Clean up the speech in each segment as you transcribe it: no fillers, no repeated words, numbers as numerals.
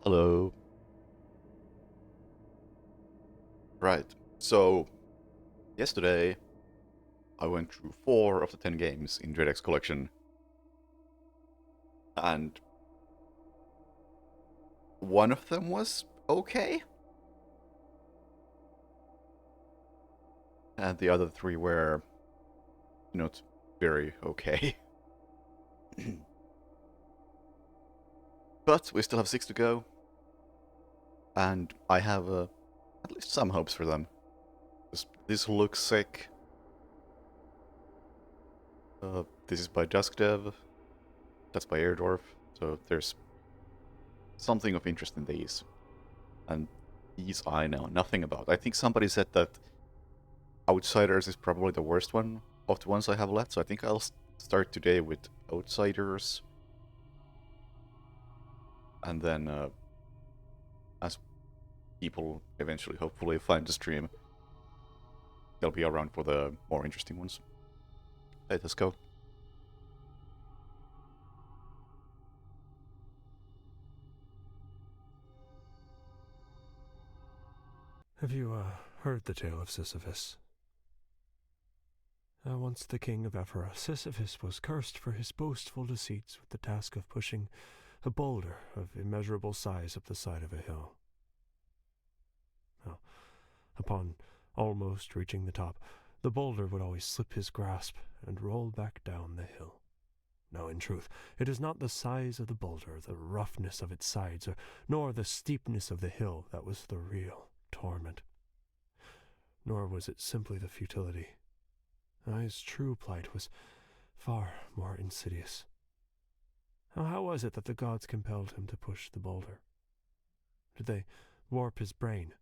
Hello. Right. So, yesterday I went through 4 of the 10 games in Dreadx Collection, and one of them was okay, and the other 3 were not very okay. But we still have 6 to go, and I have at least some hopes for them. This looks sick. This is by Dusk Dev, that's by Airdorf, so there's something of interest in these. And these I know nothing about. I think somebody said that Outsiders is probably the worst one of the ones I have left, so I think I'll start today with Outsiders. And then, as people eventually hopefully find the stream, they'll be around for the more interesting ones. Let us go. Have you, heard the tale of Sisyphus? Once the king of Ephora, Sisyphus was cursed for his boastful deceits with the task of pushing a boulder of immeasurable size up the side of a hill. Now, upon almost reaching the top, the boulder would always slip his grasp and roll back down the hill. Now, in truth, it is not the size of the boulder, the roughness of its sides, nor the steepness of the hill that was the real torment. Nor was it simply the futility. His true plight was far more insidious. How was it that the gods compelled him to push the boulder? Did they warp his brain,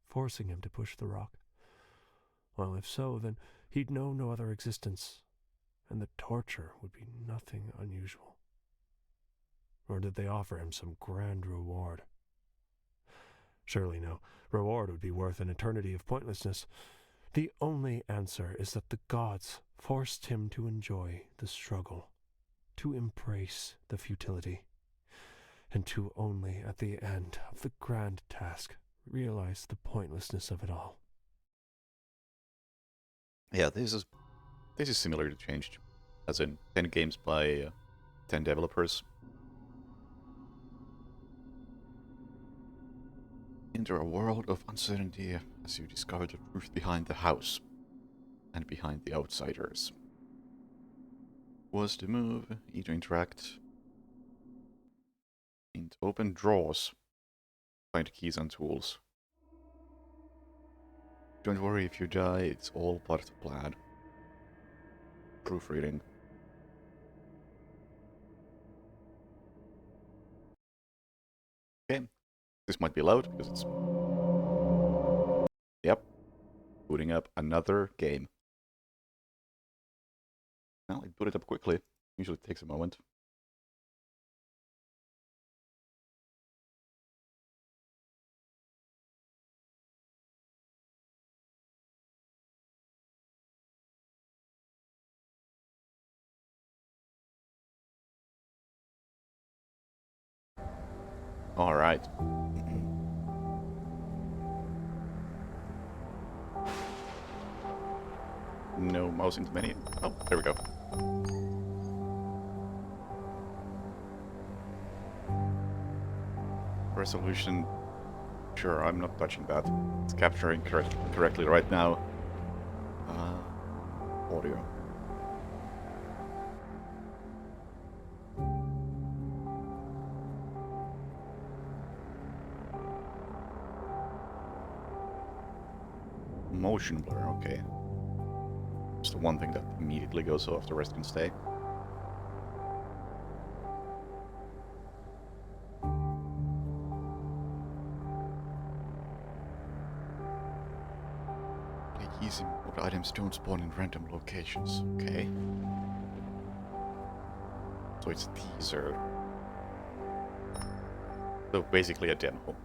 forcing him to push the rock? Well, if so, then he'd know no other existence, and the torture would be nothing unusual. Or did they offer him some grand reward? Surely no reward would be worth an eternity of pointlessness. The only answer is that the gods forced him to enjoy the struggle, to embrace the futility, and to only at the end of the grand task realize the pointlessness of it all. Yeah, this is similar to Changed, as in 10 games by 10 developers. Enter a world of uncertainty as you discover the truth behind the house and behind the outsiders. Was to move, E to interact, and open drawers. Find keys and tools. Don't worry if you die, it's all part of the plan. Proofreading. Okay, this might be loud because it's... Yep, booting up another game. Well, I boot it up quickly. Usually it takes a moment. Alright. No mouse into menu. Oh, there we go. Resolution. Sure, I'm not touching that. It's capturing correctly right now. Audio. Motion blur, okay. It's the one thing that immediately goes off, the rest can stay. Play keys and items don't spawn in random locations, okay. So it's a teaser. So basically a demo.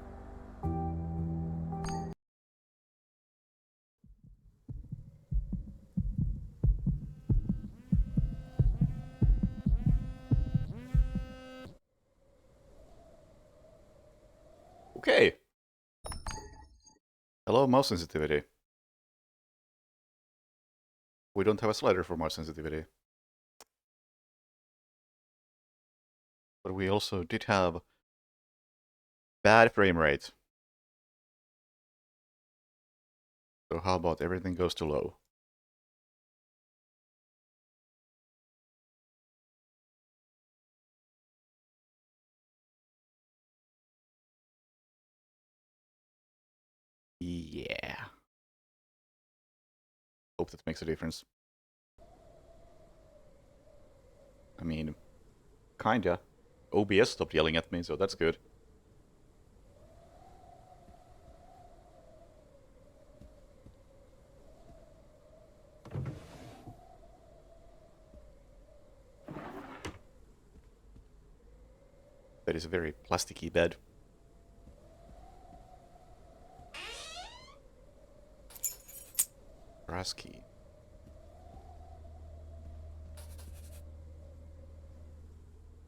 Okay. Hello, mouse sensitivity. We don't have a slider for mouse sensitivity. But we also did have bad frame rate. So how about everything goes to low? Yeah. Hope that makes a difference. I mean, kinda. OBS stopped yelling at me, so that's good. That is a very plasticky bed. Brass key.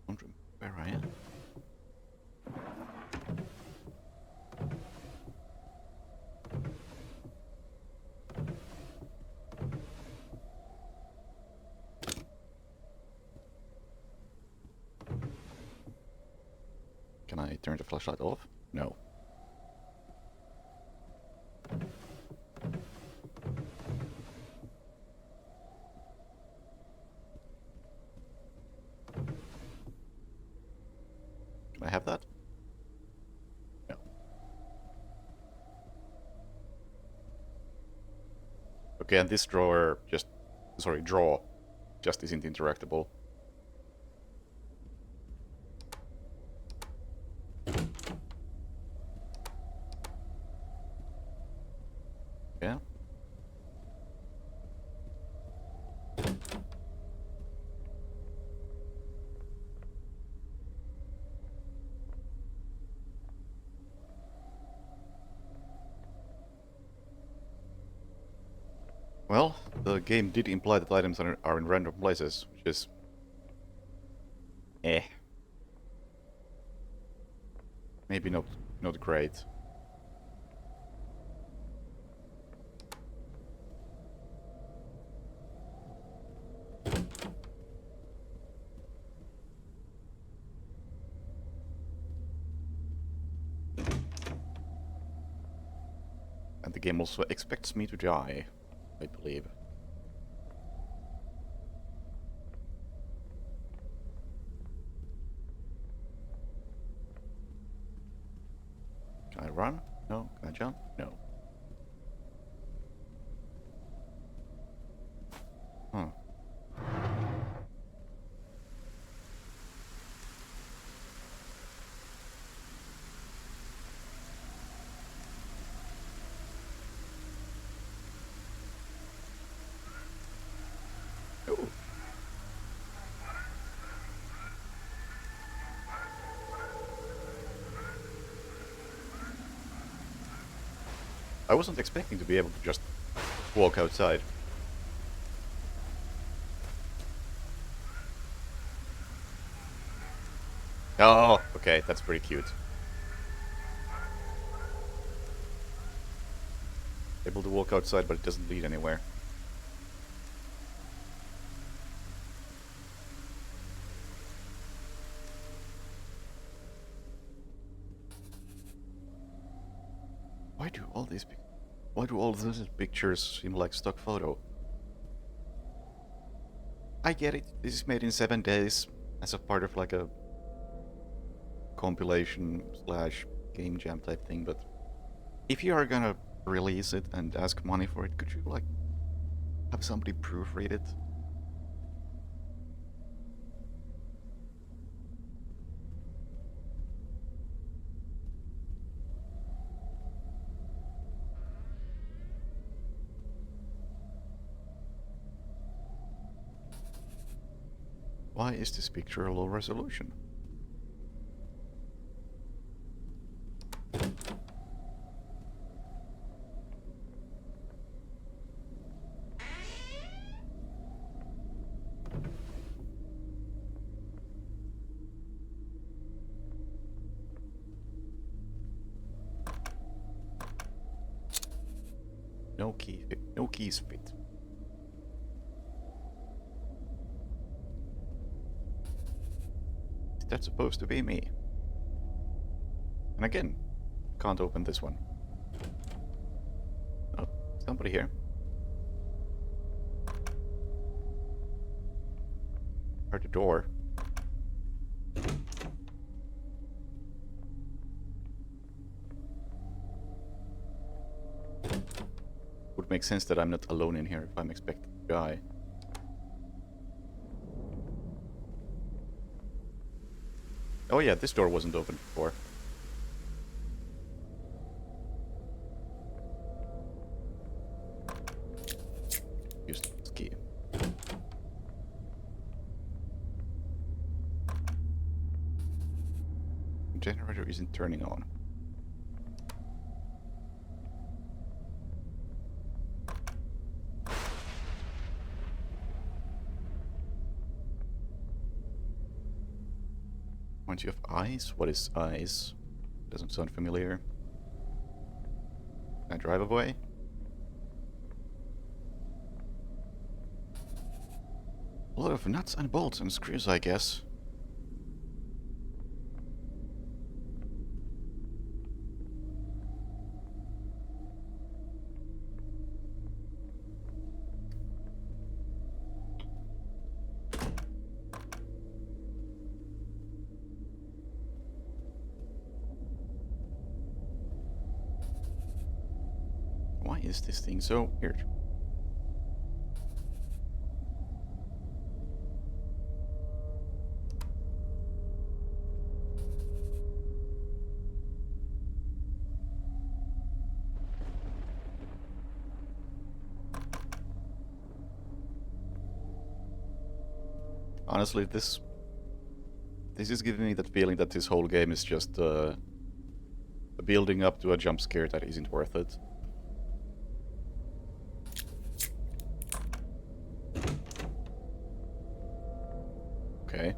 Don't remember where I am. Can I turn the flashlight off? No. Can I have that? No. Okay, and this drawer just... Sorry, draw just isn't interactable. Yeah? Well, the game did imply that items are in random places, which is... eh. Maybe not great. And the game also expects me to die, I believe. Can I run? No. Can I jump? No. Huh. Oh. I wasn't expecting to be able to just walk outside. Oh, okay, that's pretty cute. Able to walk outside, but it doesn't lead anywhere. Why do all these pictures seem like stock photo? I get it. This is made in 7 days as a part of like a compilation slash game jam type thing, but if you are gonna release it and ask money for it, could you like have somebody proofread it? Why is this picture a low resolution? No key fit. No keys fit. Is that supposed to be me? And again, can't open this one. Oh, somebody here. Heard the door. Would make sense that I'm not alone in here if I'm expected to die. Oh yeah, this door wasn't open before. Use this key. Generator isn't turning on. Once you have eyes? What is eyes? Doesn't sound familiar. Can I drive away? A lot of nuts and bolts and screws, I guess. Why is this thing so weird? Honestly, this is giving me that feeling that this whole game is just building up to a jump scare that isn't worth it. Okay.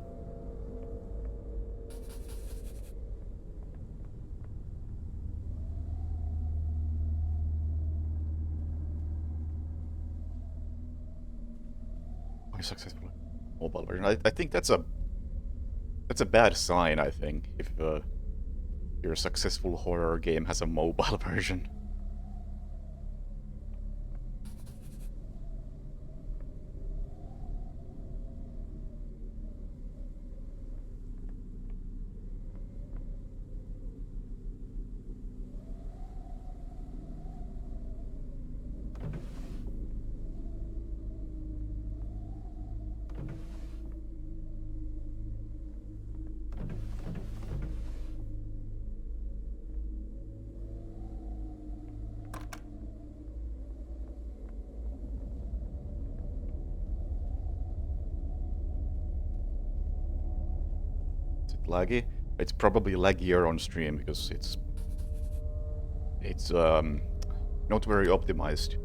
Why successful mobile version? I think that's a bad sign. I think if your successful horror game has a mobile version. Laggy. It's probably laggier on stream because it's not very optimized.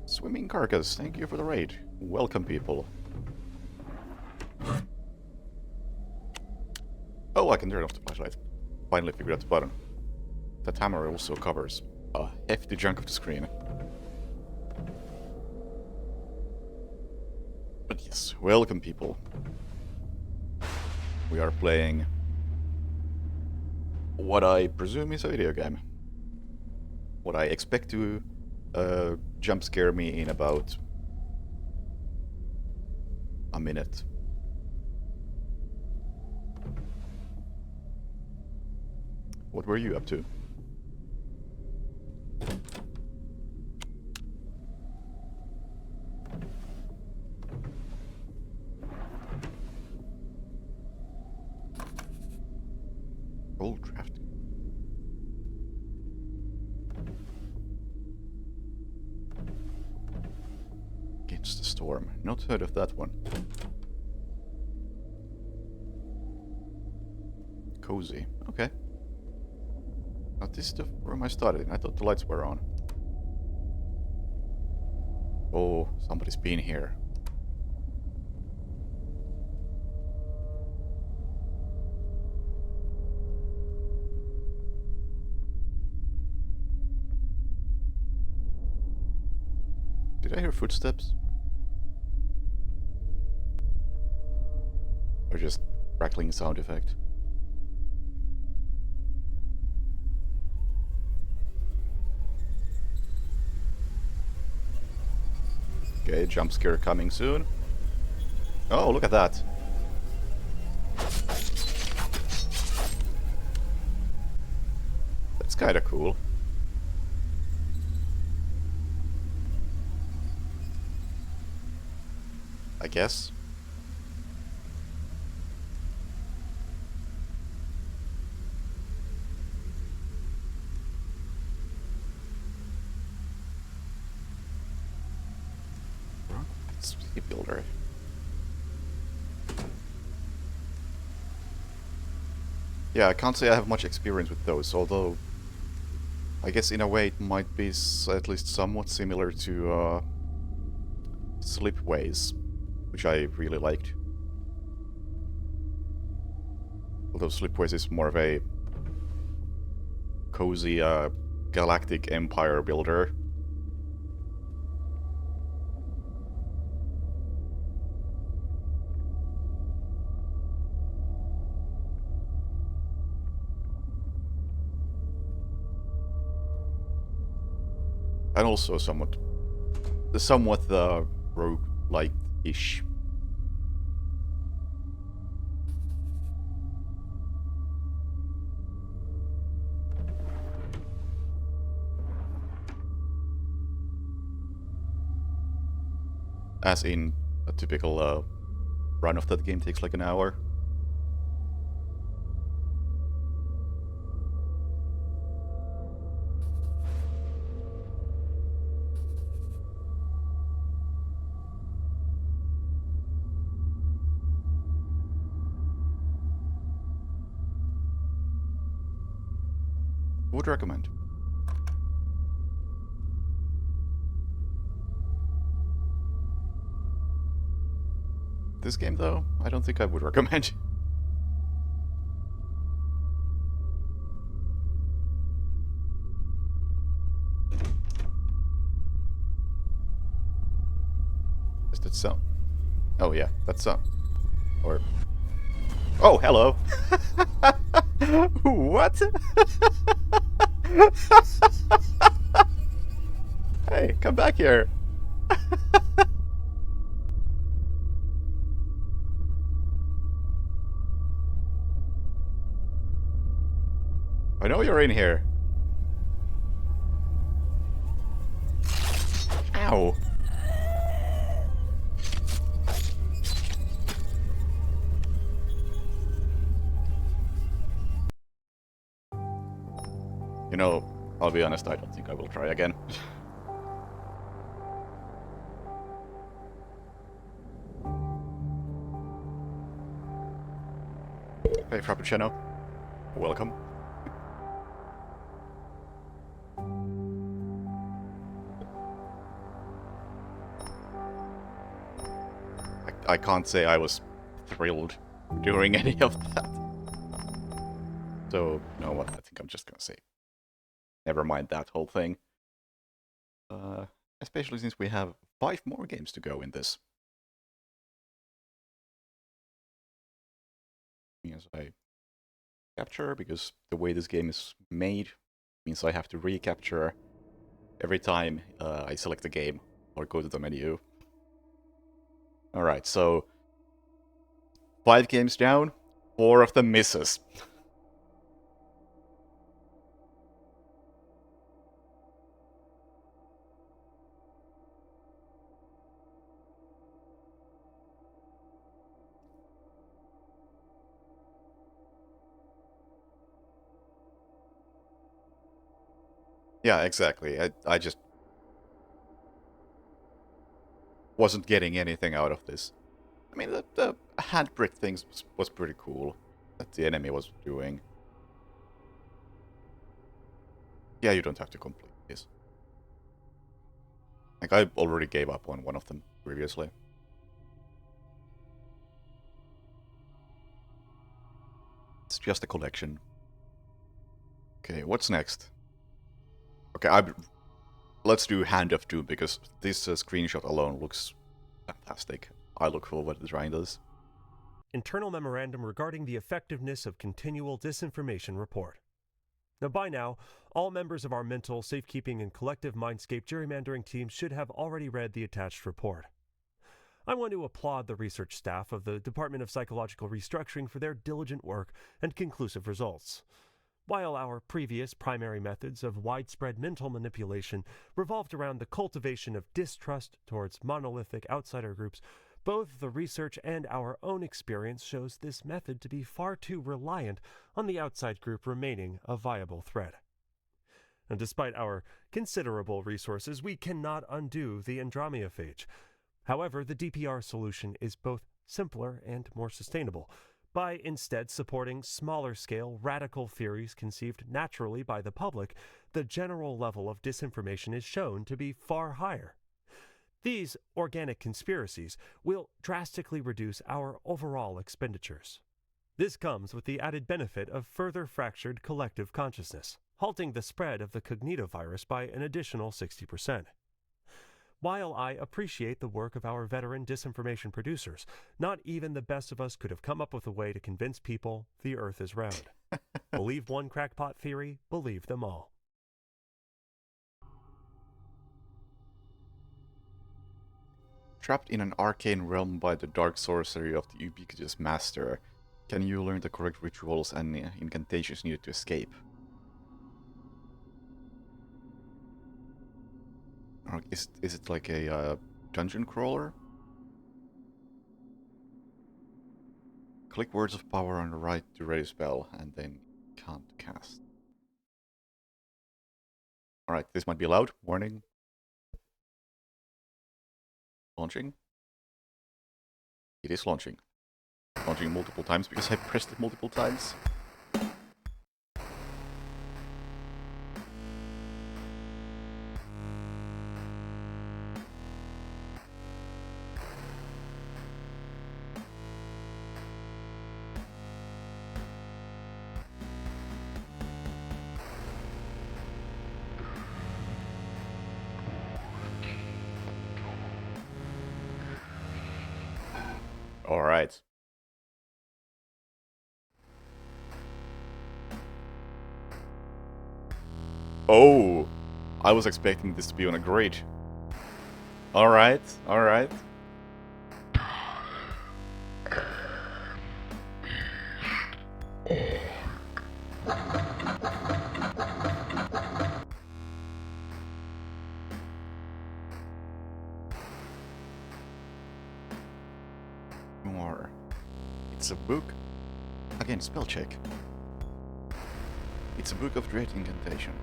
Swimming Carcass, thank you for the raid. Welcome, people. Oh, I can turn off the flashlight. Finally figured out the button. That hammer also covers a hefty chunk of the screen. But yes, welcome people. We are playing what I presume is a video game. What I expect to jump scare me in about a minute. What were you up to? Roll draft. Against the storm. Not heard of that one. Cozy. Okay. Now this is the room I started in. I thought the lights were on. Oh, somebody's been here. Did I hear footsteps? Or just crackling sound effect? Okay, jump scare coming soon. Oh, look at that. That's kinda cool. I guess. It's a builder. Yeah, I can't say I have much experience with those, although I guess in a way it might be at least somewhat similar to Slipways, which I really liked. Although Slipways is more of a cozy galactic empire builder. And also somewhat rogue-like-ish. As in, a typical run of that game takes like an hour. Would recommend. This game, though, I don't think I would recommend. Is that sound? Oh yeah, that's sound. Or... Oh, hello! What? Hey, come back here! I know you're in here. Ow! You know, I'll be honest, I don't think I will try again. Hey, Frappuccino. Welcome. I can't say I was thrilled during any of that. So, you know what, I think I'm just gonna say, never mind that whole thing. Especially since we have 5 more games to go in this. As I capture, because the way this game is made means I have to recapture every time I select a game or go to the menu. Alright, so 5 games down, 4 of them misses. Yeah, exactly. I just wasn't getting anything out of this. I mean, the handbrake things was pretty cool that the enemy was doing. Yeah, you don't have to complete this. Like, I already gave up on one of them previously. It's just a collection. Okay, what's next? Okay, let's do Hand of Doom, because this screenshot alone looks fantastic. I look forward to trying this. Internal memorandum regarding the effectiveness of continual disinformation report. Now, by now, all members of our mental, safekeeping, and collective mindscape gerrymandering teams should have already read the attached report. I want to applaud the research staff of the Department of Psychological Restructuring for their diligent work and conclusive results. While our previous primary methods of widespread mental manipulation revolved around the cultivation of distrust towards monolithic outsider groups, both the research and our own experience shows this method to be far too reliant on the outside group remaining a viable threat. And despite our considerable resources, we cannot undo the Andromeophage. However, the DPR solution is both simpler and more sustainable, by instead supporting smaller-scale radical theories conceived naturally by the public. The general level of disinformation is shown to be far higher. These organic conspiracies will drastically reduce our overall expenditures. This comes with the added benefit of further fractured collective consciousness, halting the spread of the cognitovirus by an additional 60%. While I appreciate the work of our veteran disinformation producers, not even the best of us could have come up with a way to convince people the Earth is round. Believe one crackpot theory, believe them all. Trapped in an arcane realm by the dark sorcery of the ubiquitous master, can you learn the correct rituals and incantations needed to escape? Or is it like a dungeon crawler? Click words of power on the right to ready spell, and then can't cast. Alright, this might be loud. Warning. Launching. It is launching. Launching multiple times because I pressed it multiple times. Alright. Oh! I was expecting this to be on a grid. Alright, alright. More. It's a book. Again, spell check. It's a book of dread incantations.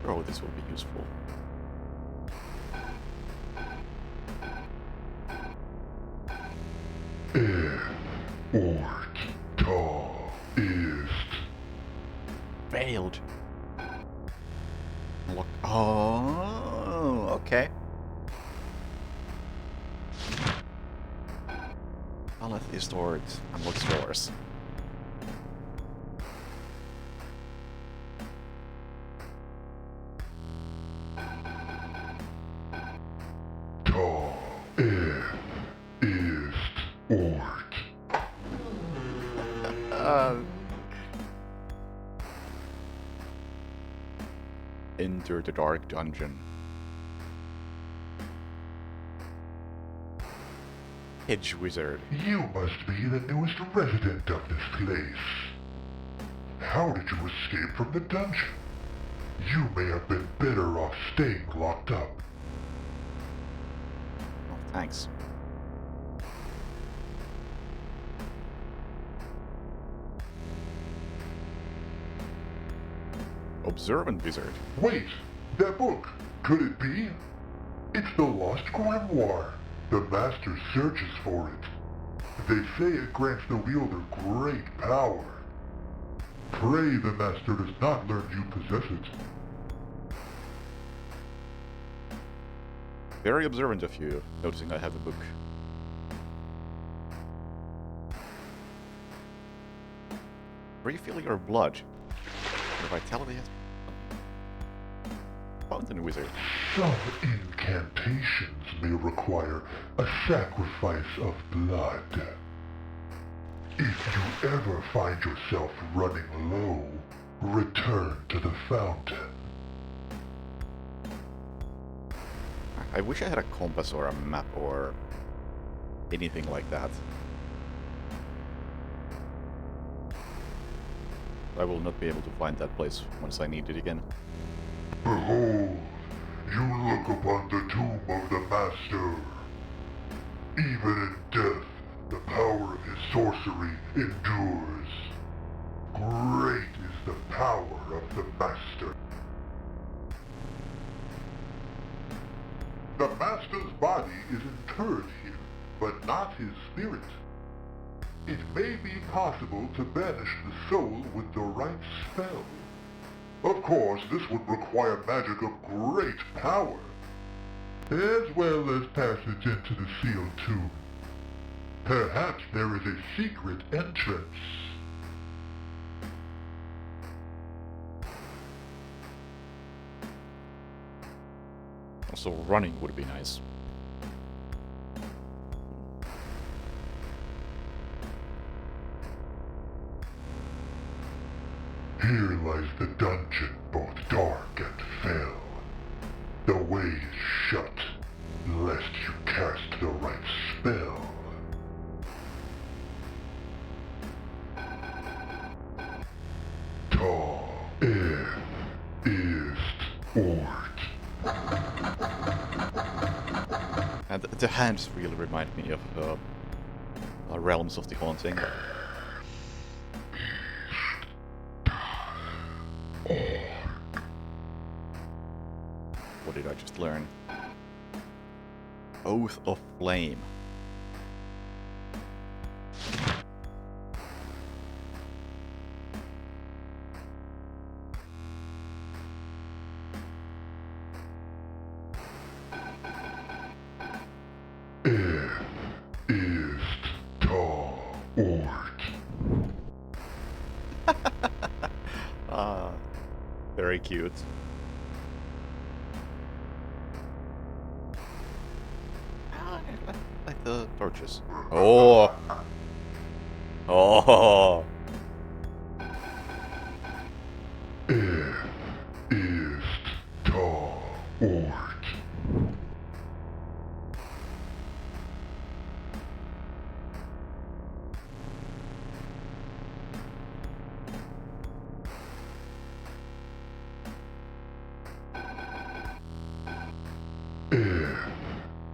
Oh, this will be useful. Failed. Look. Oh, okay. Palette is stored. Unlock stores. Enter the dark dungeon. Hedge wizard. You must be the newest resident of this place. How did you escape from the dungeon? You may have been better off staying locked up. Oh, thanks. Observant wizard. Wait, that book, could it be? It's the Lost Grimoire. The Master searches for it. They say it grants the wielder great power. Pray the Master does not learn you possess it. Very observant of you, noticing I have a book. Refill your blood. Your vitality has... fountain wizard. Some incantations may require a sacrifice of blood. If you ever find yourself running low, return to the fountain. I wish I had a compass or a map or anything like that. I will not be able to find that place once I need it again. Behold, you look upon the tomb of the Master. Even in death, the power of his sorcery endures. Great is the power of the Master. The Master's body is interred here, but not his spirit. It may be possible to banish the soul with the right spell. Of course, this would require magic of great power, as well as passage into the sealed tomb. Perhaps there is a secret entrance. Also, running would be nice. Here lies the dungeon, both dark and fell. The way is shut, lest you cast the right spell. Ta ist Ort. And the hands really remind me of Realms of the Haunting. What did I just learn? Oath of Flame. Ist ta Ort. Ah, very cute. Ah, I like the torches. Oh! Oh! Ist ta Ort.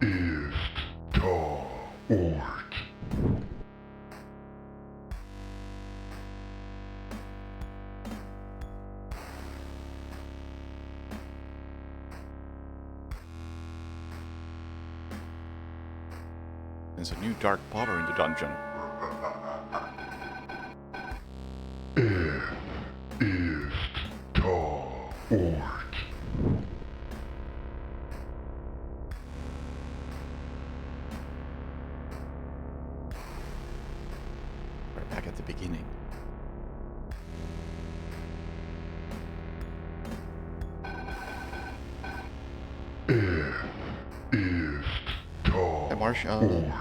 Ist ta Ort. There's a new dark power in the dungeon. Ist ta Ort. We're back at the beginning. Ist ta Hey, Marsh, Ort.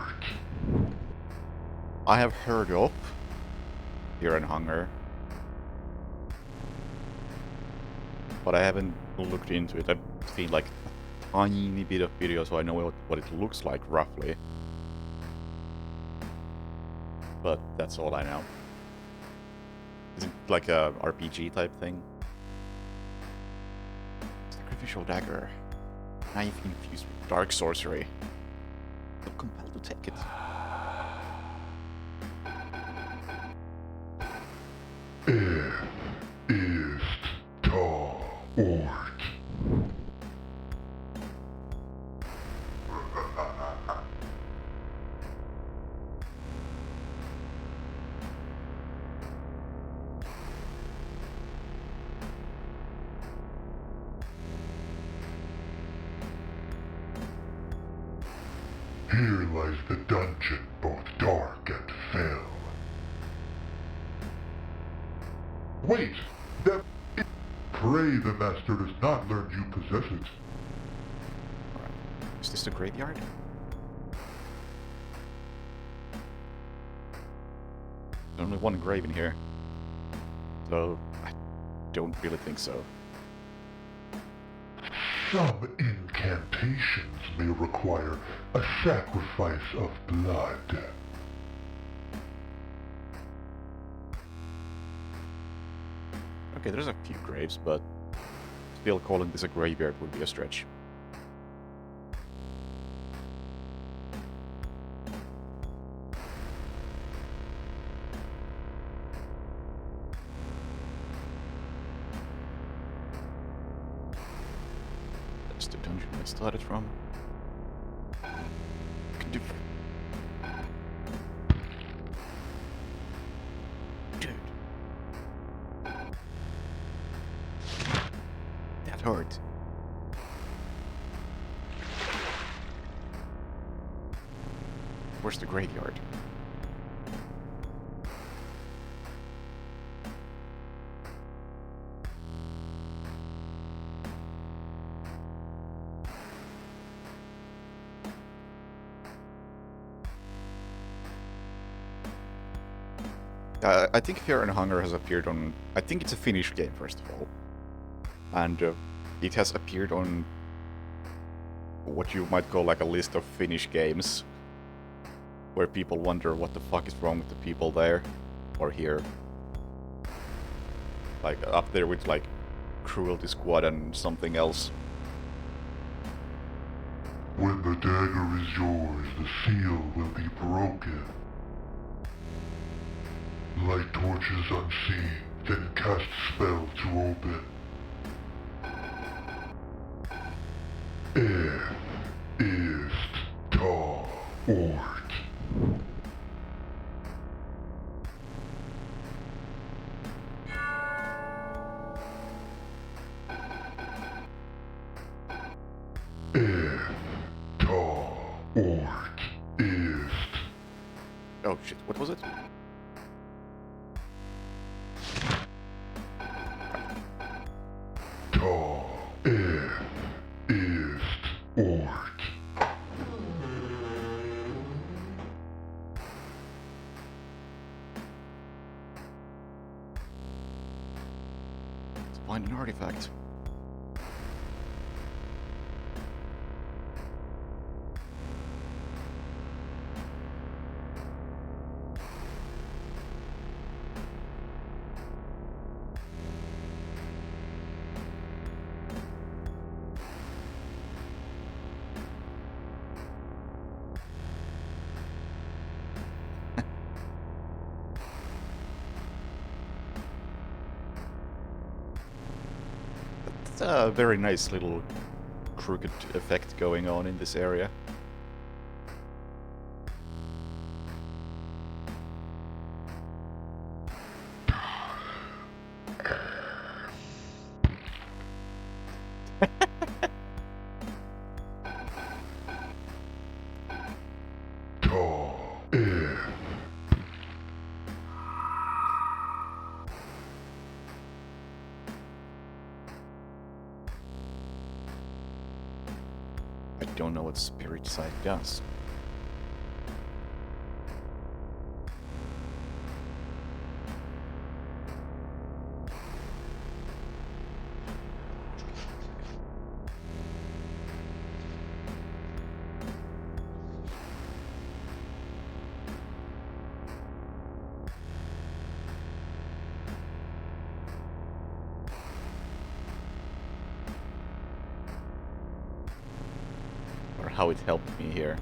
I have heard of Fear and Hunger, but I haven't looked into it. I've seen like a tiny bit of video, so I know what it looks like roughly. But that's all I know. Is it like a RPG type thing? Sacrificial dagger. Knife infused with dark sorcery. I'm compelled to take it. Ist ta Ort. Here lies the dungeon, both dark and fell. Wait! That is pray the master does not learn you possess it. Alright. Is this the graveyard? There's only one grave in here. So, I don't really think so. Some incantations may require a sacrifice of blood. Okay, there's a few graves, but still calling this a graveyard would be a stretch. That's the dungeon I started from. Can do... Dude. That hurt. Where's the graveyard? I think Fear and Hunger has appeared on... I think it's a Finnish game, first of all. And it has appeared on what you might call like a list of Finnish games, where people wonder what the fuck is wrong with the people there, or here. Like, up there with like Cruelty Squad and something else. When the dagger is yours, the seal will be broken. Light torches unseen, then cast spell to open. Ist ta ort. Ta ort ist. Oh shit, what was it? Ta ist ort. Let's find an artifact. It's a very nice little crooked effect going on in this area. Ta I don't know what Spirit Sight does. Or how it helped me here.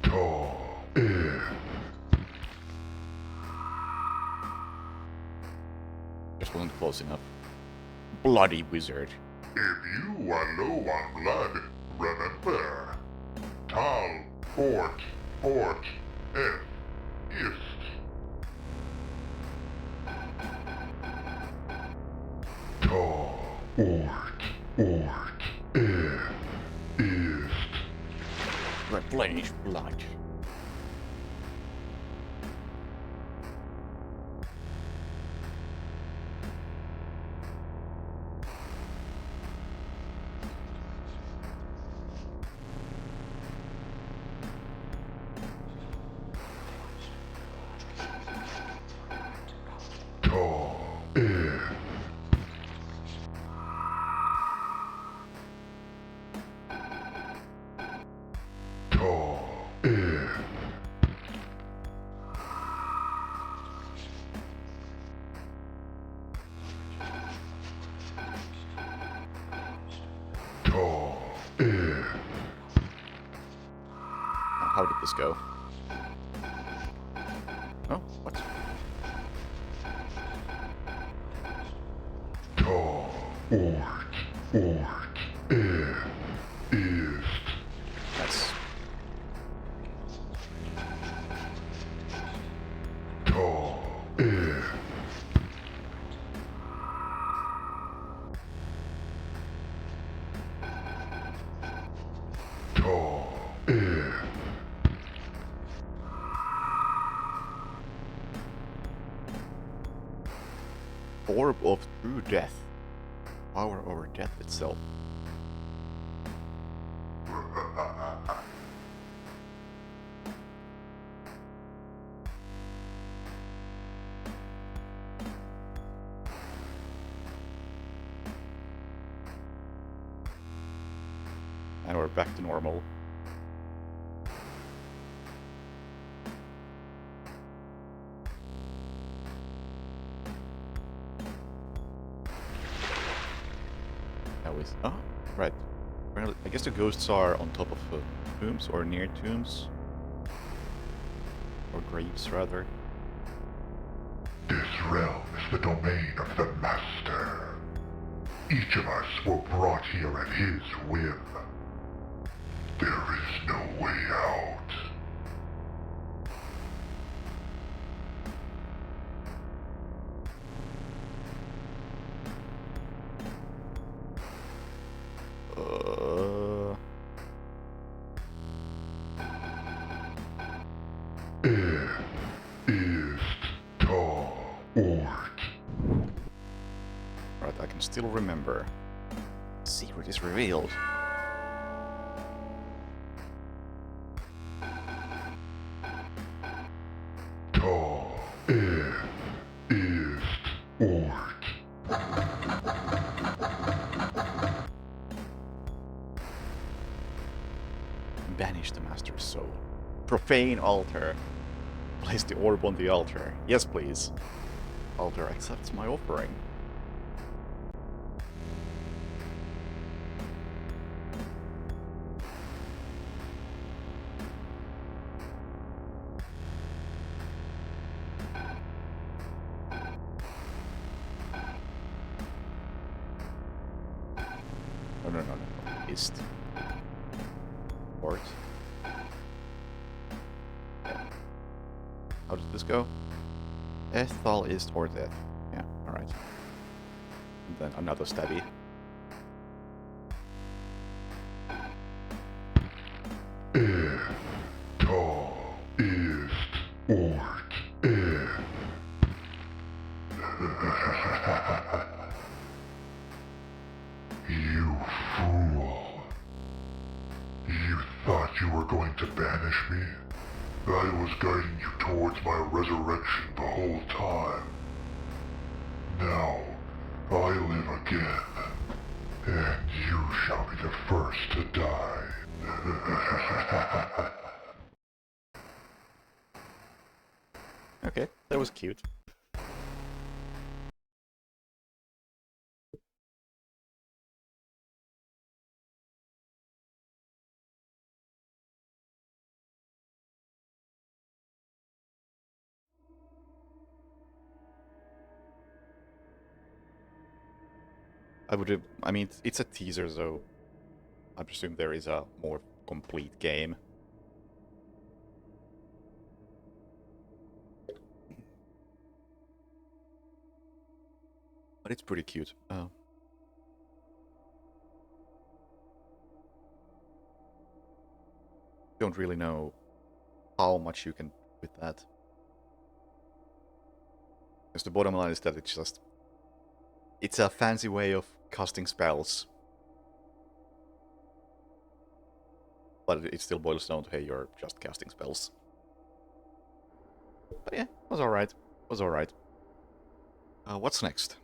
ta Just wasn't close enough. Bloody wizard. If you are low on blood, remember. Tal ort ist. Ort, ist. Replenish blood. How did this go? Oh, what? Nice. Orb of True Death. Power over death itself. And we're back to normal. Oh, right. Well, I guess the ghosts are on top of tombs, or near tombs. Or graves, rather. This realm is the domain of the Master. Each of us were brought here at his whim. There is no way out. Right, I can still remember. The secret is revealed. Banish the Master's soul. Profane altar. Place the orb on the altar. Yes, please. Altar accepts my offering. No. Ist. Ort. Yeah. How does this go? Ethal ist or death. Yeah, alright. And then another stabby. You fool. You thought you were going to banish me? I was guiding you towards my resurrection the whole time. Now, I live again, and you shall be the first to die. Okay, that was cute. I mean, it's a teaser, so I presume there is a more complete game. But it's pretty cute. don't really know how much you can do with that. Because the bottom line is that it's a fancy way of casting spells. But it still boils down to, hey, you're just casting spells. But yeah, was alright. Was alright. What's next?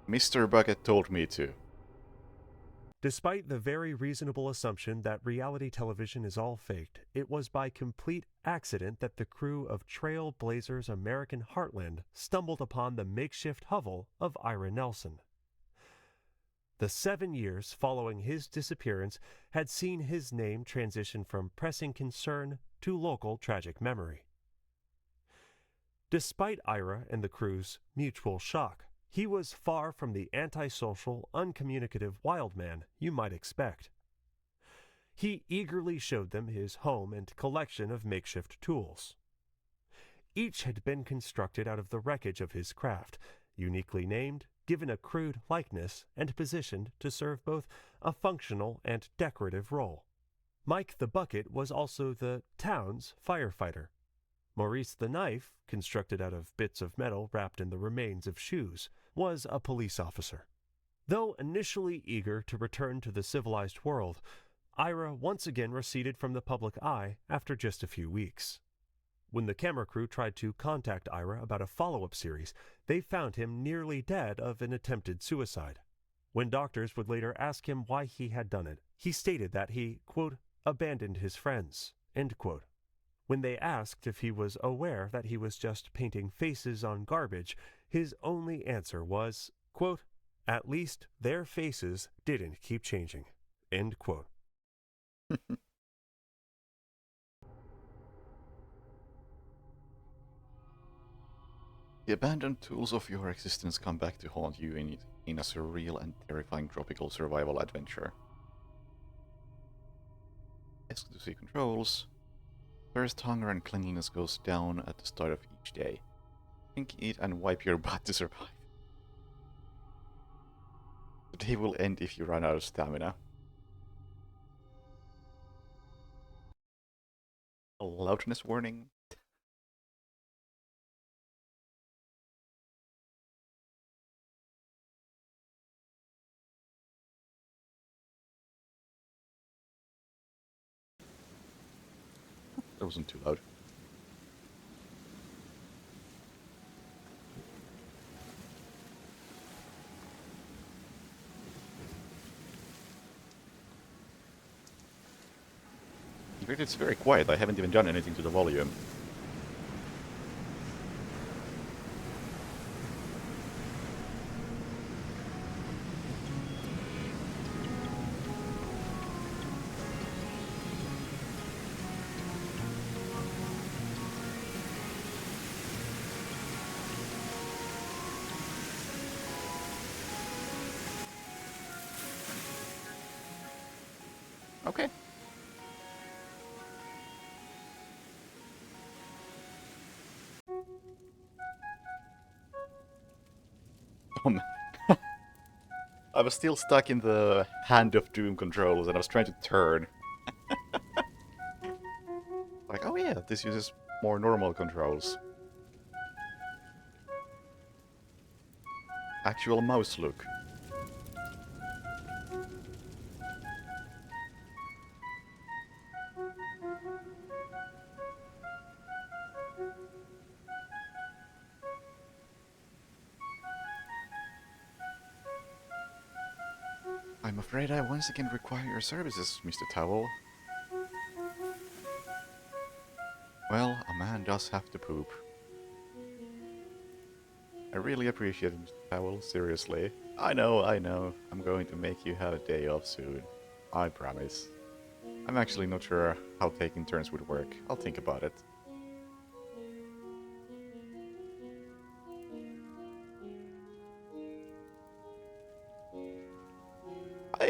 Mr. Bucket told me to. Despite the very reasonable assumption that reality television is all faked, it was by complete accident that the crew of Trailblazers American Heartland stumbled upon the makeshift hovel of Ira Nelson. The 7 years following his disappearance had seen his name transition from pressing concern to local tragic memory. Despite Ira and the crew's mutual shock, he was far from the antisocial, uncommunicative wild man you might expect. He eagerly showed them his home and collection of makeshift tools. Each had been constructed out of the wreckage of his craft, uniquely named, given a crude likeness, and positioned to serve both a functional and decorative role. Mike the Bucket was also the town's firefighter. Maurice the Knife, constructed out of bits of metal wrapped in the remains of shoes, was a police officer. Though initially eager to return to the civilized world, Ira once again receded from the public eye after just a few weeks. When the camera crew tried to contact Ira about a follow-up series, they found him nearly dead of an attempted suicide. When doctors would later ask him why he had done it, he stated that he, quote, abandoned his friends, end quote. When they asked if he was aware that he was just painting faces on garbage, his only answer was, quote, at least their faces didn't keep changing, end quote. The abandoned tools of your existence come back to haunt you in a surreal and terrifying tropical survival adventure. S2C controls. Thirst, hunger, and cleanliness goes down at the start of each day. Drink, eat, and wipe your butt to survive. The day will end if you run out of stamina. A loudness warning. That wasn't too loud. In fact, it's very quiet. I haven't even done anything to the volume. Okay. Oh man. I was still stuck in the Hand of Doom controls and I was trying to turn. Like, oh yeah, this uses more normal controls. Actual mouse look. I'm afraid I once again require your services, Mr. Towel. Well, a man does have to poop. I really appreciate it, Mr. Towel, seriously. I know. I'm going to make you have a day off soon. I promise. I'm actually not sure how taking turns would work. I'll think about it.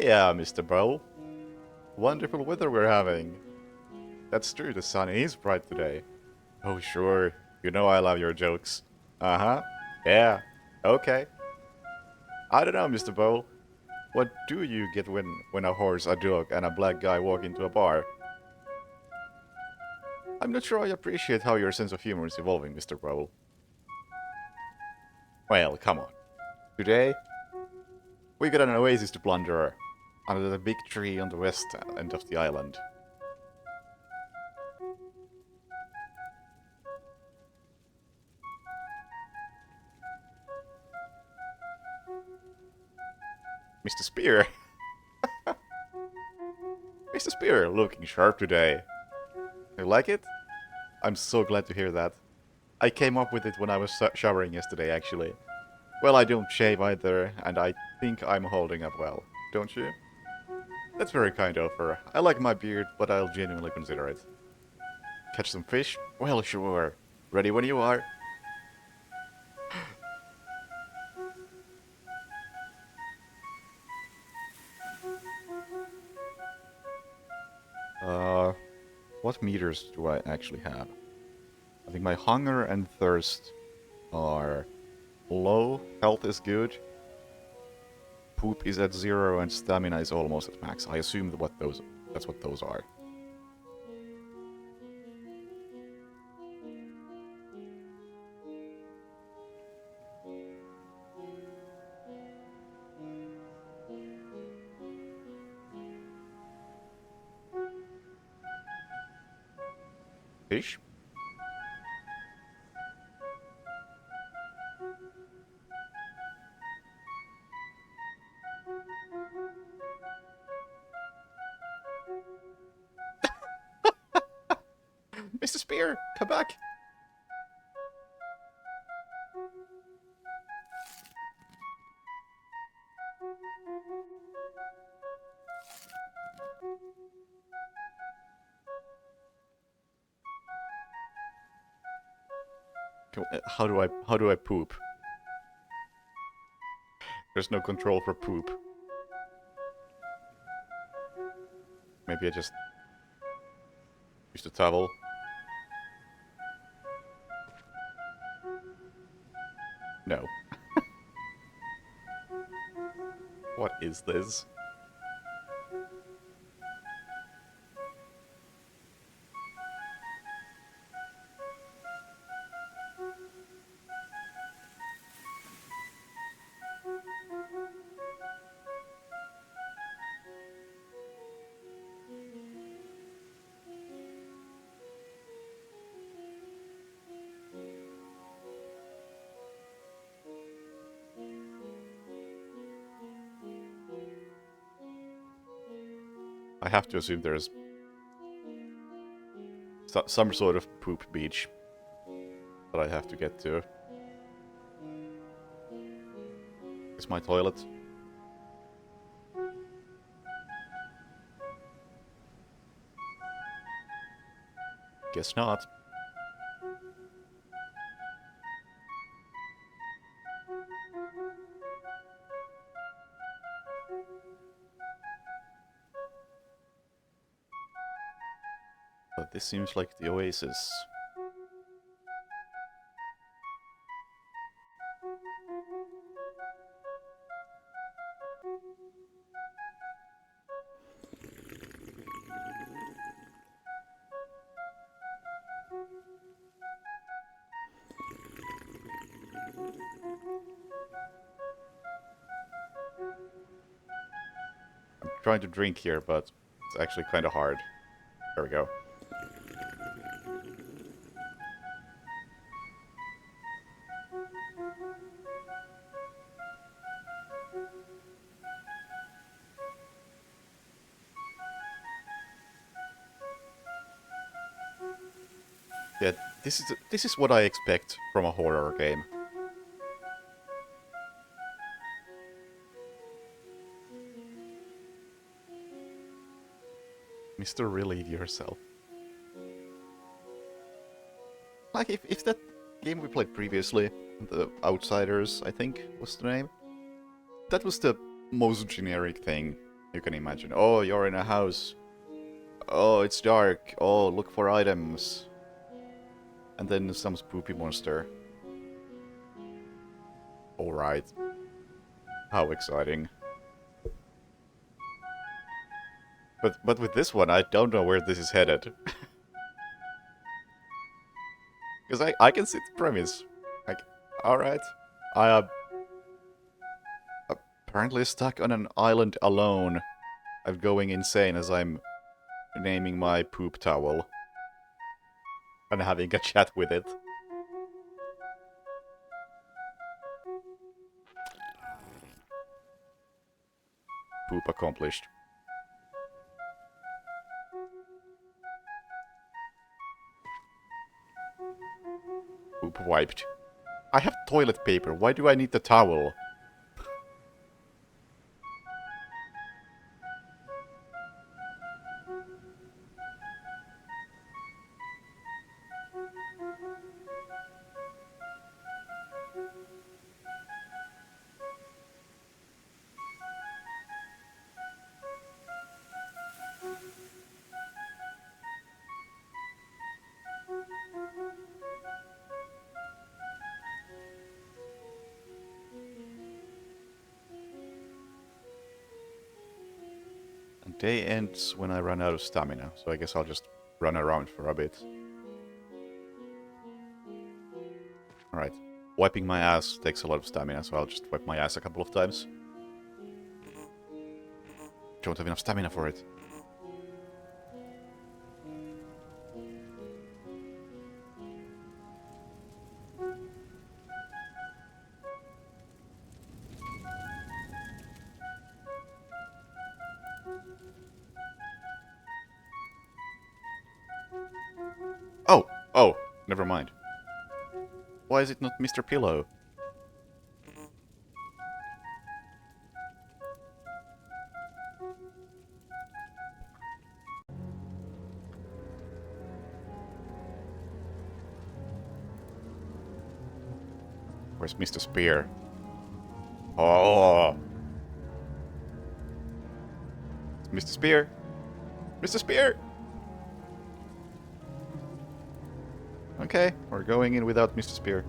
Yeah, Mr. Bowl. Wonderful weather we're having. That's true, the sun is bright today. Oh, sure. You know I love your jokes. Uh-huh. Yeah. Okay. I don't know, Mr. Bowl. What do you get when a horse, a dog, and a black guy walk into a bar? I'm not sure I appreciate how your sense of humor is evolving, Mr. Rowell. Well, come on. Today, we got an oasis to plunder under the big tree on the west end of the island. Mr. Spear! Mr. Spear, looking sharp today. You like it? I'm so glad to hear that. I came up with it when I was showering yesterday, actually. Well, I don't shave either, and I think I'm holding up well. Don't you? That's very kind of her. I like my beard, but I'll genuinely consider it. Catch some fish? Well, sure. Ready when you are. What meters do I actually have? I think my hunger and thirst are low, health is good, poop is at 0, and stamina is almost at max. I assume that's what those are. Fish? Mr. Spear, come back! How do I poop? There's no control for poop. Maybe I just use the towel. No. What is this? I have to assume there's some sort of poop beach that I have to get to. Is my toilet? Guess not. But this seems like the oasis. I'm trying to drink here, but it's actually kind of hard. There we go. Yeah, this is what I expect from a horror game. Mr. Relieve yourself. Like, if that game we played previously, The Outsiders, I think was the name, that was the most generic thing you can imagine. Oh, you're in a house. Oh, it's dark. Oh, look for items. And then some spoopy monster. Alright. How exciting. But with this one, I don't know where this is headed. Because I can see the premise. Like, alright. I am apparently stuck on an island alone. I'm going insane as I'm naming my poop towel. And having a chat with it. Poop accomplished. Poop wiped. I have toilet paper. Why do I need the towel? And day ends when I run out of stamina, so I guess I'll just run around for a bit. Alright. Wiping my ass takes a lot of stamina, so I'll just wipe my ass a couple of times. Don't have enough stamina for it. Oh, never mind. Why is it not Mr. Pillow? Where's Mr. Spear? Oh! Mr. Spear! Mr. Spear! Okay, we're going in without Mr. Spear.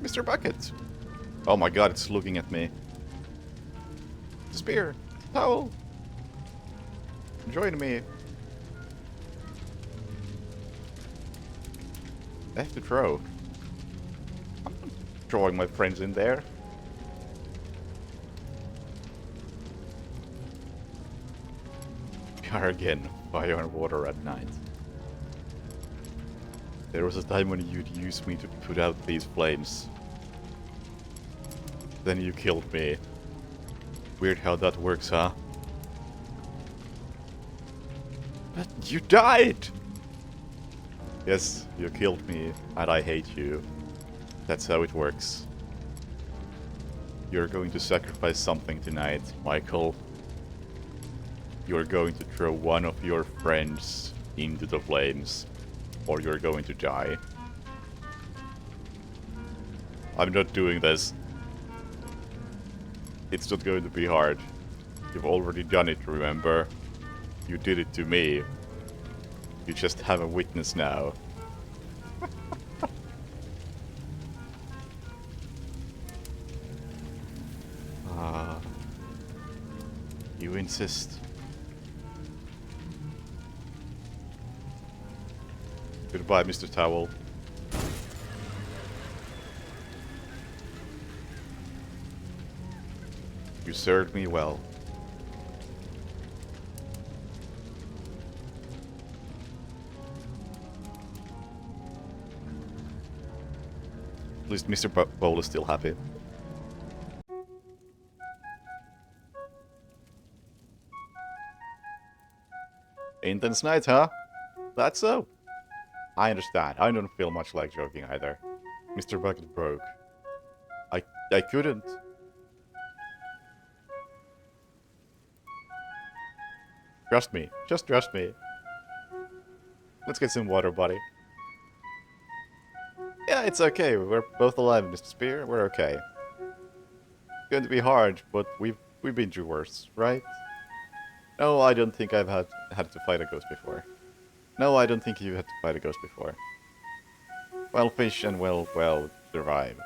Mr. Bucket! Oh my god, it's looking at me. Spear! Towel! Join me! I have to throw. I'm not throwing my friends in there. We are again fire and water at night. There was a time when you'd use me to put out these flames. Then you killed me. Weird how that works, huh? But you died! Yes, you killed me, and I hate you. That's how it works. You're going to sacrifice something tonight, Michael. You're going to throw one of your friends into the flames, or you're going to die. I'm not doing this. It's not going to be hard. You've already done it, remember? You did it to me. You just have a witness now. You insist. Goodbye, Mr. Towel. You served me well. At least Mr. Bowl is still happy. Intense night, huh? That's so. I understand. I don't feel much like joking either. Mr. Bucket broke. I couldn't. Trust me. Just trust me. Let's get some water, buddy. Yeah, it's okay. We're both alive, Mr. Spear. We're okay. It's going to be hard, but we've been through worse, right? No, I don't think I've had to fight a ghost before. No, I don't think you've had to fight a ghost before. Well, fish and well, survive.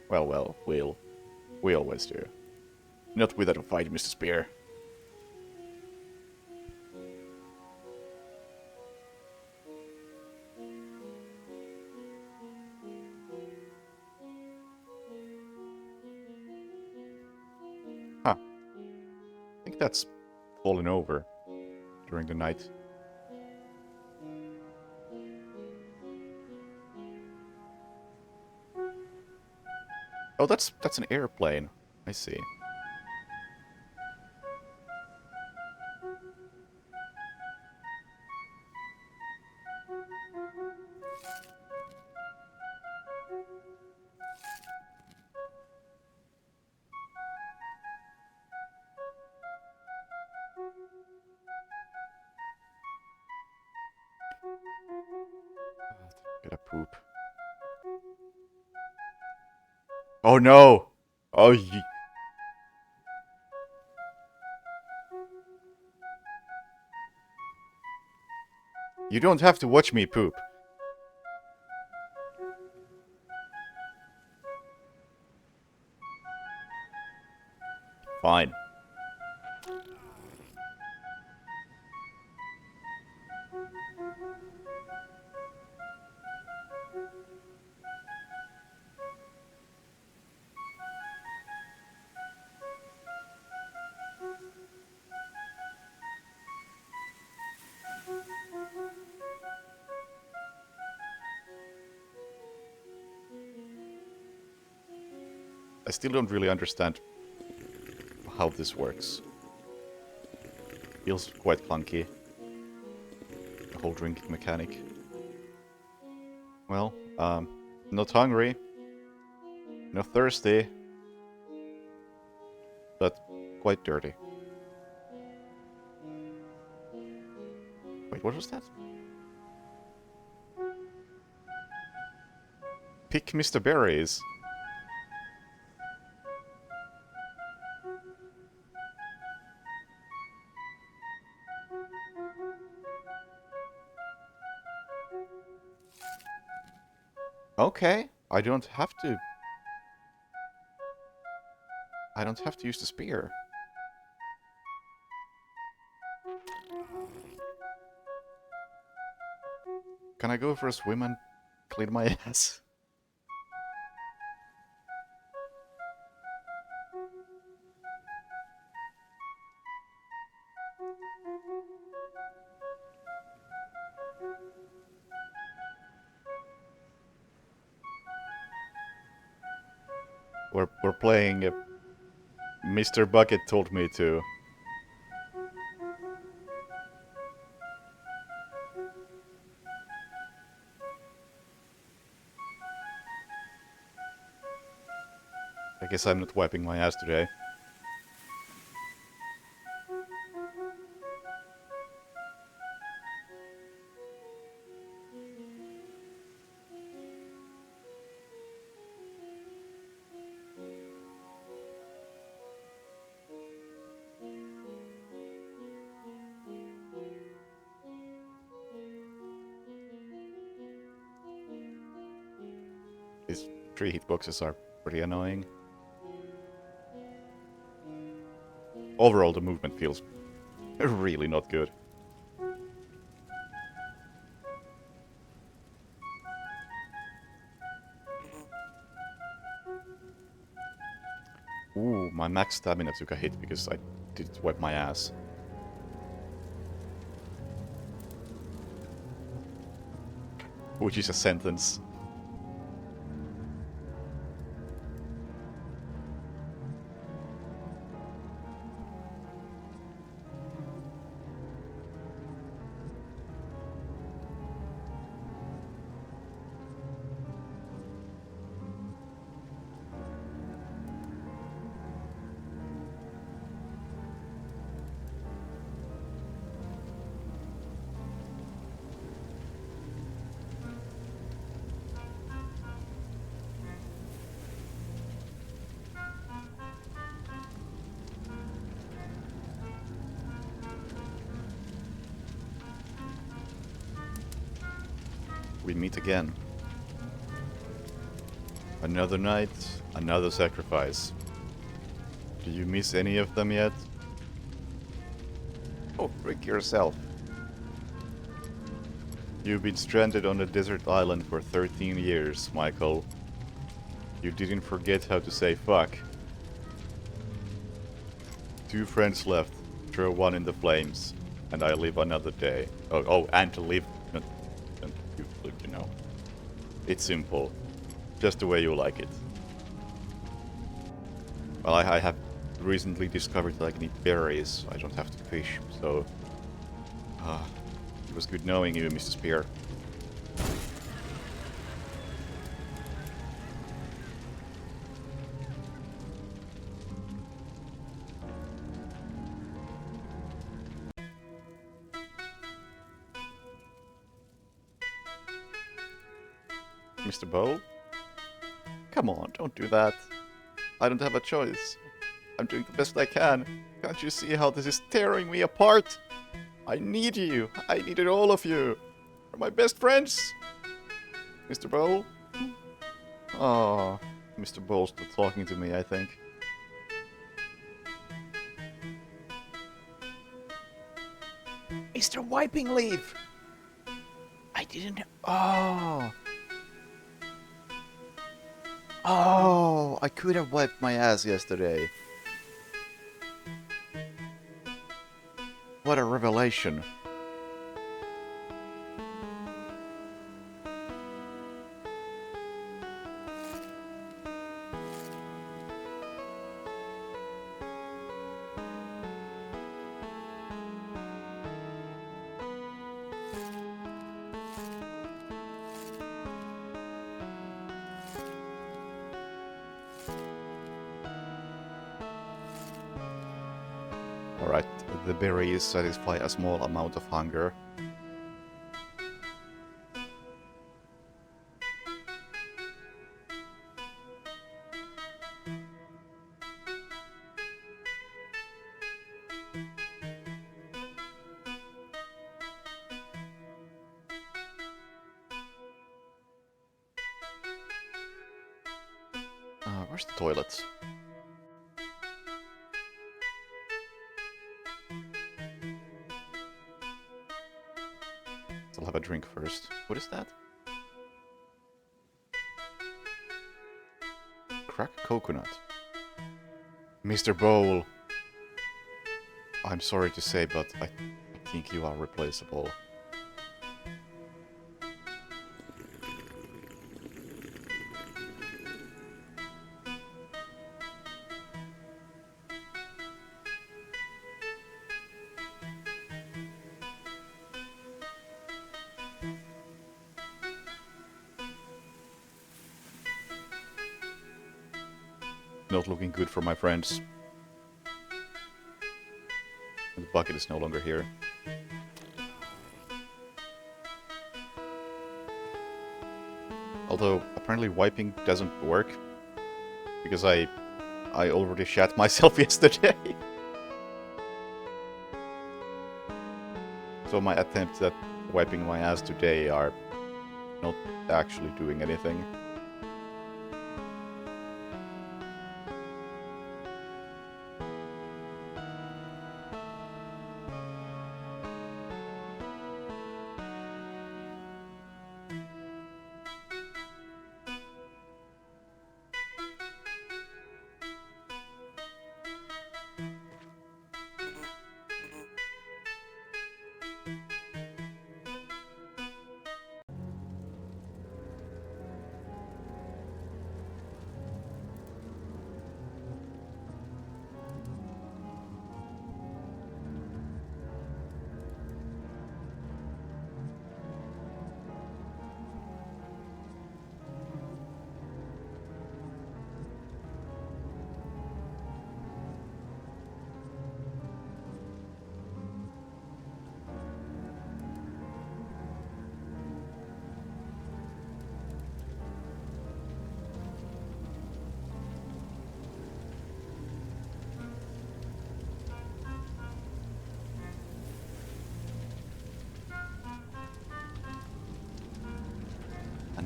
Well, we always do. Not without a fight, Mr. Spear. Huh. I think that's fallen over during the night. Oh, that's an airplane. I see. Gotta poop. Oh no! Oh, you don't have to watch me poop. Fine. I still don't really understand how this works. Feels quite clunky. The whole drinking mechanic. Well, not hungry. Not thirsty. But quite dirty. Wait, what was that? Pick Mr. Berries. Okay, I don't have to use the spear. Can I go for a swim and clean my ass? We're playing Mr. Bucket told me to. I guess I'm not wiping my ass today. These 3 hitboxes are pretty annoying. Overall, the movement feels really not good. Ooh, my max stamina took a hit because I didn't wipe my ass. Which is a sentence. we meet again. Another night, another sacrifice. Do you miss any of them yet? Oh, freak yourself. You've been stranded on a desert island for 13 years, Michael. You didn't forget how to say fuck. 2 friends left. Throw one in the flames. And I live another day. And to live... You know. It's simple. Just the way you like it. Well, I have recently discovered that I can eat berries. I don't have to fish, so... it was good knowing you, Mr. Spear. Mr. Bowl? Come on, don't do that. I don't have a choice. I'm doing the best I can. Can't you see how this is tearing me apart? I need you. I needed all of you. You're my best friends. Mr. Bowl? Oh, Mr. Bowl's still talking to me, I think. Mr. Wiping Leaf! I didn't... Oh, I could have wiped my ass yesterday. What a revelation. Alright, the berries satisfy a small amount of hunger. Where's the toilet? I'll have a drink first. What is that? Cracked coconut. Mr. Bowl. I'm sorry to say, but I think you are replaceable. Not looking good for my friends. The bucket is no longer here. Although, apparently wiping doesn't work. Because I already shat myself yesterday. So my attempts at wiping my ass today are not actually doing anything.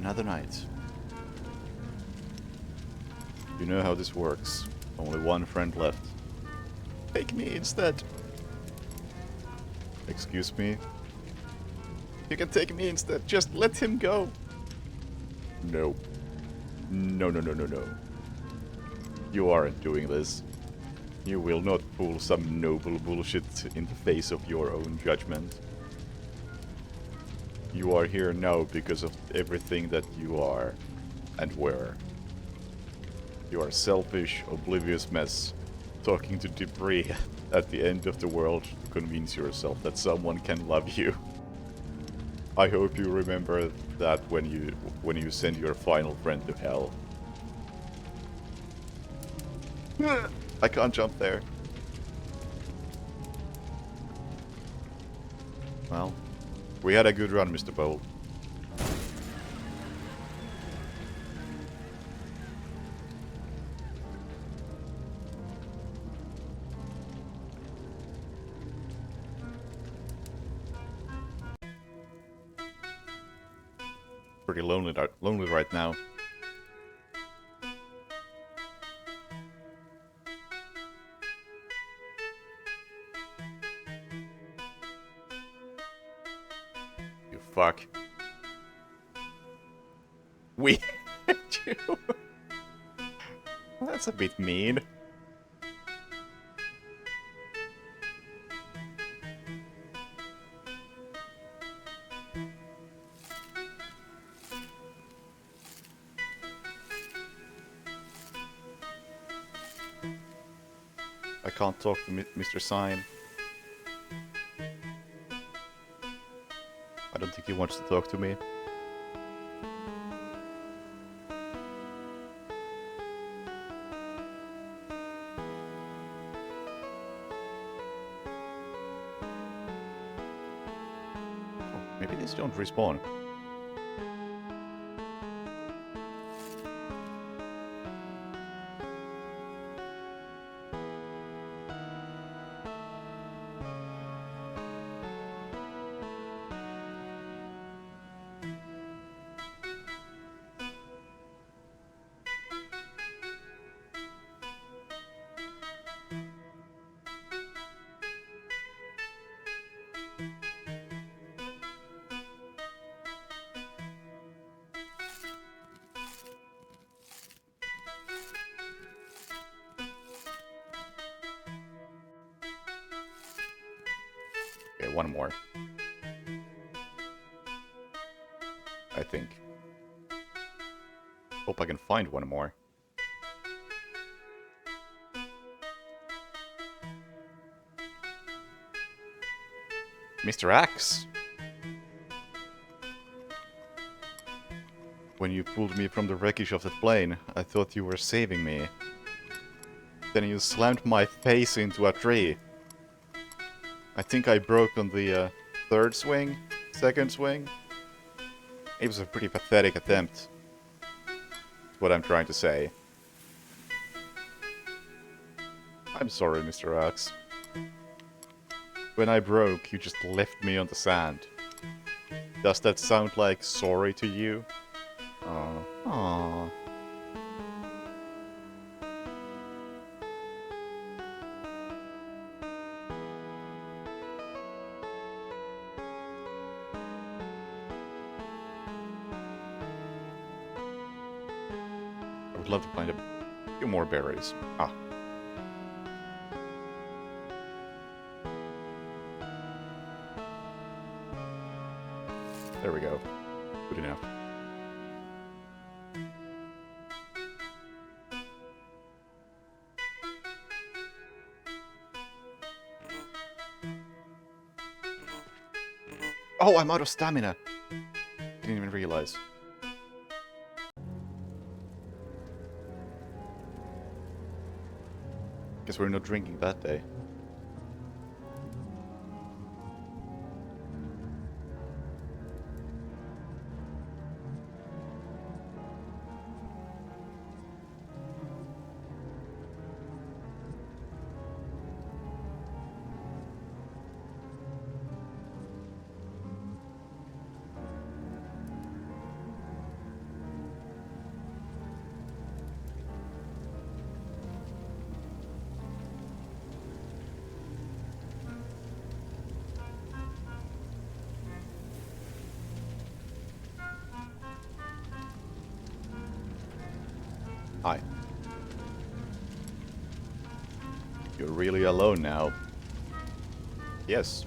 Another night. You know how this works. Only one friend left. Take me instead. Excuse me? You can take me instead. Just let him go. No. No, no, no, no, no. You aren't doing this. You will not pull some noble bullshit in the face of your own judgment. You are here now because of everything that you are and were. You are a selfish, oblivious mess, talking to debris at the end of the world to convince yourself that someone can love you. I hope you remember that when you send your final friend to hell. I can't jump there. Well, we had a good run, Mr. Bowl. Pretty lonely right now. You fuck. We hit you. That's a bit mean. I can't talk to Mr. Sign. I don't think he wants to talk to me. Oh, maybe these don't respawn. Okay, one more. I think. Hope I can find one more. Mr. Axe! When you pulled me from the wreckage of that plane, I thought you were saving me. Then you slammed my face into a tree. I think I broke on the third swing, second swing. It was a pretty pathetic attempt. That's what I'm trying to say. I'm sorry, Mr. Axe. When I broke, you just left me on the sand. Does that sound like sorry to you? Aww. I would love to find a few more berries. Ah. There we go. Good enough. Oh, I'm out of stamina! Didn't even realize. Guess we're not drinking that day. Hi. You're really alone now. Yes.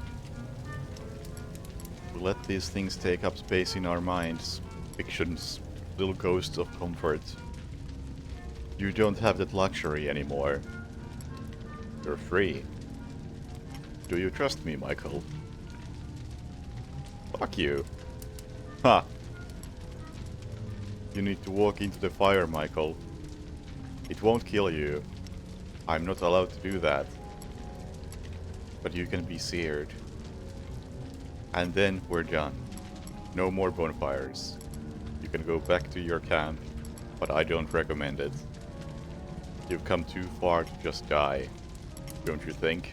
We let these things take up space in our minds. Fictions. Little ghosts of comfort. You don't have that luxury anymore. You're free. Do you trust me, Michael? Fuck you. Ha! You need to walk into the fire, Michael. It won't kill you. I'm not allowed to do that. But you can be seared. And then we're done. No more bonfires. You can go back to your camp, but I don't recommend it. You've come too far to just die, don't you think?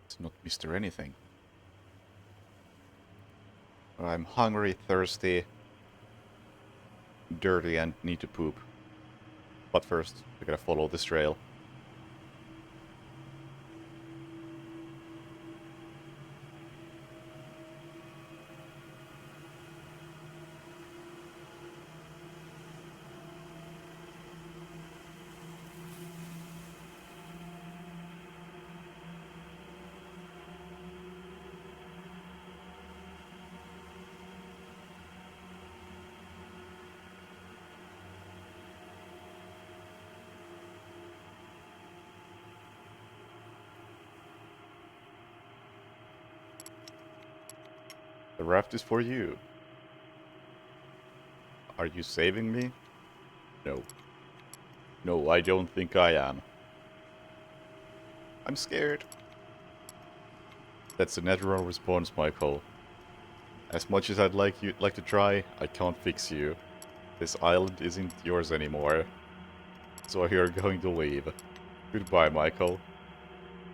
It's not Mr. Anything. I'm hungry, thirsty, dirty, and need to poop. But first, we gotta follow this trail. The raft is for you. Are you saving me? No. No, I don't think I am. I'm scared. That's a natural response, Michael. As much as I'd like to try, I can't fix you. This island isn't yours anymore. So you're going to leave. Goodbye, Michael.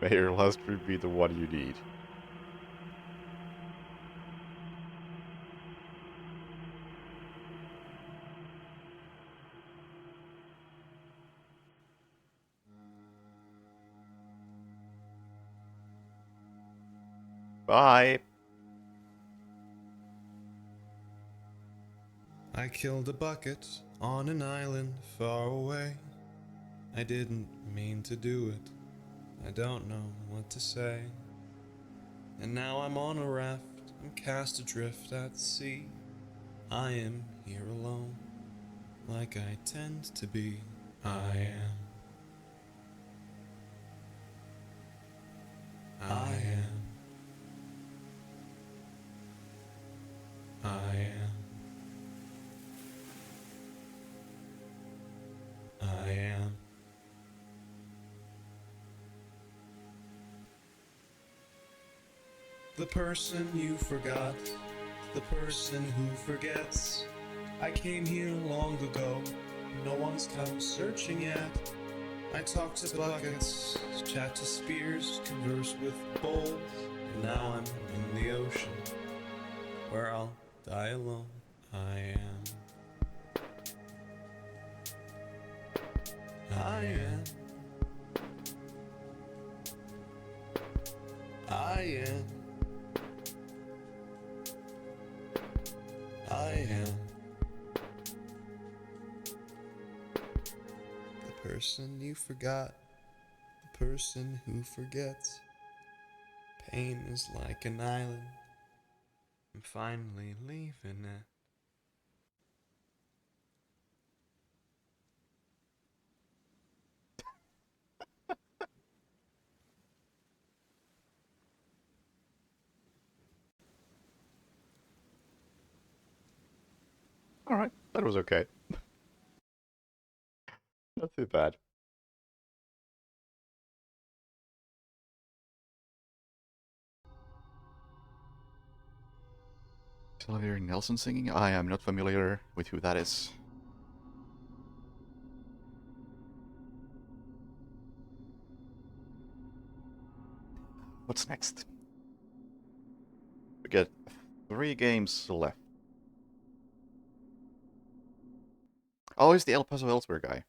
May your last trip be the one you need. Bye! I killed a bucket on an island far away. I didn't mean to do it. I don't know what to say. And now I'm on a raft. I'm cast adrift at sea. I am here alone, like I tend to be. I am. I am. I am. I am. The person you forgot, the person who forgets. I came here long ago, no one's come searching yet. I talk to buckets, chat to spears, converse with bowls, and now I'm in the ocean, where I'll die alone. I am. I am. I am. I am. The person you forgot, the person who forgets. Pain is like an island. I'm finally leaving it. Alright, that was okay. Not too bad. Sylvia Nelson singing? I am not familiar with who that is. What's next? We get 3 games left. Oh, it's the El Paso Elsewhere guy.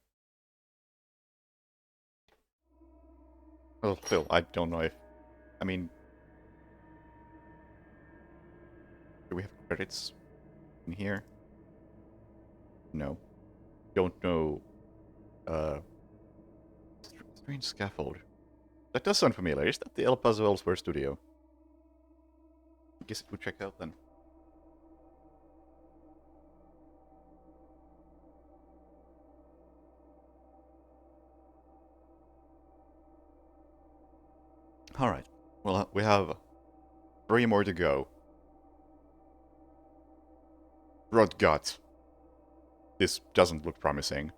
Well, still, I don't know if... I mean... Do we have credits in here? No. Don't know... Strange Scaffold. That does sound familiar. Is that the El Paso Elsewhere studio? I guess it would check out then. Alright. Well, we have 3 more to go. Rotgut. This doesn't look promising.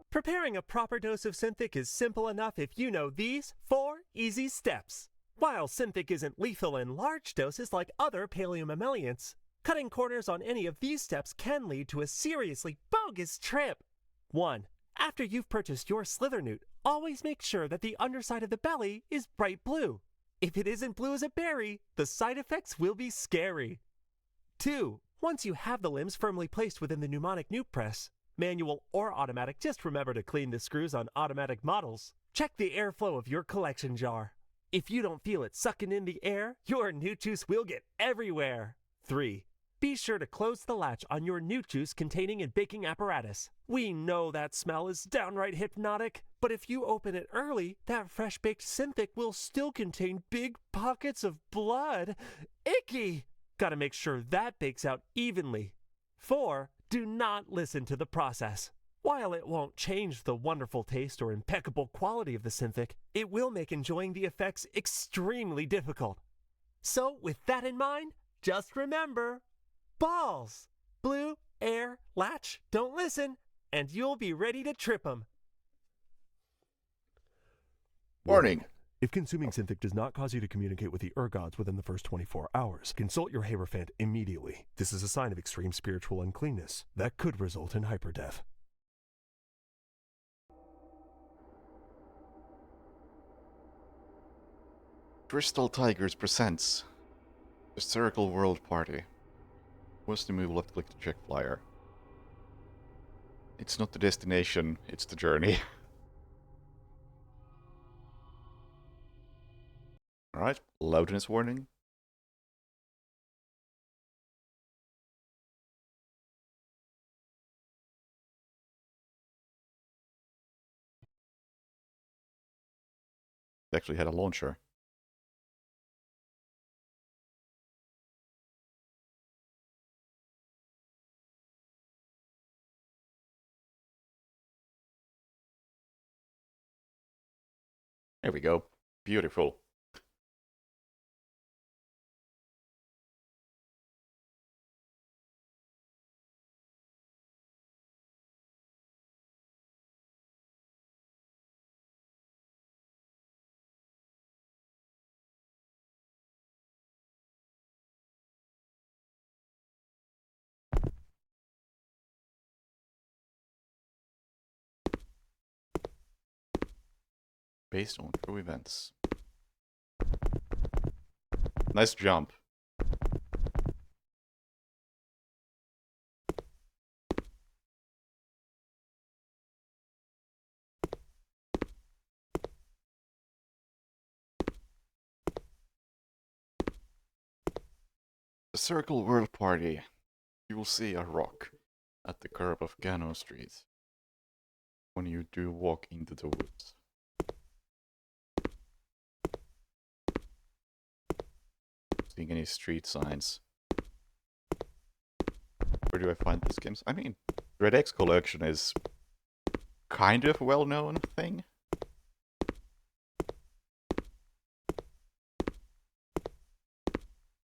Preparing a proper dose of Synthic is simple enough if you know these 4 easy steps. While Synthic isn't lethal in large doses like other paleomammalians, cutting corners on any of these steps can lead to a seriously bogus trip. 1. After you've purchased your Slithernewt, always make sure that the underside of the belly is bright blue. If it isn't blue as a berry, the side effects will be scary. 2. Once you have the limbs firmly placed within the pneumonic newt press, manual or automatic, just remember to clean the screws on automatic models. Check the airflow of your collection jar. If you don't feel it sucking in the air, your newt juice will get everywhere. 3. Be sure to close the latch on your newt juice containing and baking apparatus. We know that smell is downright hypnotic, but if you open it early, that fresh-baked Synthic will still contain big pockets of blood. Icky! Gotta make sure that bakes out evenly. 4. Do not listen to the process. While it won't change the wonderful taste or impeccable quality of the Synthic, it will make enjoying the effects extremely difficult. So, with that in mind, just remember, balls! Blue, air, latch, don't listen, and you'll be ready to trip 'em. Warning! If consuming Synthic does not cause you to communicate with the Urgods within the first 24 hours, consult your Hierophant immediately. This is a sign of extreme spiritual uncleanness that could result in hyperdeath. Crystal Tigers presents the Circle World Party. What's the move? Left click to check flyer. It's not the destination, it's the journey. Alright, loudness warning. It actually had a launcher. There we go. Beautiful. Based on true events. Nice jump. The Circle World Party. You will see a rock at the curb of Gano Street when you do walk into the woods. Seeing any street signs. Where do I find these games? I mean, Red X Collection is kind of a well-known thing.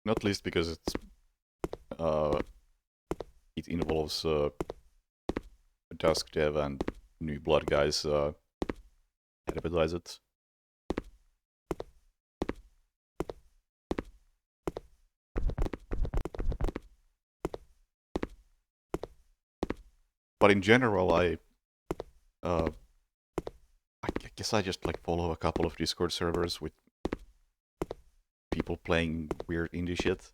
Not least because it's it involves Dusk Dev and New Blood guys advertise it. But in general, I guess I just like follow a couple of Discord servers with people playing weird indie shit.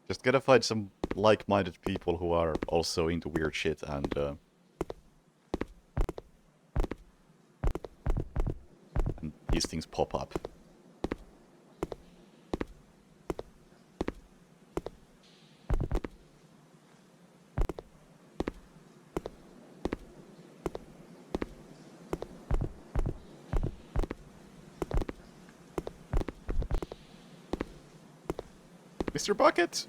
Just gotta find some like-minded people who are also into weird shit and these things pop up. Mr. Bucket!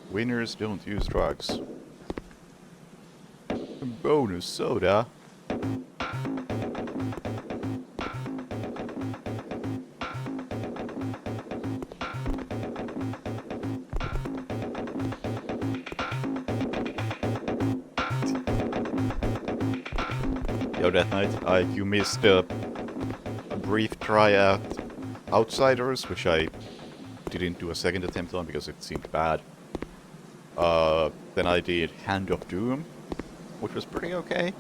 Winners don't use drugs. Bonus soda. Yo, that night, you missed a brief try at Outsiders, which I didn't do a second attempt on because it seemed bad. Then I did Hand of Doom, which was pretty okay.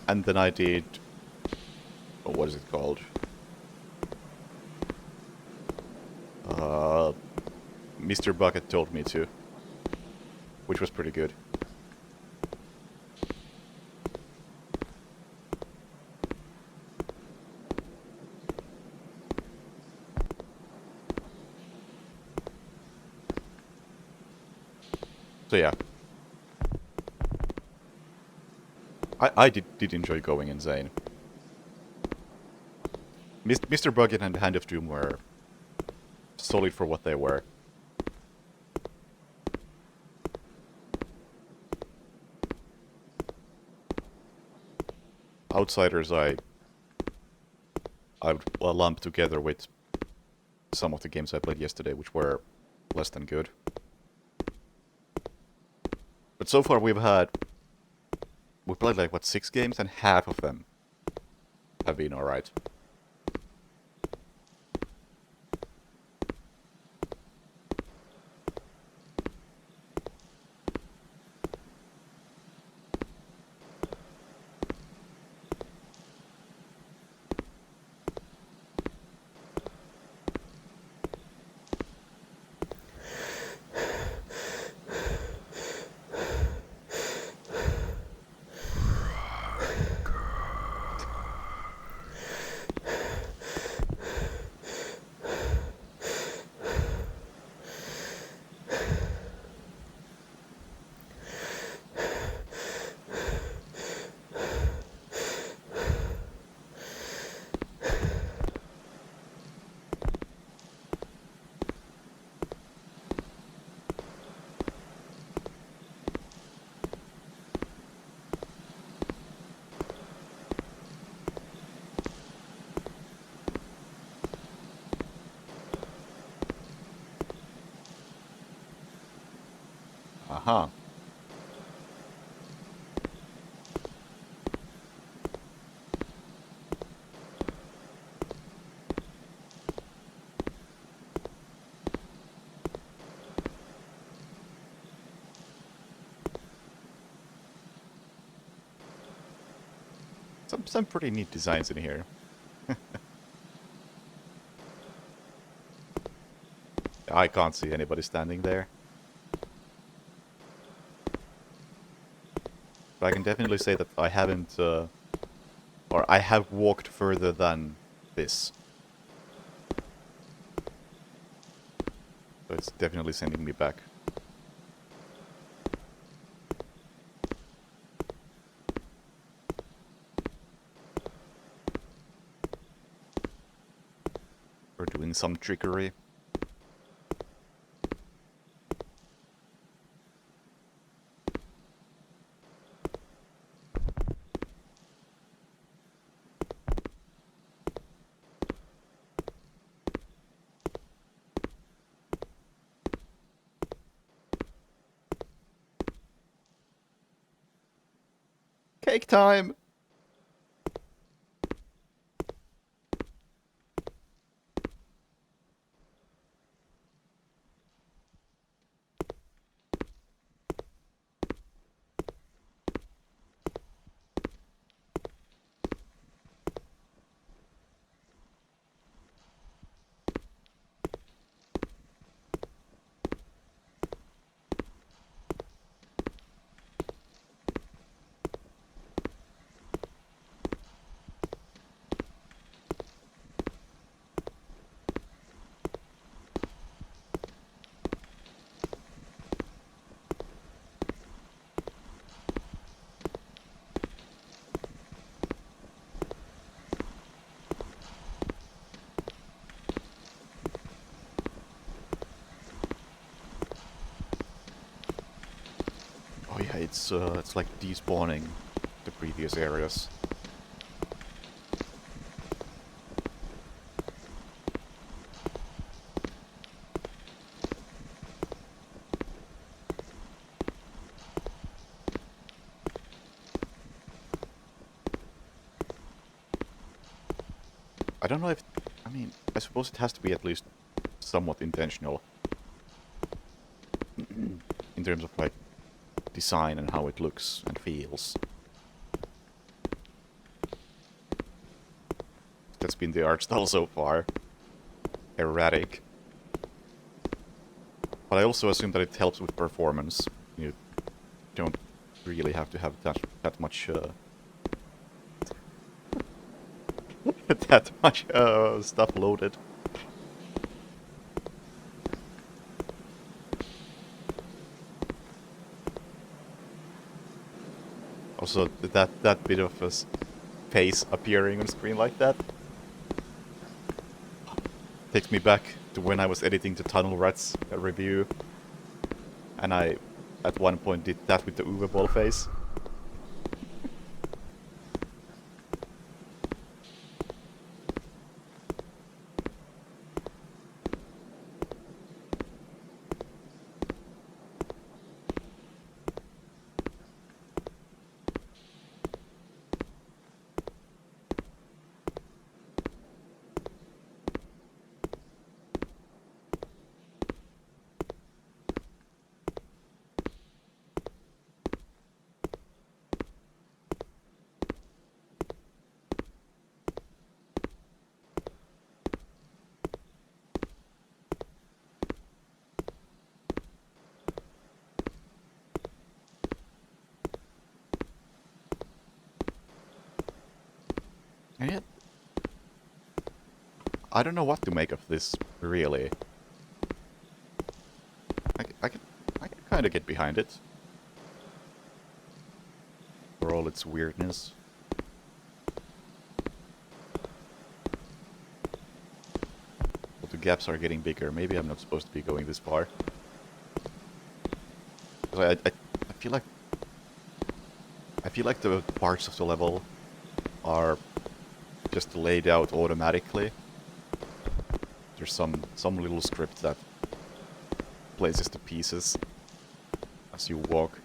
And then I did... oh, what is it called? Mr. Bucket told me to, which was pretty good. So yeah. I did enjoy going insane. Mr. Bucket and Hand of Doom were solid for what they were. Outsiders I would lump together with some of the games I played yesterday, which were less than good. But so far we played like, what, 6 games, and half of them have been alright. Aha. Some pretty neat designs in here. I can't see anybody standing there. But I can definitely say that I haven't, or I have walked further than this. So it's definitely sending me back. Or doing some trickery. Cake time! Oh yeah, it's like despawning the previous areas. I don't know if... I mean, I suppose it has to be at least somewhat intentional. In terms of, like, design and how it looks and feels. That's been the art style so far. Erratic. But I also assume that it helps with performance. You don't really have to have that much that much stuff loaded. Also, that bit of a face appearing on screen like that takes me back to when I was editing the Tunnel Rats review, and I at one point did that with the Uwe Boll face. And yet, I don't know what to make of this, really. I can kind of get behind it. For all its weirdness. But the gaps are getting bigger. Maybe I'm not supposed to be going this far. I feel like... I feel like the parts of the level are just laid out automatically. There's some little script that places the pieces as you walk,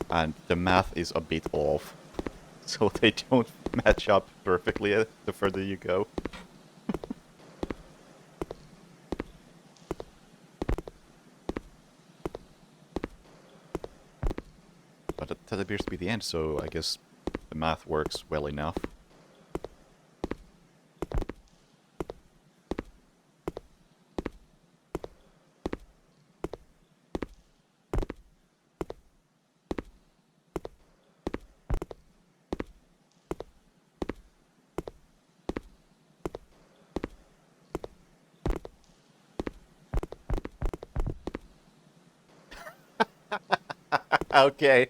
and the math is a bit off, so they don't match up perfectly the further you go. But that appears to be the end, so I guess the math works well enough. Okay.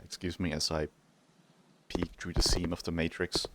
Excuse me as I peek through the seam of the matrix.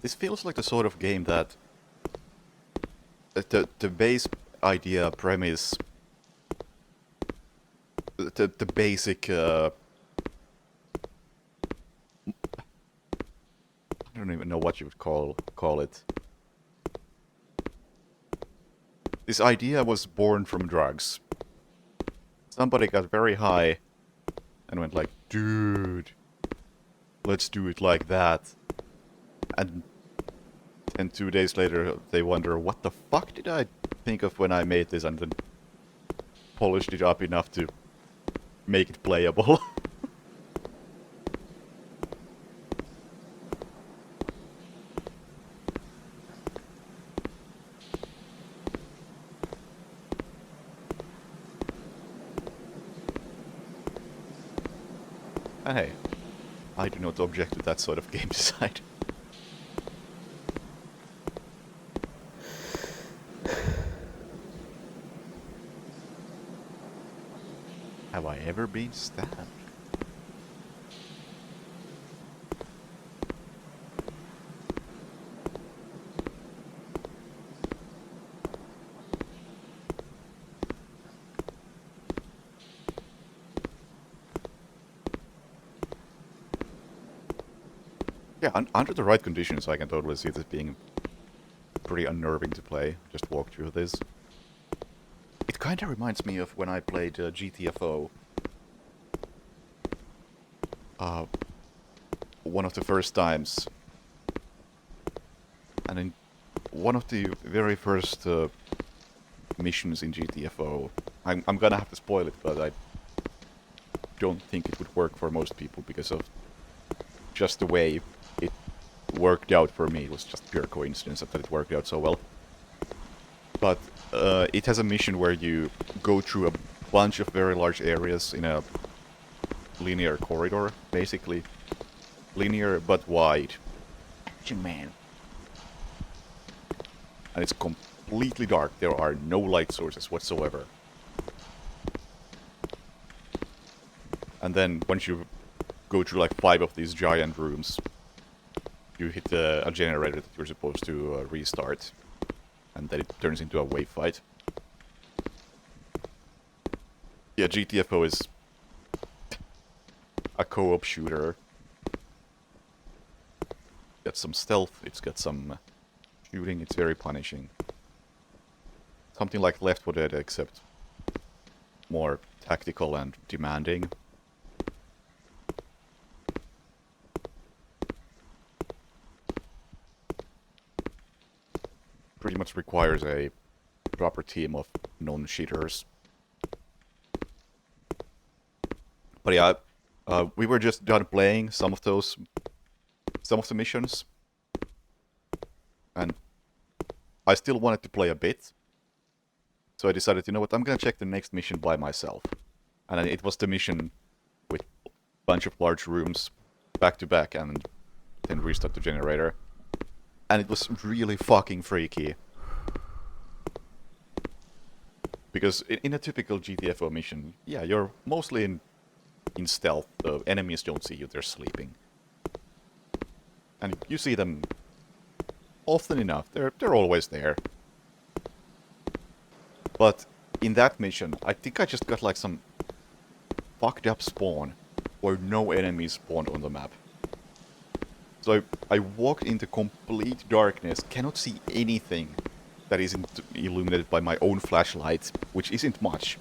This feels like the sort of game that the base idea, premise, the basic I don't even know what you would call it. This idea was born from drugs. Somebody got very high and went like, dude, let's do it like that. And 2 days later they wonder, what the fuck did I think of when I made this, and then polished it up enough to make it playable. And hey, I do not object to that sort of game design. Have I ever been stabbed? Yeah, under the right conditions, I can totally see this being pretty unnerving to play. Just walk through this. It kind of reminds me of when I played GTFO. One of the first times. And in one of the very first missions in GTFO, I'm gonna have to spoil it, but I don't think it would work for most people because of just the way it worked out for me. It was just pure coincidence that it worked out so well. But it has a mission where you go through a bunch of very large areas in a linear corridor, basically. Linear but wide. Action man. And it's completely dark. There are no light sources whatsoever. And then once you go through like 5 of these giant rooms, you hit a generator that you're supposed to restart. And then it turns into a wave fight. Yeah, GTFO is a co-op shooter. Got some stealth, it's got some shooting, it's very punishing. Something like Left 4 Dead, except more tactical and demanding. Pretty much requires a proper team of non-cheaters. But yeah, we were just done playing some of the missions, and I still wanted to play a bit, so I decided, you know what, I'm gonna check the next mission by myself. And then it was the mission with a bunch of large rooms back to back, and then restart the generator. And it was really fucking freaky. Because in a typical GTFO mission, yeah, you're mostly in stealth. The enemies don't see you, they're sleeping. And you see them often enough. They're always there. But in that mission, I think I just got like some fucked up spawn where no enemies spawned on the map. So I walked into complete darkness, cannot see anything that isn't illuminated by my own flashlight, which isn't much.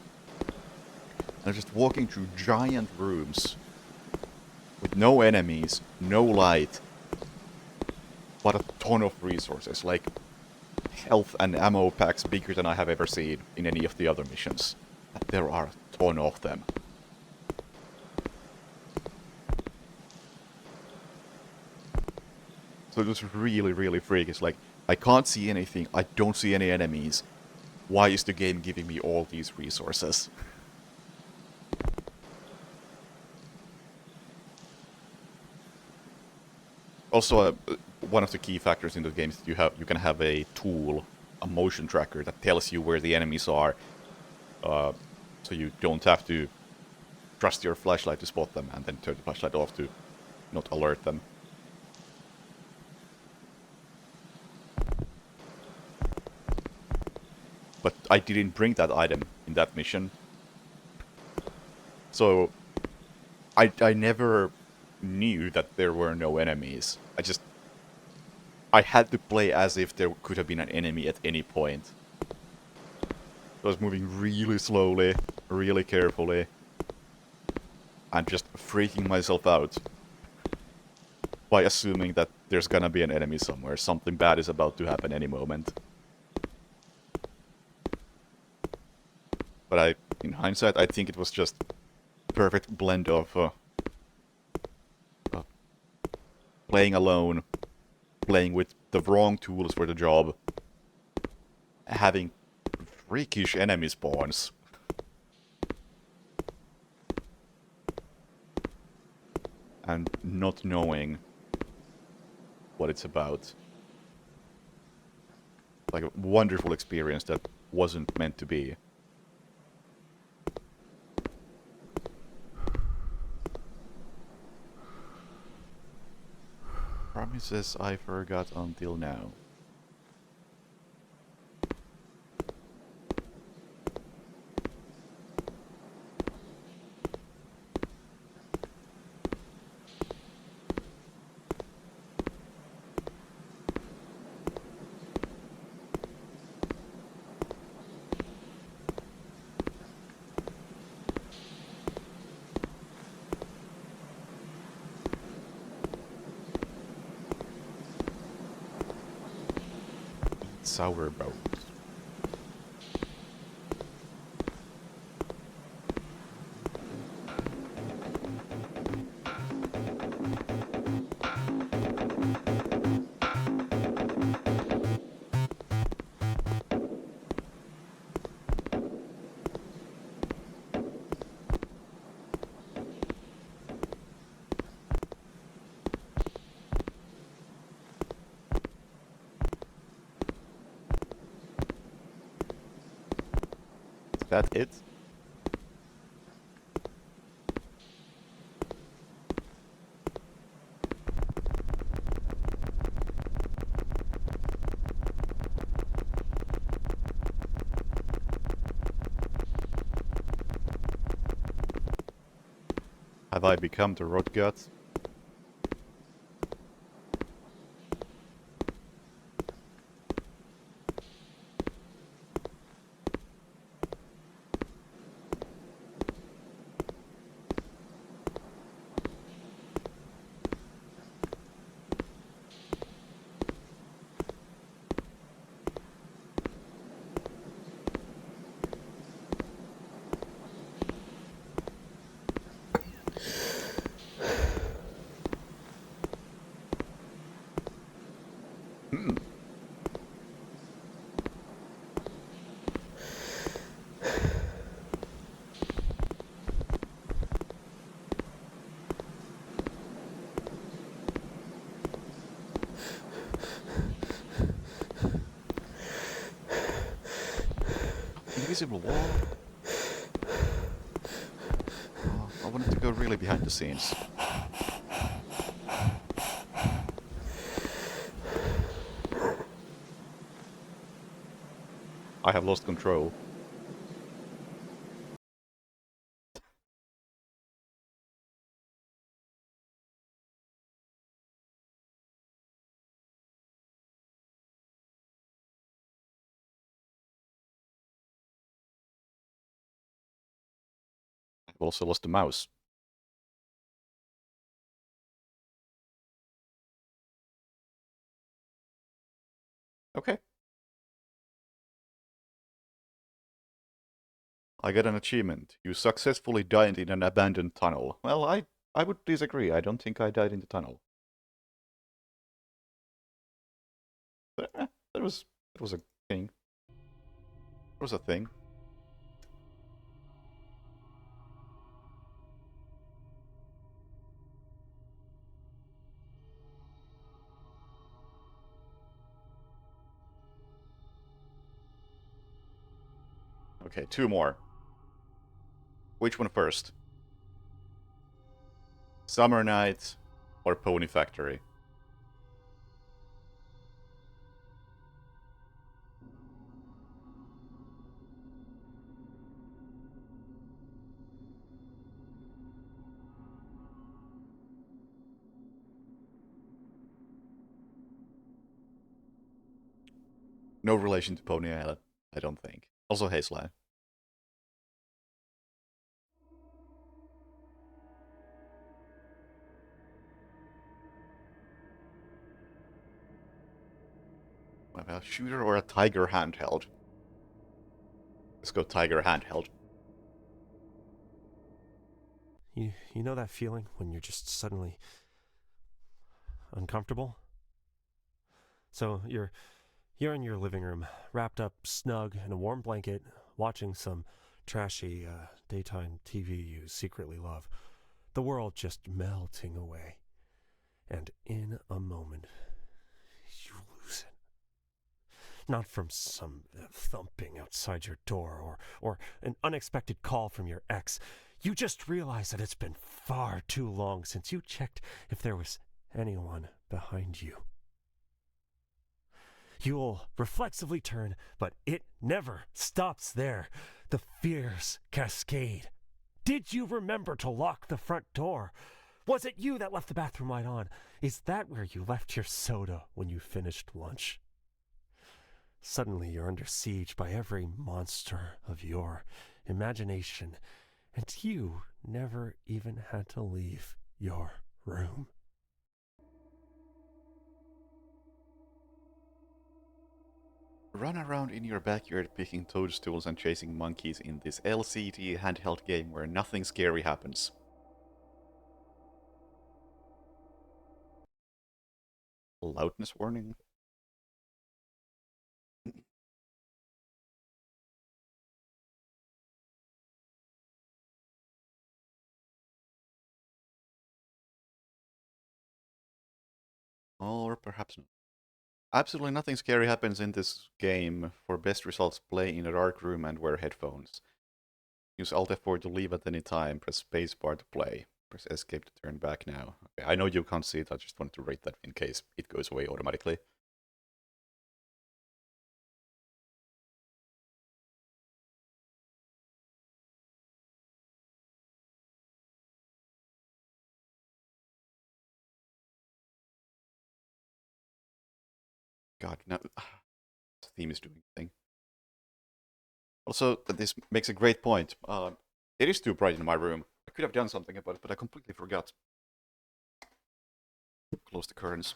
And I'm just walking through giant rooms with no enemies, no light, but a ton of resources, like health and ammo packs bigger than I have ever seen in any of the other missions. There are a ton of them. So it was really, really freaky. It's like, I can't see anything, I don't see any enemies. Why is the game giving me all these resources? Also, one of the key factors in the game is that you can have a tool, a motion tracker, that tells you where the enemies are. So you don't have to trust your flashlight to spot them and then turn the flashlight off to not alert them. But I didn't bring that item in that mission. So I never knew that there were no enemies. I had to play as if there could have been an enemy at any point. I was moving really slowly, really carefully, and just freaking myself out by assuming that there's gonna be an enemy somewhere. Something bad is about to happen any moment. But in hindsight, I think it was just a perfect blend of playing alone, playing with the wrong tools for the job, having freakish enemy spawns, and not knowing what it's about. Like a wonderful experience that wasn't meant to be. Promises I forgot until now. Sourboat. Is that it? Have I become the rot gut? Invisible wall? Oh, I wanted to go really behind the scenes. I have lost control. I've also lost the mouse. Okay. I get an achievement. You successfully died in an abandoned tunnel. Well, I would disagree. I don't think I died in the tunnel. But that was a thing. It was a thing. Okay, 2 more. Which one first? Summer Night or Pony Factory? No relation to Pony Island, I don't think. Also Hazeline. A shooter or a Tiger handheld? Let's go Tiger handheld. You know that feeling when you're just suddenly uncomfortable? So you're in your living room, wrapped up snug in a warm blanket, watching some trashy daytime TV you secretly love. The world just melting away. And in a moment, you lose it. Not from some thumping outside your door or an unexpected call from your ex. You just realize that it's been far too long since you checked if there was anyone behind you. You'll reflexively turn, but it never stops there. The fears cascade. Did you remember to lock the front door? Was it you that left the bathroom light on? Is that where you left your soda when you finished lunch? Suddenly you're under siege by every monster of your imagination, and you never even had to leave your room. Run around in your backyard picking toadstools and chasing monkeys in this LCD handheld game where nothing scary happens. Loudness warning? Or perhaps not. Absolutely nothing scary happens in this game. For best results, play in a dark room and wear headphones. Use Alt F4 to leave at any time. Press spacebar to play. Press escape to turn back now. Okay, I know you can't see it, I just wanted to rate that in case it goes away automatically. God, no. The theme is doing a thing. Also, this makes a great point. It is too bright in my room. I could have done something about it, but I completely forgot. Close the curtains.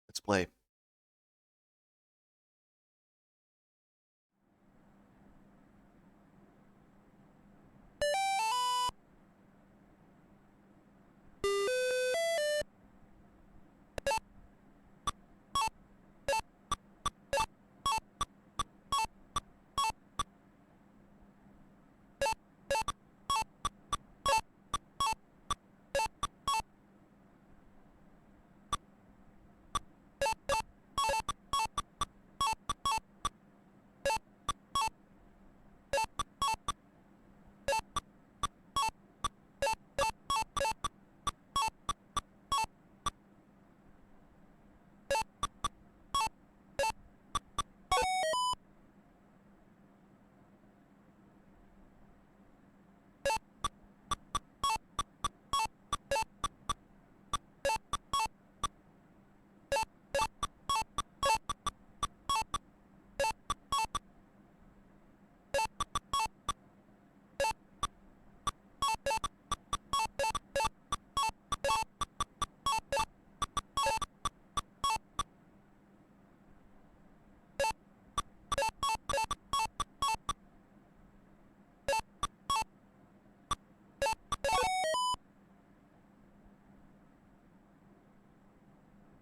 Let's play.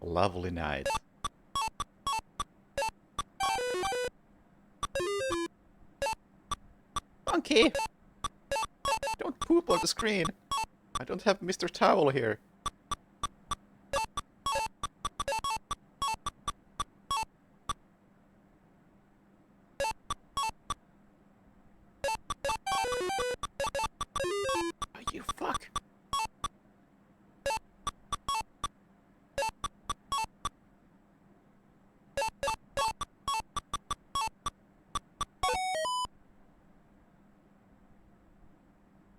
Lovely night. Monkey! Don't poop on the screen! I don't have Mr. Towel here. Oh, you fuck!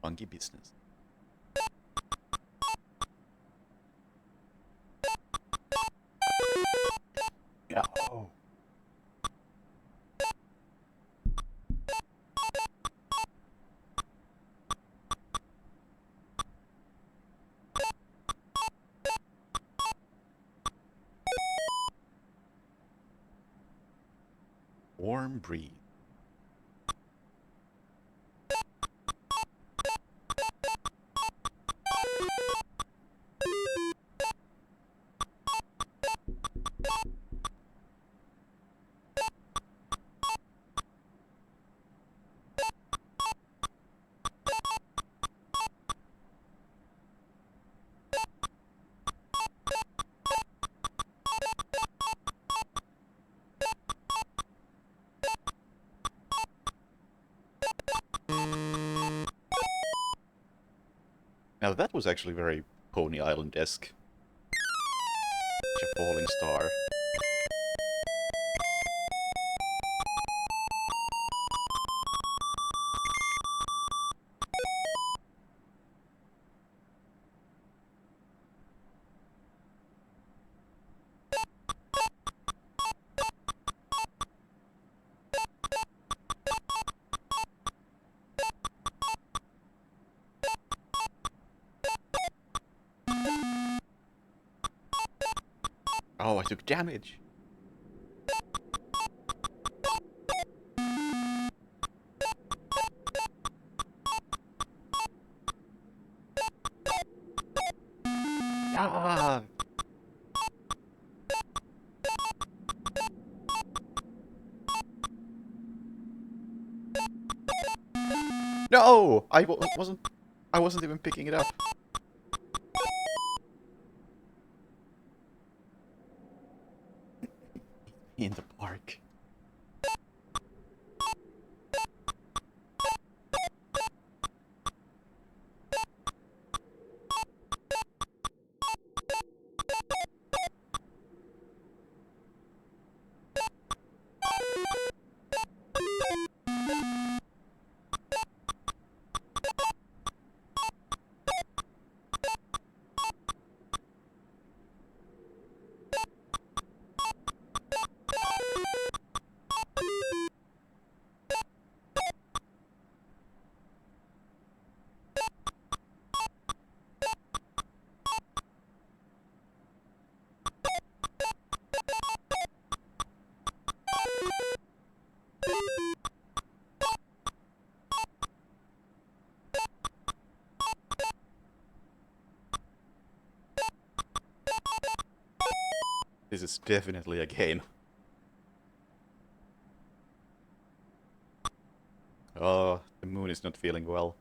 Monkey business. Oh. Warm breeze. Now that was actually very Pony Island-esque. A falling star. Oh, I took damage! Ah! No! I wasn't even picking it up. In the park. This is definitely a game. Oh, the moon is not feeling well.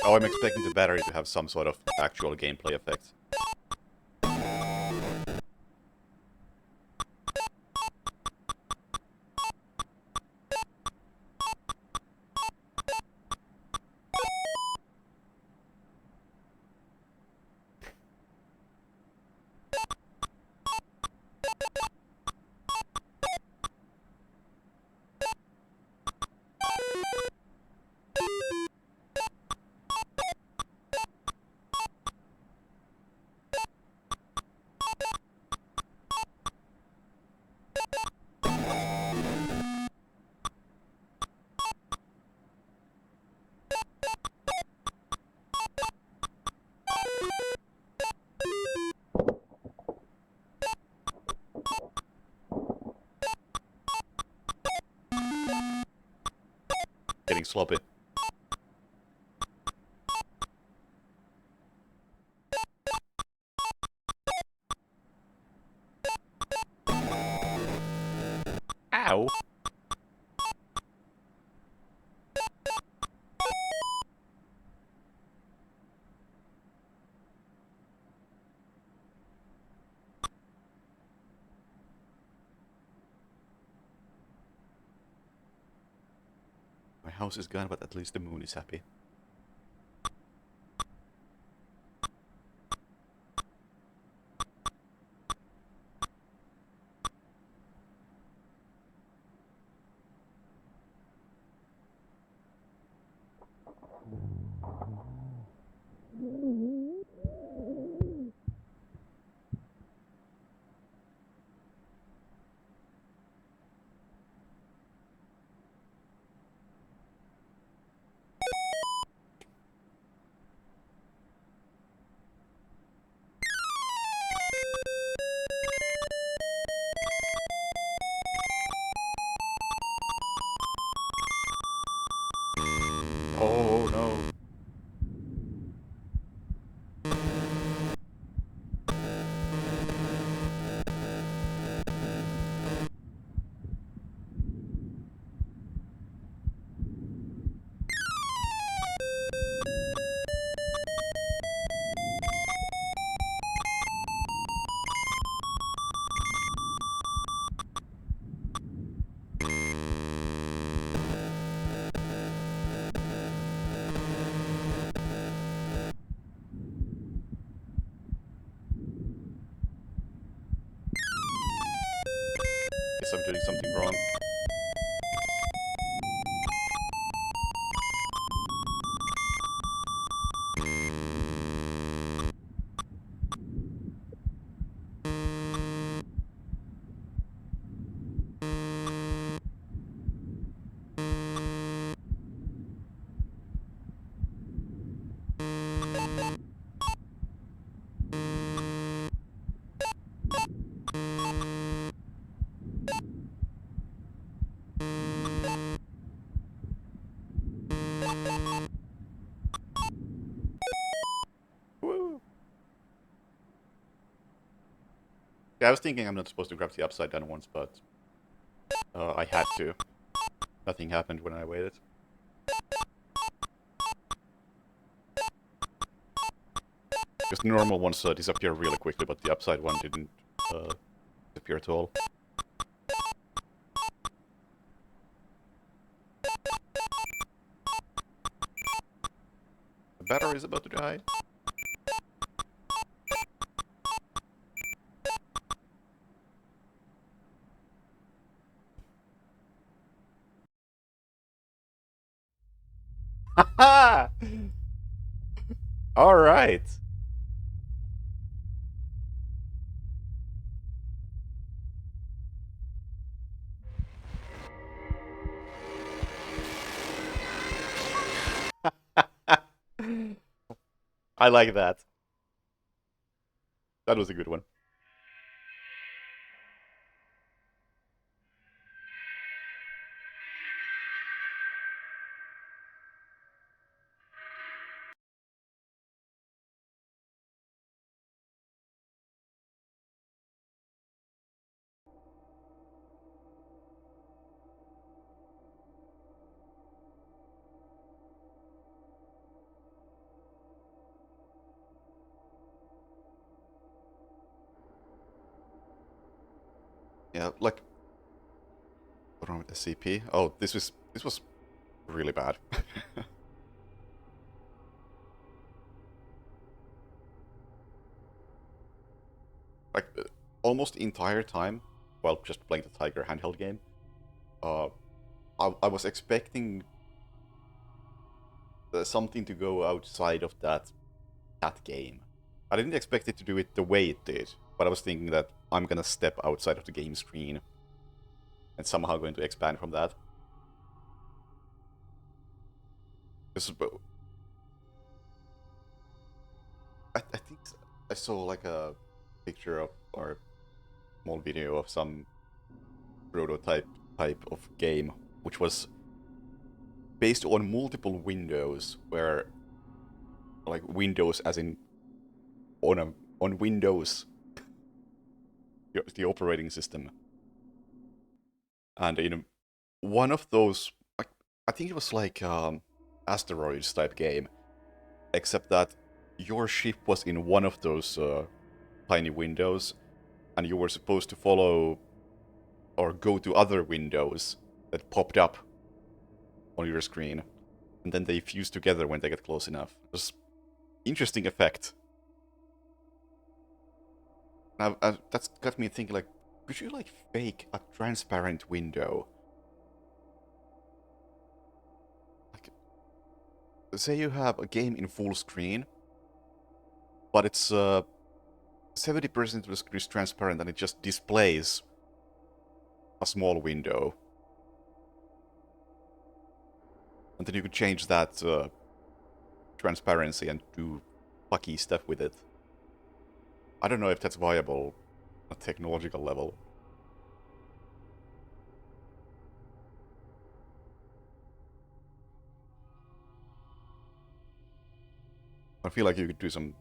Oh, I'm expecting the battery to have some sort of actual gameplay effect. Getting sloppy. Ow! My house is gone, but at least the moon is happy. Oh no. Guess I'm doing something wrong. Woo! Yeah, I was thinking I'm not supposed to grab the upside down ones, but I had to. Nothing happened when I waited. Because the normal ones disappear really quickly, but the upside one didn't disappear at all. The battery is about to die. Haha! Alright! I like that. That was a good one. Yeah, like what's wrong with SCP? Oh, this was really bad. Like almost the entire time while just playing the Tiger handheld game, uh, I was expecting something to go outside of that game. I didn't expect it to do it the way it did, but I was thinking that I'm gonna step outside of the game screen and somehow going to expand from that. I think I saw like a picture of or small video of some prototype type of game, which was based on multiple windows, where like Windows as in on Windows, the operating system, and in one of those, like, I think it was like asteroids type game, except that your ship was in one of those tiny windows, and you were supposed to follow or go to other windows that popped up on your screen, and then they fuse together when they get close enough. It was interesting effect. Now that's got me thinking, like, could you like fake a transparent window? Like, say you have a game in full screen, but it's 70% of the screen is transparent, and it just displays a small window, and then you could change that transparency and do fucky stuff with it. I don't know if that's viable at a technological level. I feel like you could do some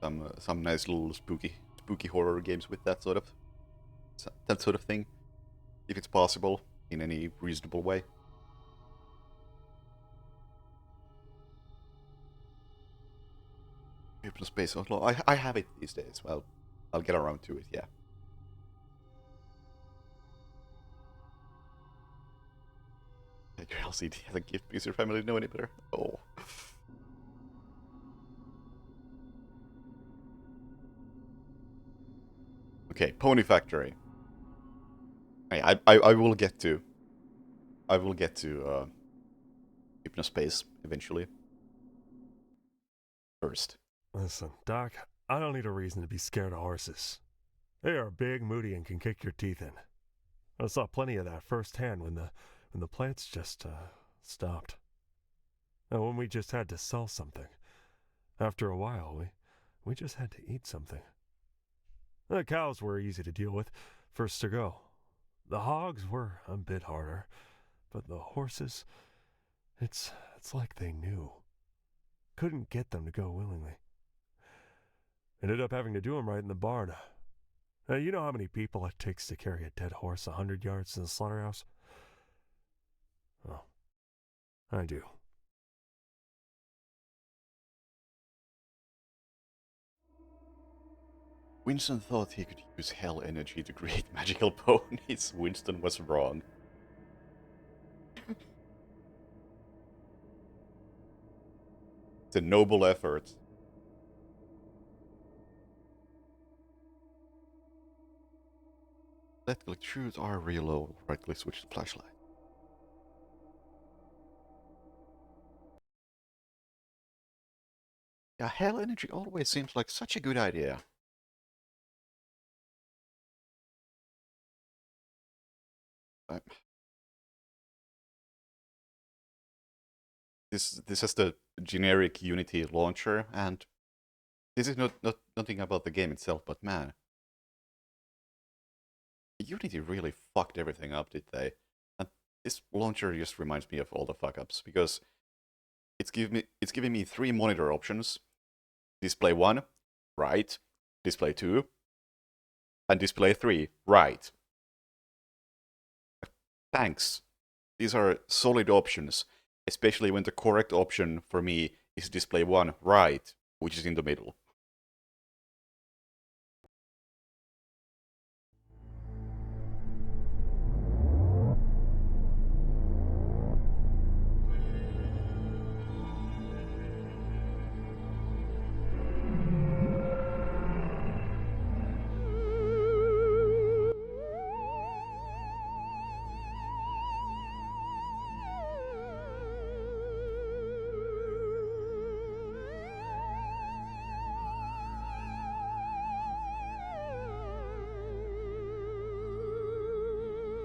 nice little spooky horror games with that sort of thing, if it's possible in any reasonable way. Open Space Outlaw. I have it these days. Well, I'll get around to it. Yeah. Your LCD as a gift because your family know any better. Oh. Okay, Pony Factory. I will get to. I will get to Hypnospace eventually. First. Listen, Doc, I don't need a reason to be scared of horses. They are big, moody, and can kick your teeth in. I saw plenty of that firsthand when the plants just stopped. And when we just had to sell something. After a while, we just had to eat something. The cows were easy to deal with, first to go. The hogs were a bit harder, but the horses, it's like they knew. Couldn't get them to go willingly. Ended up having to do them right in the barn. You know how many people it takes to carry a dead horse 100 yards to the slaughterhouse? Well, I do. Winston thought he could use hell energy to create magical ponies. Winston was wrong. It's a noble effort. Left click choose R reload, right click switch to flashlight. Yeah, hell energy always seems like such a good idea. This has the generic Unity launcher, and this is not nothing about the game itself, but man, Unity really fucked everything up, did they? And this launcher just reminds me of all the fuck ups, because it's giving me 3 monitor options: display 1, right; display 2, and display 3, right. Thanks. These are solid options, especially when the correct option for me is display 1, right, which is in the middle.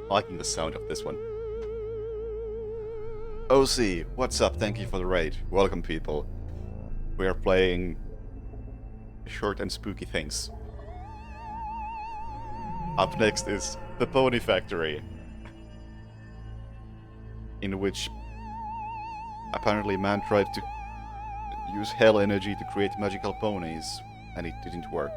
Liking the sound of this one. OC, what's up? Thank you for the raid. Welcome, people. We are playing short and spooky things. Up next is The Pony Factory, in which apparently man tried to use hell energy to create magical ponies, and it didn't work.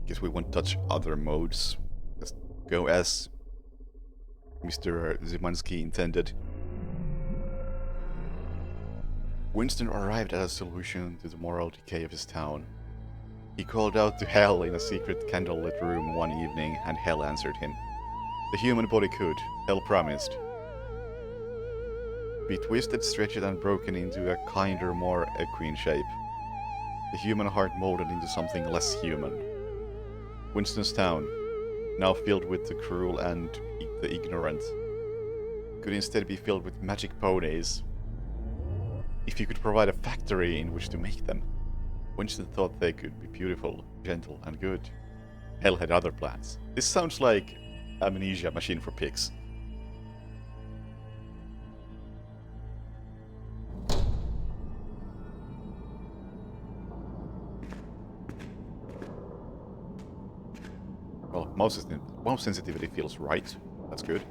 Guess we won't touch other modes. Just go as Mr. Zimanski intended. Winston arrived at a solution to the moral decay of his town. He called out to Hell in a secret candlelit room one evening, and Hell answered him. The human body could, Hell promised, be twisted, stretched, and broken into a kinder, more equine shape. The human heart molded into something less human. Winston's town, now filled with the cruel and the ignorant, could instead be filled with magic ponies. If you could provide a factory in which to make them. Winston thought they could be beautiful, gentle, and good. Hell had other plans. This sounds like Amnesia Machine for Pigs. Well, mouse sensitivity feels right. That's good.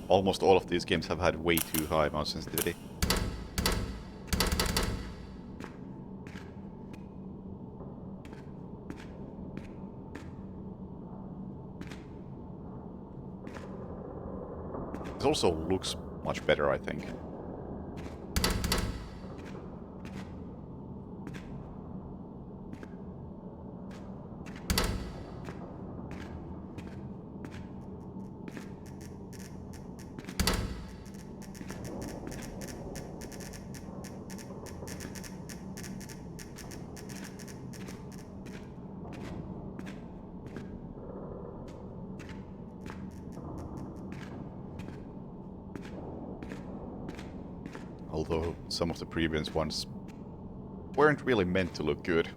Almost all of these games have had way too high mouse sensitivity. This also looks much better, I think. Although some of the previous ones weren't really meant to look good.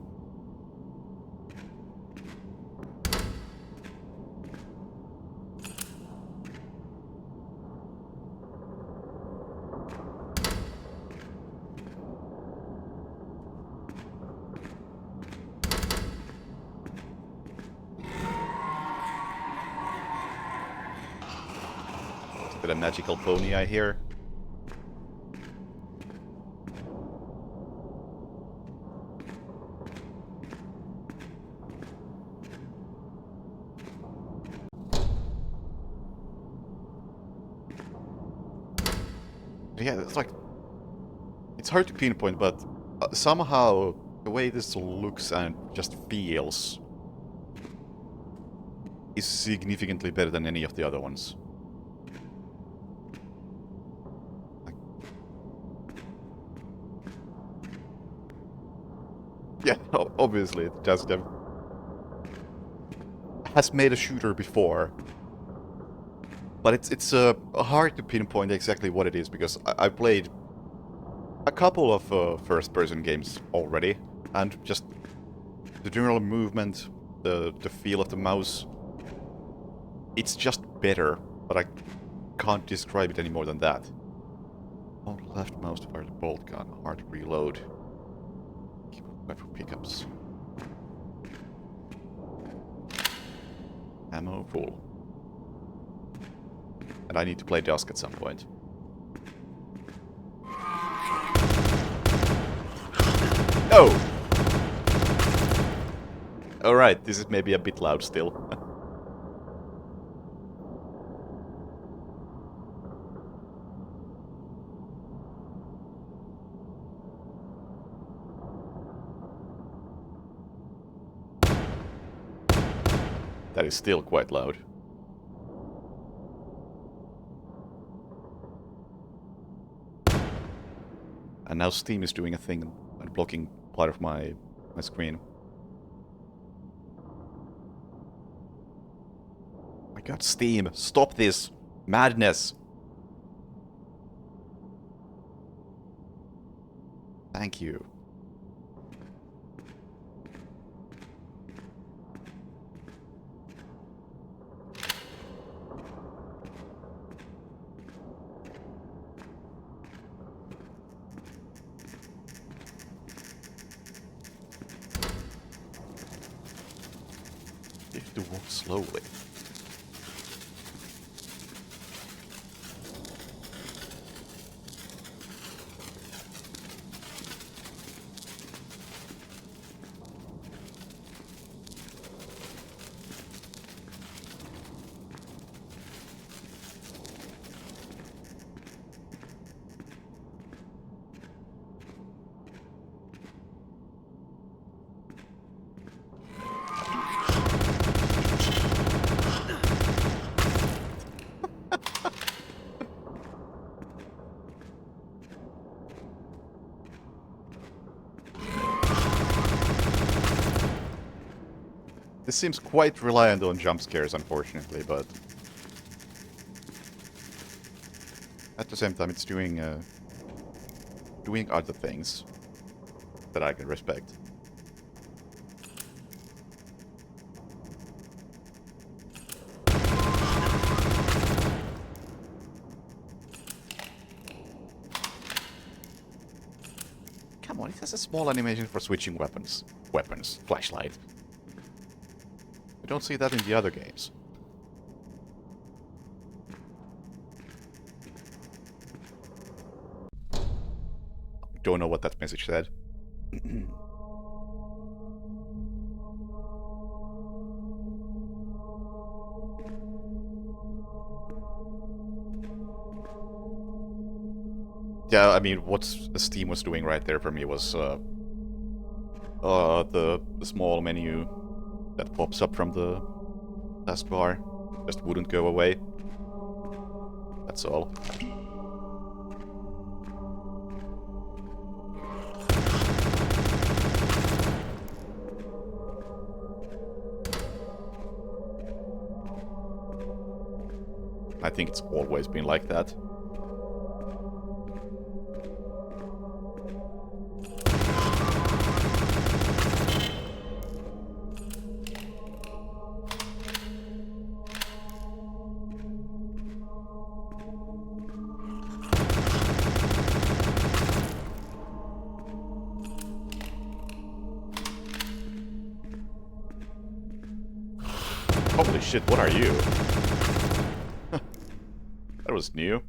Is that a magical pony I hear? Yeah, it's like... It's hard to pinpoint, but somehow the way this looks and just feels is significantly better than any of the other ones. Yeah, obviously it just has made a shooter before. But it's hard to pinpoint exactly what it is, because I played a couple of first-person games already, and just the general movement, the feel of the mouse, it's just better, but I can't describe it any more than that. Hold left mouse to fire the bolt gun, hard to reload. Keep looking for pickups. Ammo full. And I need to play Dusk at some point. Oh! Alright, this is maybe a bit loud still. That is still quite loud. And now Steam is doing a thing and blocking part of my screen. God, Steam, stop this madness. Thank you. You have to walk slowly. This seems quite reliant on jump scares, unfortunately, but at the same time, it's doing other things that I can respect. Come on, it has a small animation for switching weapons. Flashlight. I don't see that in the other games. Don't know what that message said. Yeah, I mean, what Steam was doing right there for me was the small menu that pops up from the taskbar just wouldn't go away. That's all. I think it's always been like that. Holy shit, what are you? That was new.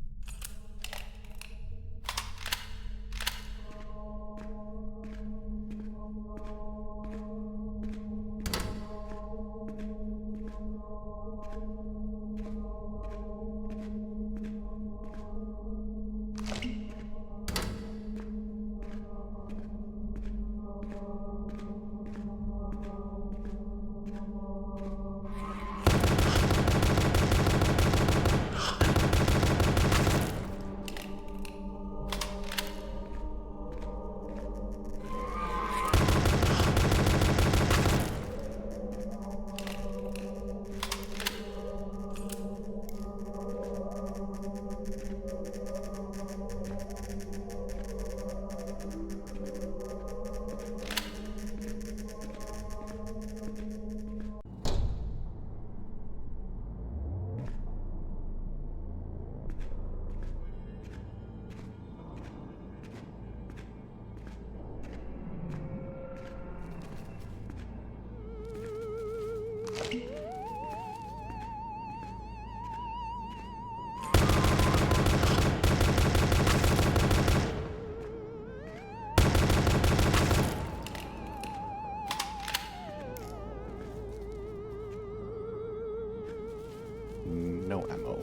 No ammo.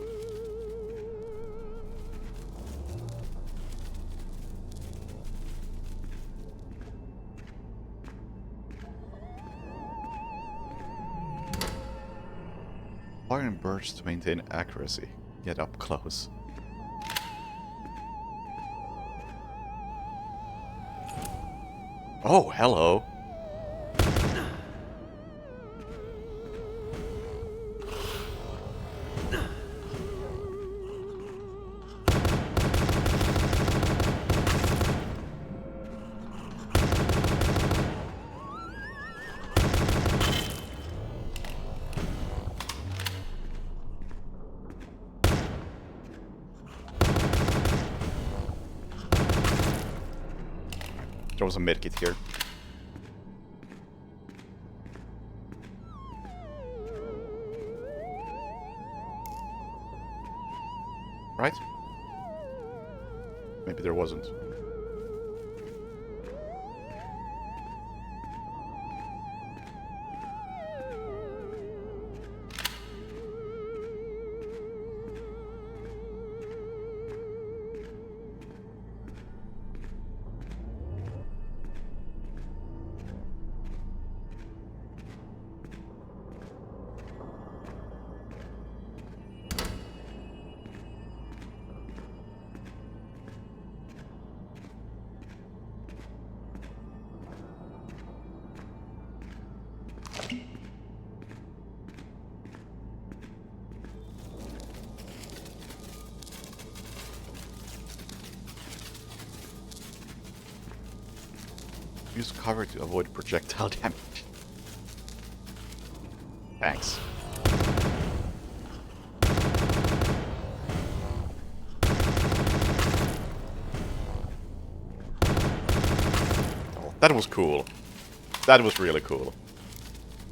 Fire and burst to maintain accuracy. Get up close. Oh, hello. There was a medkit here. Right? Maybe there wasn't. Use cover to avoid projectile damage. Thanks. Oh, that was cool. That was really cool.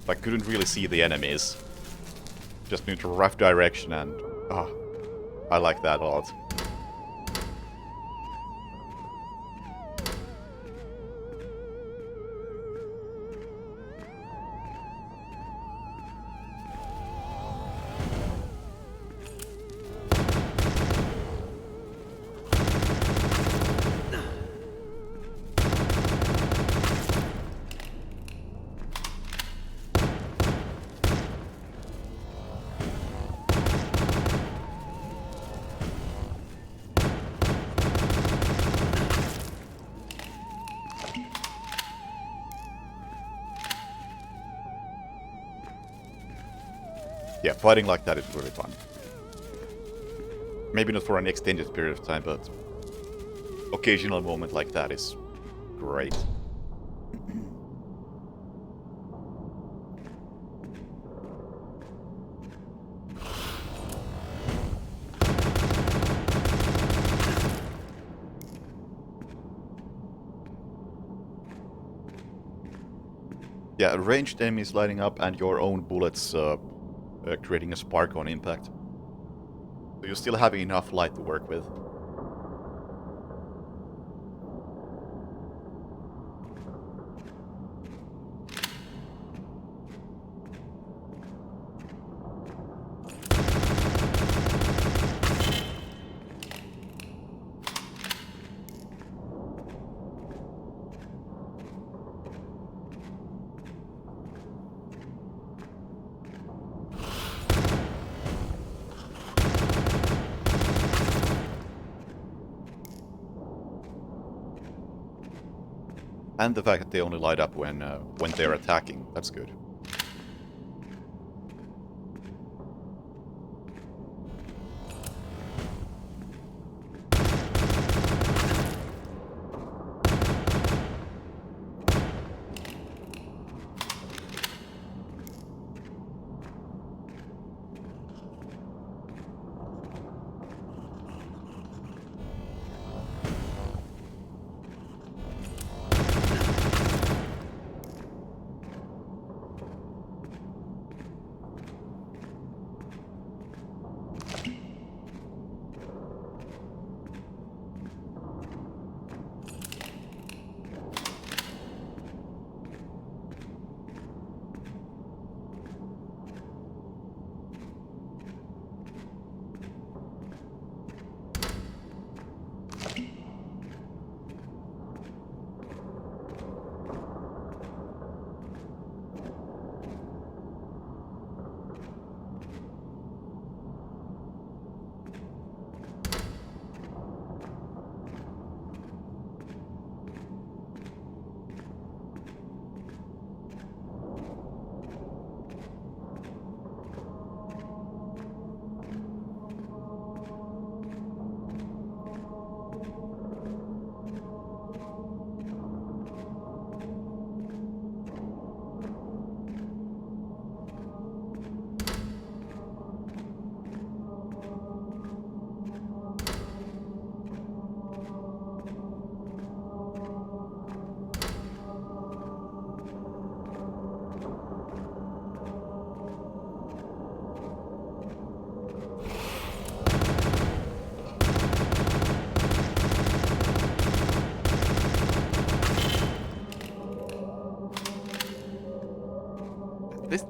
I couldn't really see the enemies. Just into rough direction and... oh, I like that a lot. Yeah, fighting like that is really fun. Maybe not for an extended period of time, but occasional moment like that is great. Yeah, ranged enemies lighting up and your own bullets creating a spark on impact. So you still have enough light to work with. And the fact that they only light up when they're attacking, that's good.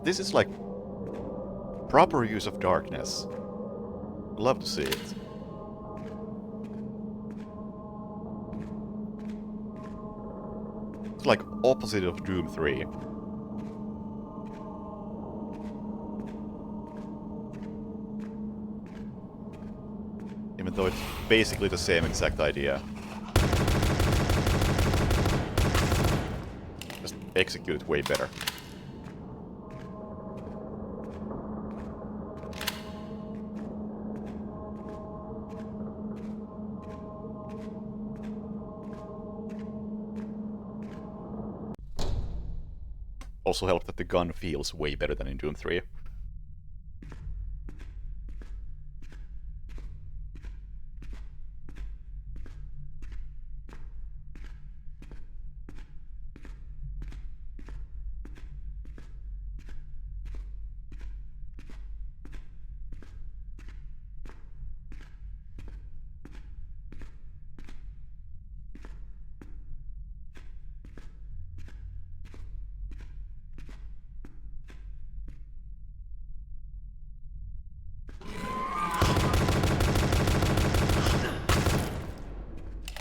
This is like proper use of darkness. Love to see it. It's like opposite of Doom 3. Even though it's basically the same exact idea. Just execute way better. Also helped that the gun feels way better than in Doom 3.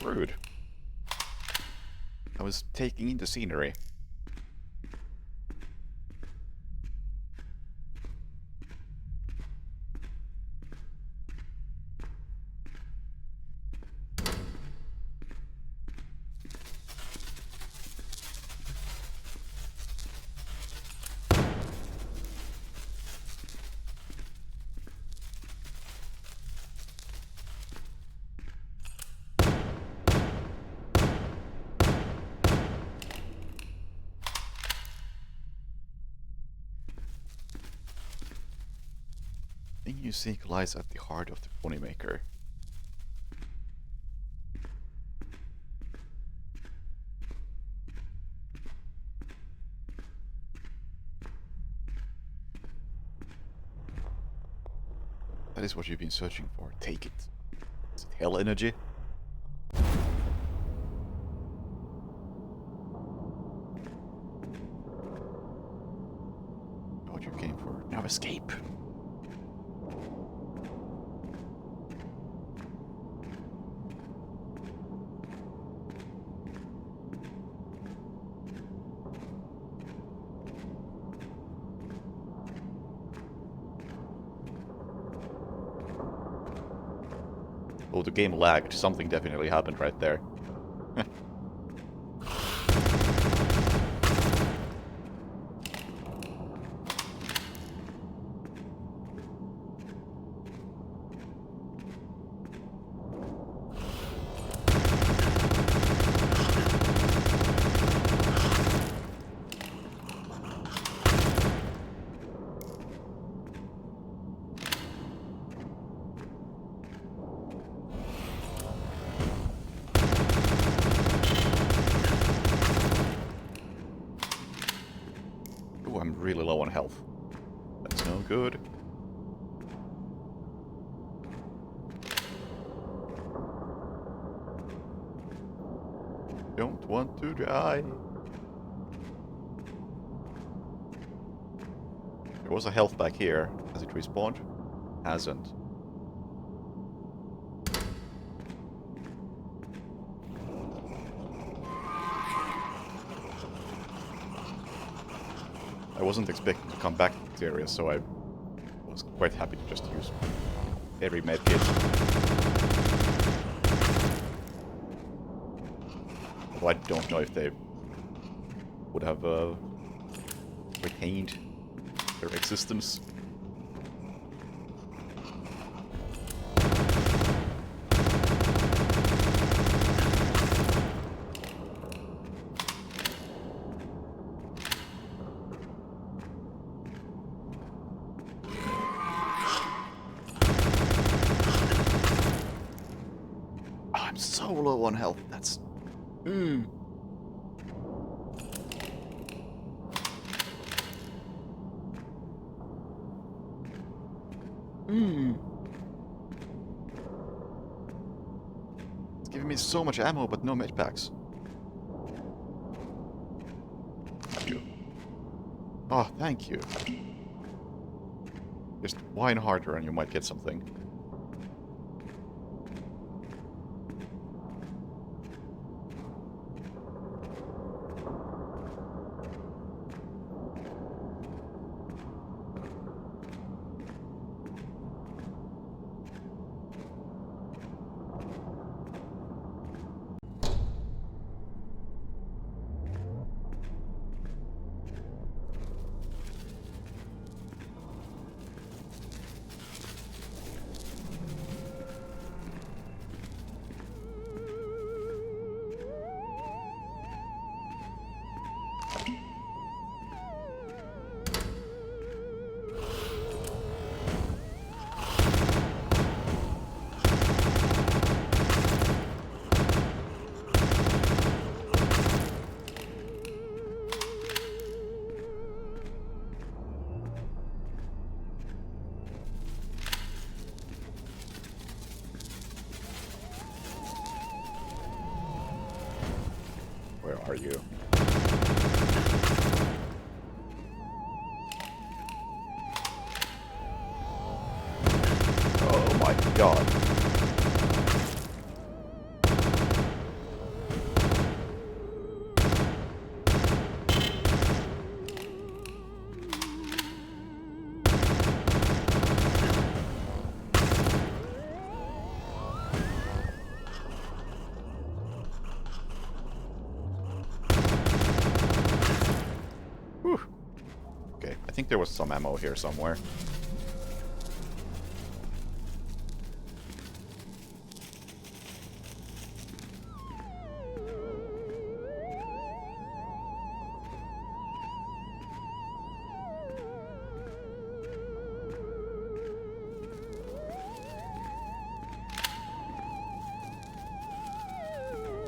Rude. I was taking in the scenery. The thing you seek lies at the heart of the ponymaker. That is what you've been searching for. Take it. Is it hell energy? What you came for. Now escape. Oh, the game lagged. Something definitely happened right there. Oh, I'm really low on health. That's no good. Don't want to die. There was a health back here. Has it respawned? Hasn't. I wasn't expecting to come back to this area, so I was quite happy to just use every medkit. Although I don't know if they would have retained their existence. I'm so low on health. That's... Mmm. It's giving me so much ammo, but no med packs. Oh, thank you. Just whine harder and you might get something. Where are you? Oh my god. Whew. Okay, I think there was some ammo here somewhere.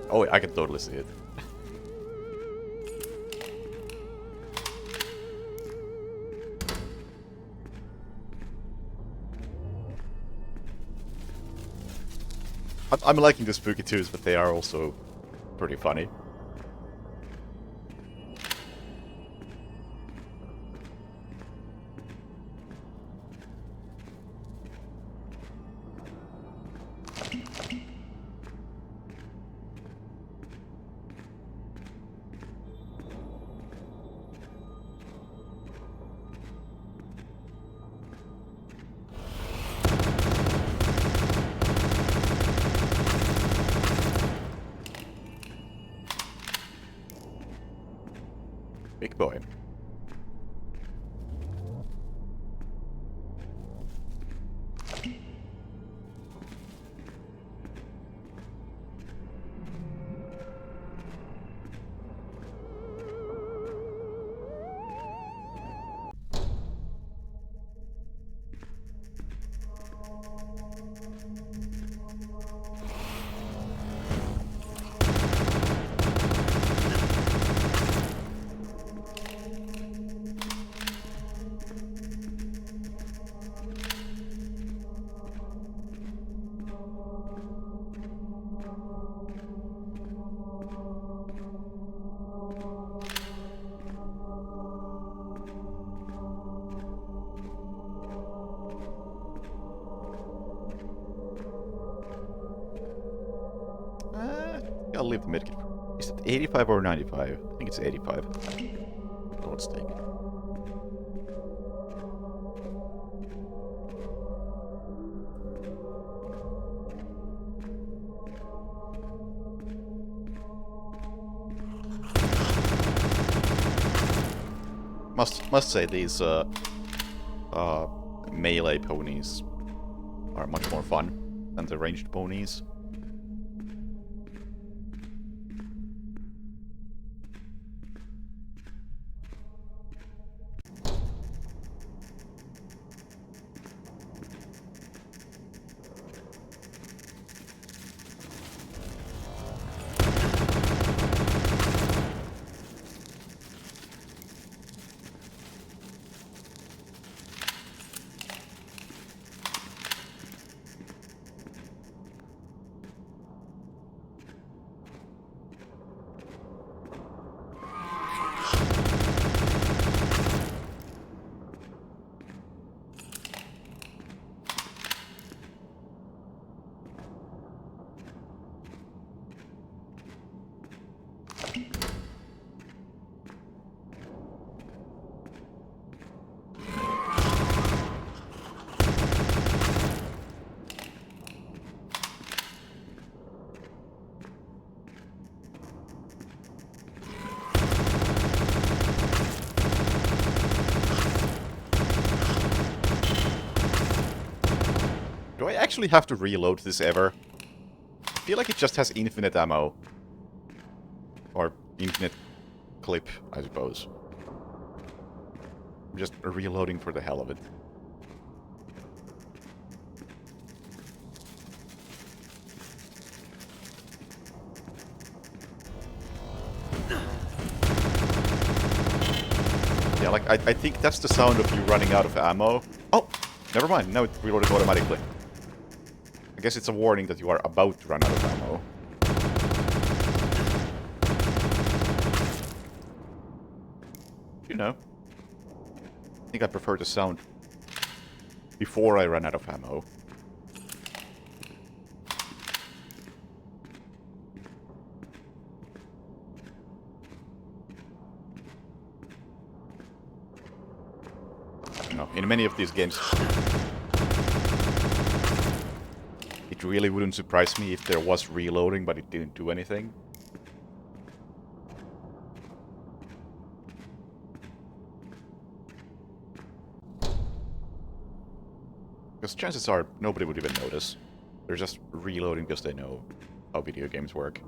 Oh, I can totally see it. I'm liking the spooky twos, but they are also pretty funny. Big boy. I'll leave the medkit. Is it 85 or 95? I think it's 85. So let's take it. Must say these melee ponies are much more fun than the ranged ponies. actually have to reload this ever? I feel like it just has infinite ammo. Or infinite clip, I suppose. I'm just reloading for the hell of it. Yeah, like, I think that's the sound of you running out of ammo. Oh! Never mind, now it reloaded automatically. I guess it's a warning that you are about to run out of ammo. You know. I think I prefer the sound before I run out of ammo. You know, in many of these games, it really wouldn't surprise me if there was reloading, but it didn't do anything. Because chances are, nobody would even notice. They're just reloading because they know how video games work.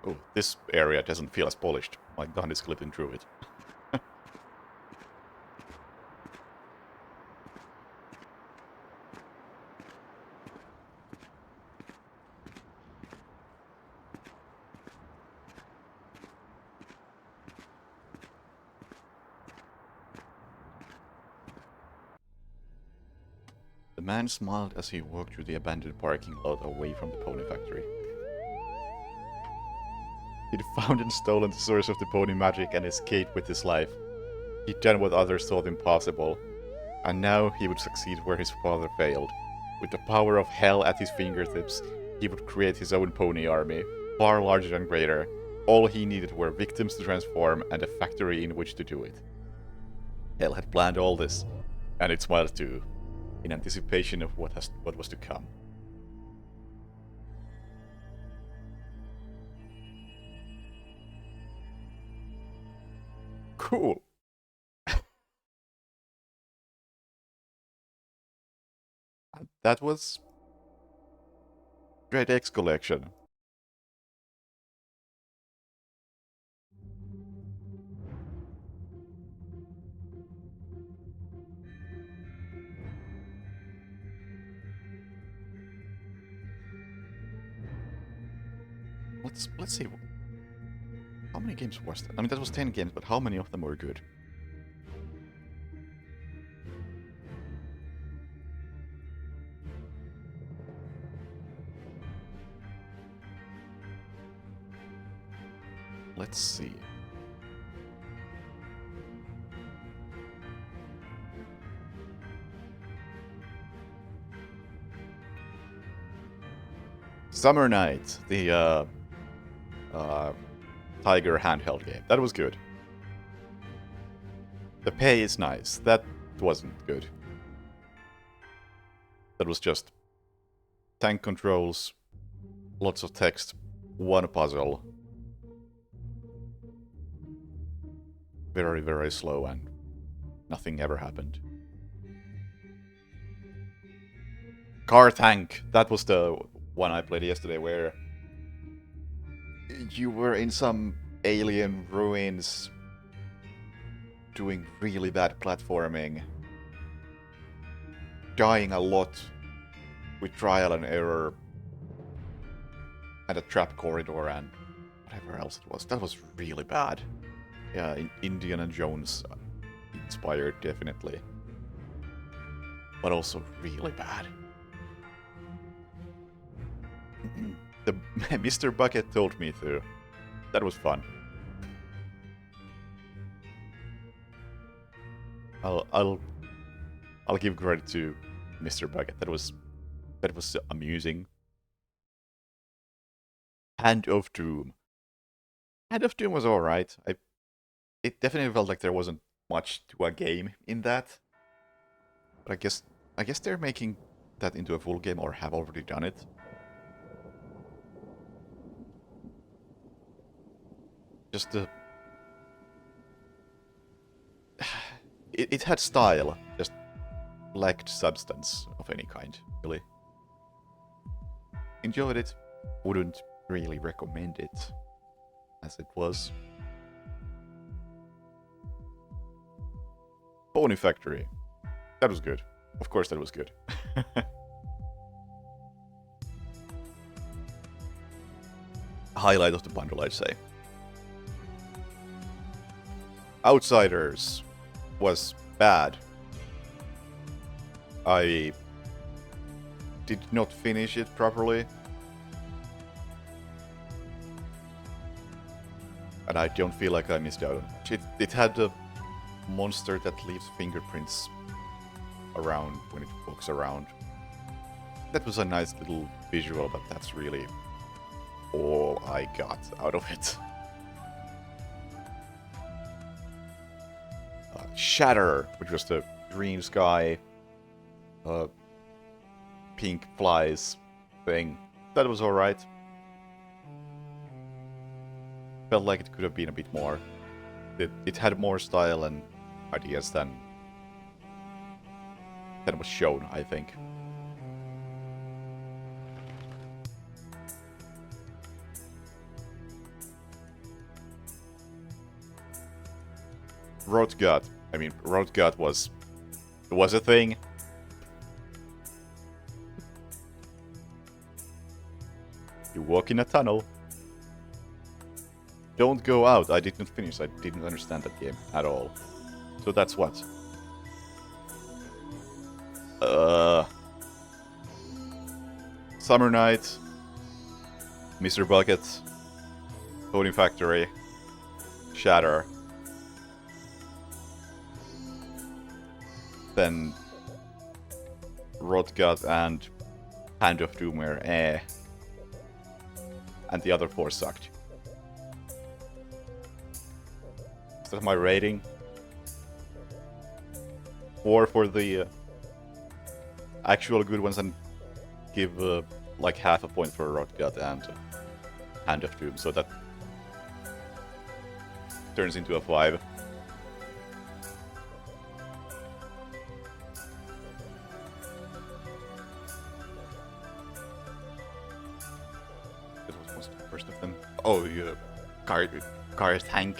Oh, this area doesn't feel as polished. My gun is clipping through it. The man smiled as he walked through the abandoned parking lot away from the pony factory. He'd found and stolen the source of the pony magic and escaped with his life. He'd done what others thought impossible, and now he would succeed where his father failed. With the power of hell at his fingertips, he would create his own pony army, far larger and greater. All he needed were victims to transform and a factory in which to do it. Hell had planned all this, and it smiled too, in anticipation of what was to come. Cool. That was Dread X Collection. Let's see. How many games was that? I mean, that was 10 games, but how many of them were good? Let's see. Summer Night, the Tiger handheld game. That was good. The pay is nice. That wasn't good. That was just tank controls, lots of text, one puzzle. Very, very slow and nothing ever happened. Car Tank. That was the one I played yesterday where you were in some alien ruins doing really bad platforming, dying a lot with trial and error, and a trap corridor and whatever else it was. That was really bad. Yeah, Indiana Jones inspired, definitely. But also really bad. The Mr. Bucket told me to. That was fun. I'll give credit to Mr. Bucket. That was amusing. Hand of Doom. Hand of Doom was alright. It definitely felt like there wasn't much to a game in that. But I guess they're making that into a full game or have already done it. Just the... It had style, just lacked substance of any kind, really. Enjoyed it, wouldn't really recommend it, as it was. Pony Factory. That was good. Of course that was good. Highlight of the bundle, I'd say. Outsiders was bad. I did not finish it properly. And I don't feel like I missed out on much. It had a monster that leaves fingerprints around when it walks around. That was a nice little visual, but that's really all I got out of it. Shatter, which was the green sky, pink flies thing. That was alright. Felt like it could have been a bit more. It had more style and ideas than was shown, I think. Rotgut. I mean, Rotgut was a thing. You walk in a tunnel. Don't go out. I did not finish. I didn't understand that game at all. So that's what. Summer Night. Mr. Bucket. Pony Factory. Shatter. Then Rotgut and Hand of Doom were eh. And the other four sucked. Is that my rating? 4 for the actual good ones and give like half a point for Rotgut and Hand of Doom, so that turns into a 5. It was the first of them. Oh, yeah. Car Tank.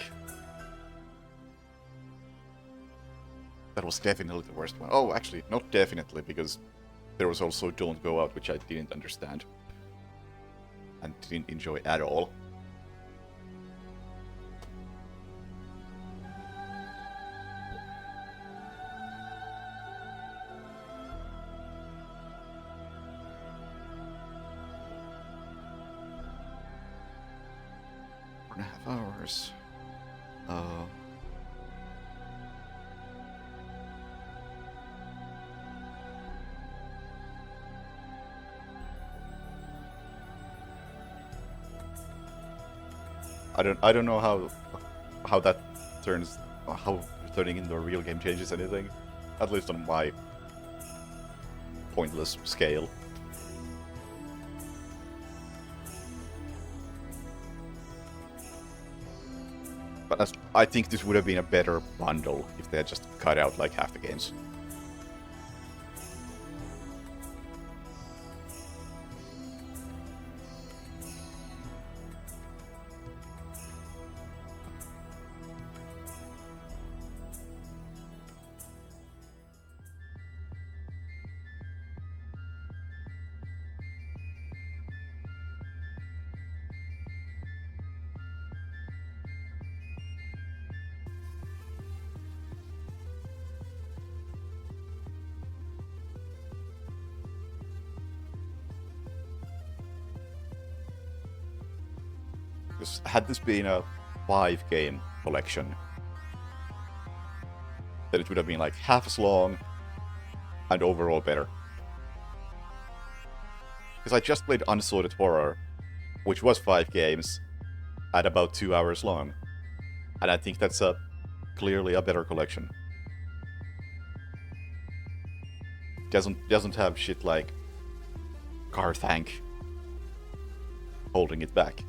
That was definitely the worst one. Oh, actually, not definitely, because there was also Don't Go Out, which I didn't understand. And didn't enjoy at all. Four and a half hours. I don't know how that turns, how turning into a real game changes anything, at least on my pointless scale. But I think this would have been a better bundle if they had just cut out like half the games. Because had this been a 5-game collection, then it would have been like half as long and overall better. Because I just played Unsorted Horror, which was 5 games at about 2 hours long. And I think that's clearly a better collection. Doesn't have shit like Garthank holding it back.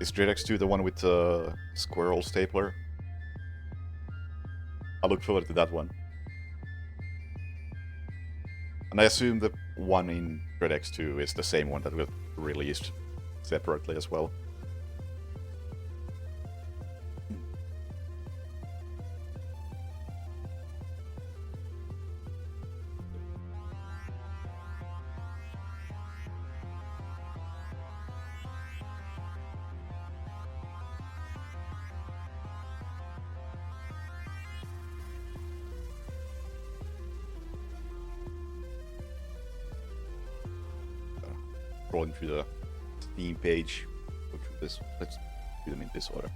Is Dread X2 the one with the squirrel stapler? I look forward to that one. And I assume the one in Dread X2 is the same one that was released separately as well. Scrolling through the Steam page, go through this. Let's do them in this order.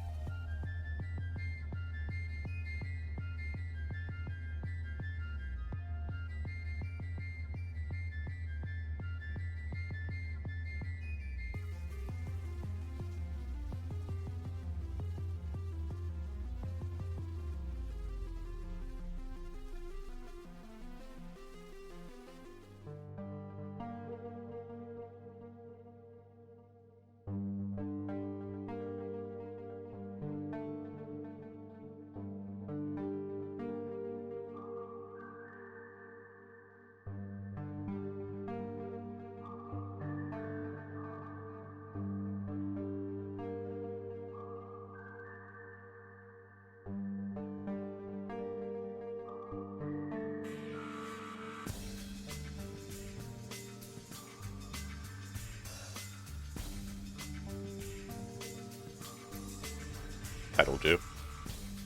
That'll do.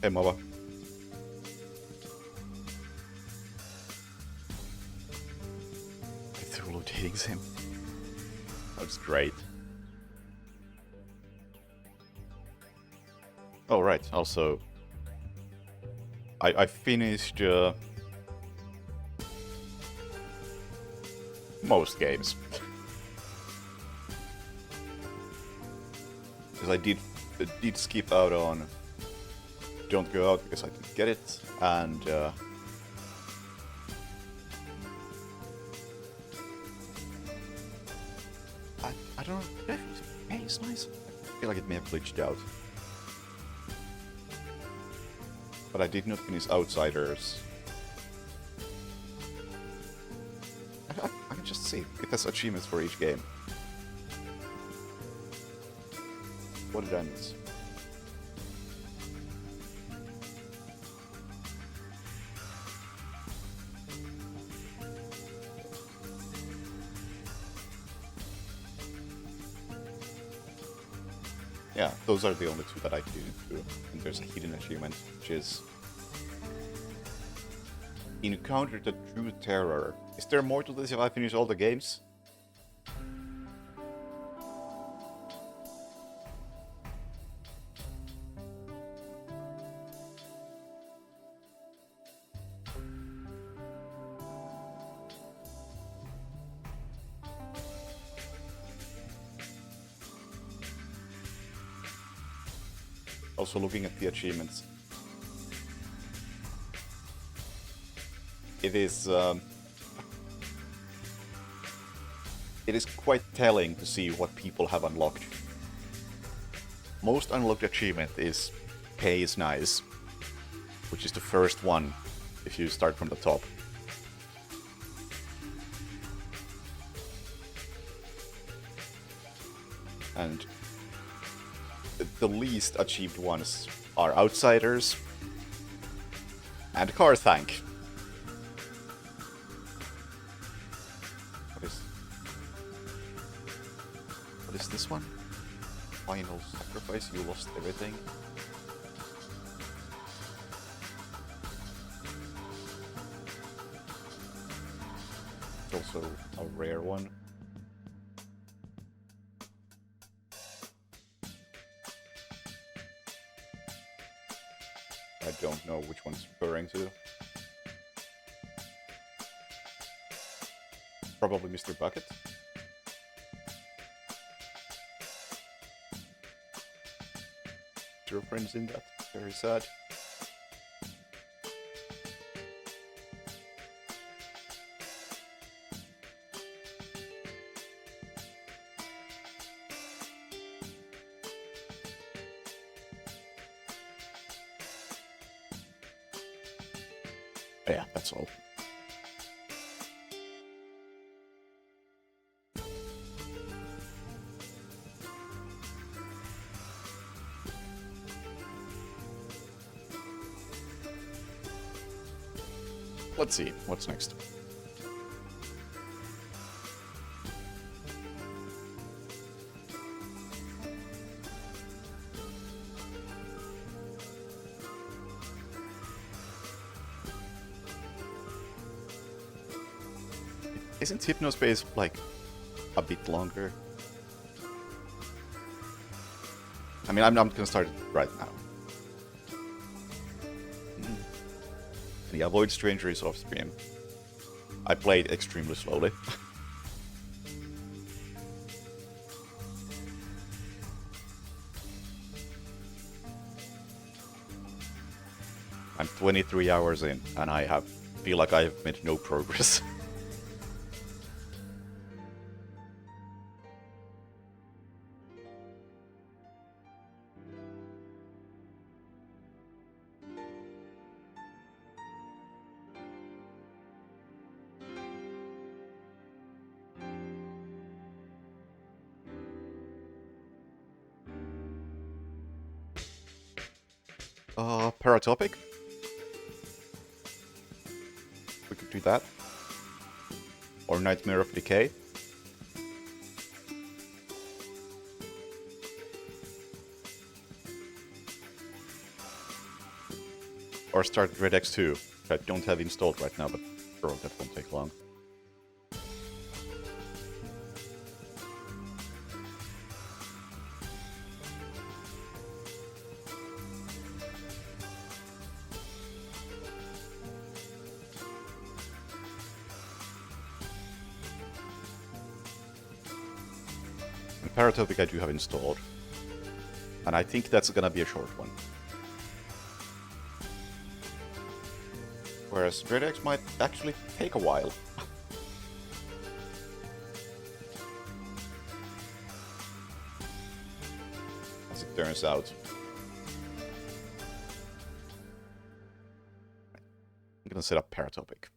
Hey, mother. Cthulhu dating sim. That's great. Oh, right. Also, I finished most games. Because I did skip out on Don't Go Out because I didn't get it, and I don't know, did I finish Space Nice? I feel like it may have glitched out. But I did not finish Outsiders. I can just see, it has achievements for each game. What did I miss? Yeah, those are the only two that I didn't do. And there's a hidden achievement, which is Encounter the True Terror. Is there more to this if I finish all the games? Also looking at the achievements, it is quite telling to see what people have unlocked. Most unlocked achievement is Pay is Nice, which is the first one if you start from the top. And the least achieved ones are Outsiders and Garthank. What is this one? Final sacrifice, you lost everything. It's also a a rare one. I don't know which one it's referring to. Probably Mr. Bucket. Zero friends in that. Very sad. Yeah, that's all. Let's see, what's next? Isn't Hypnospace like a bit longer? I mean, I'm not gonna start it right now. Yeah, avoid strangers off stream. I played extremely slowly. I'm 23 hours in, and I feel like I have made no progress. Paratopic? We could do that. Or Nightmare of Decay. Or start Red X2, which I don't have installed right now, but sure, that won't take long. Paratopic I do have installed, and I think that's gonna be a short one. Whereas Red X might actually take a while. As it turns out. I'm gonna set up Paratopic.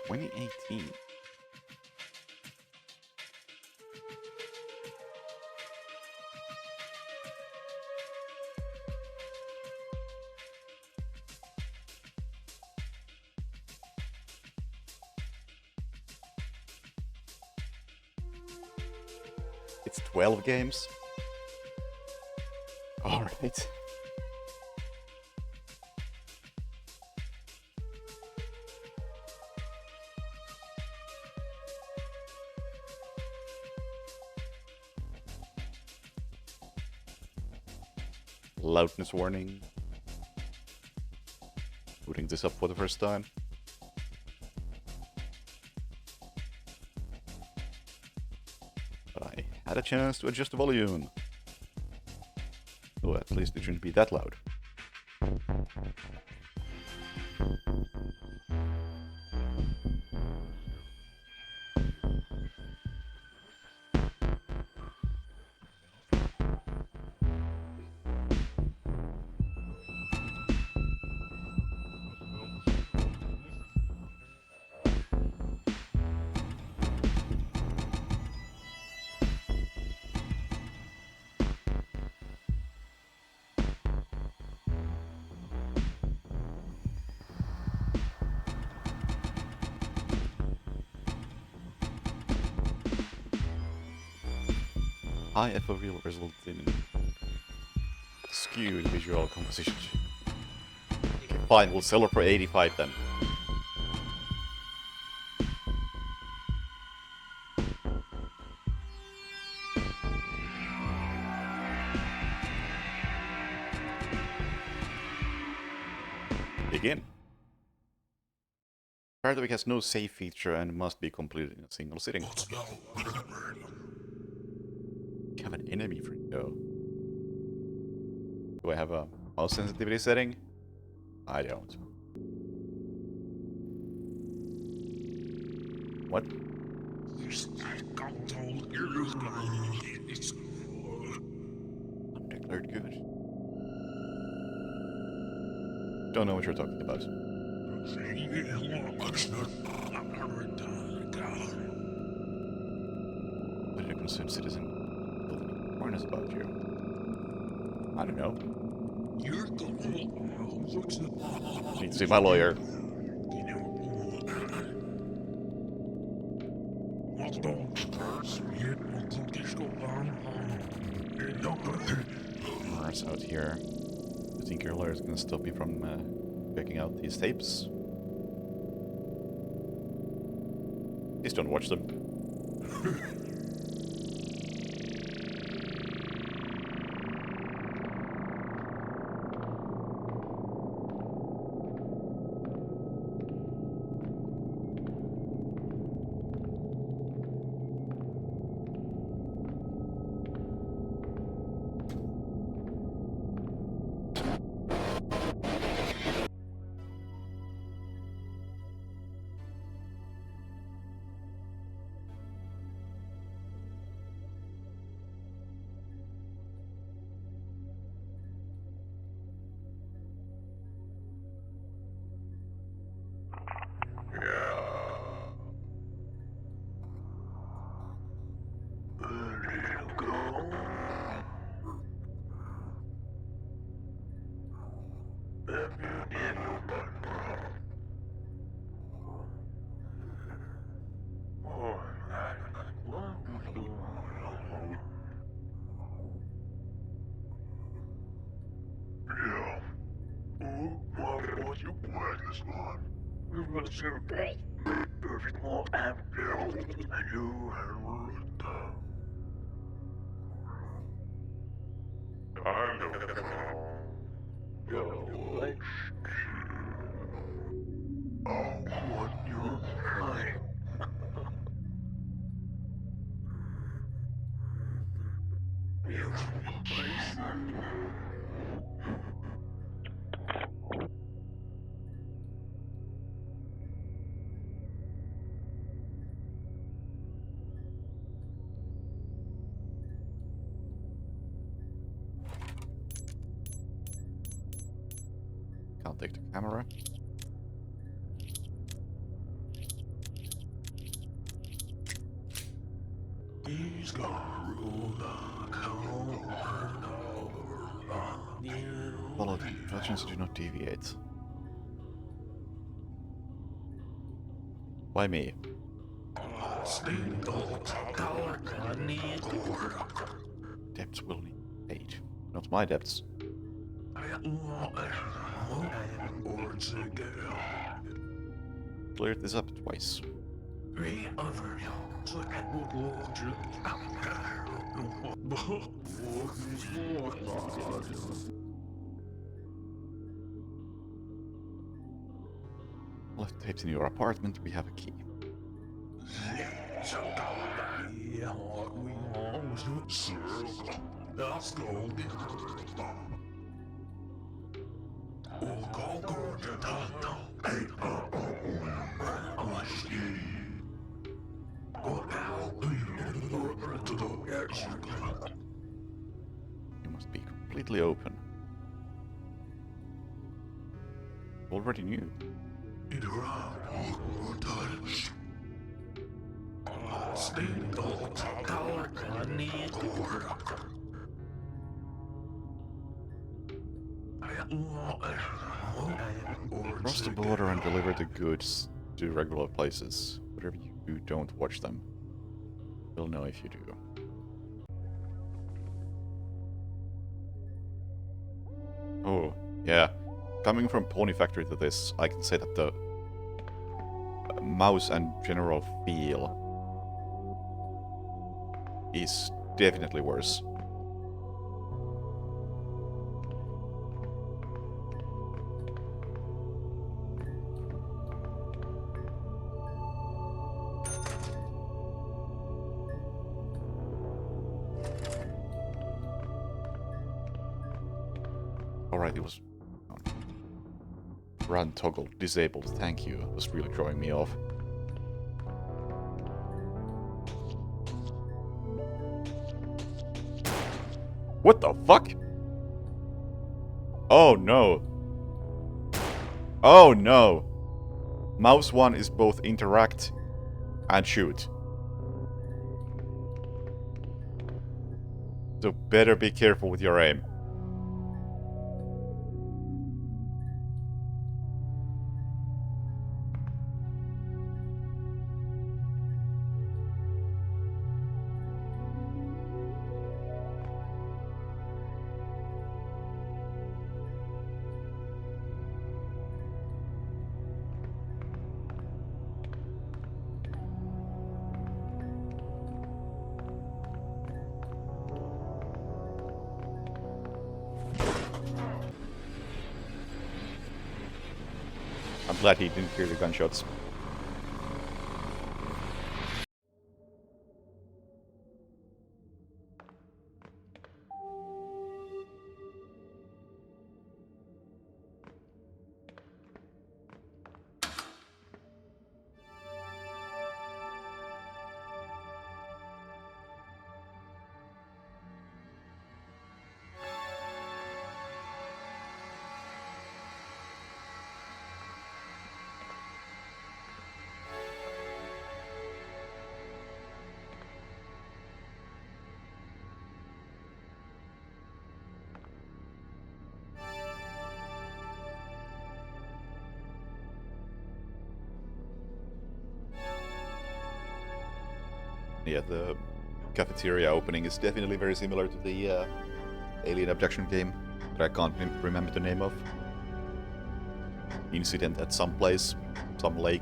$2018. It's 12 games. All right. Loudness warning. Booting this up for the first time. But I had a chance to adjust the volume. So at least it shouldn't be that loud. High FOV will result in skewed visual composition. Okay, fine, we'll sell her for 85 then. Begin. Paratopic has no save feature and must be completed in a single sitting. You have an enemy friend though. Do I have a mouse sensitivity setting? I don't. What? Undeclared good. Don't know what you're talking about. What did a concerned citizen warn us about you? I don't know. Need to see my lawyer. Mars out here. You think your lawyer is gonna stop you from checking out these tapes? Please don't watch them. Can't take the camera. Follow the instructions, do not deviate. Why me? Debts will need paid. Not my debts. Cleared this up twice. Left tapes in your apartment, we have a key. You must be completely open. Already knew. Cross the border and deliver the goods to regular places. Whatever you do, don't watch them. We'll know if you do. Oh, yeah. Coming from Pony Factory to this, I can say that the mouse and general feel is definitely worse. Alright, it was... Run toggle disabled, thank you. It was really throwing me off. What the fuck? Oh no. Oh no. Mouse 1 is both interact and shoot. So better be careful with your aim. I'm glad he didn't hear the gunshots. Yeah, the cafeteria opening is definitely very similar to the alien abduction game that I can't remember the name of. Incident at some place, some lake.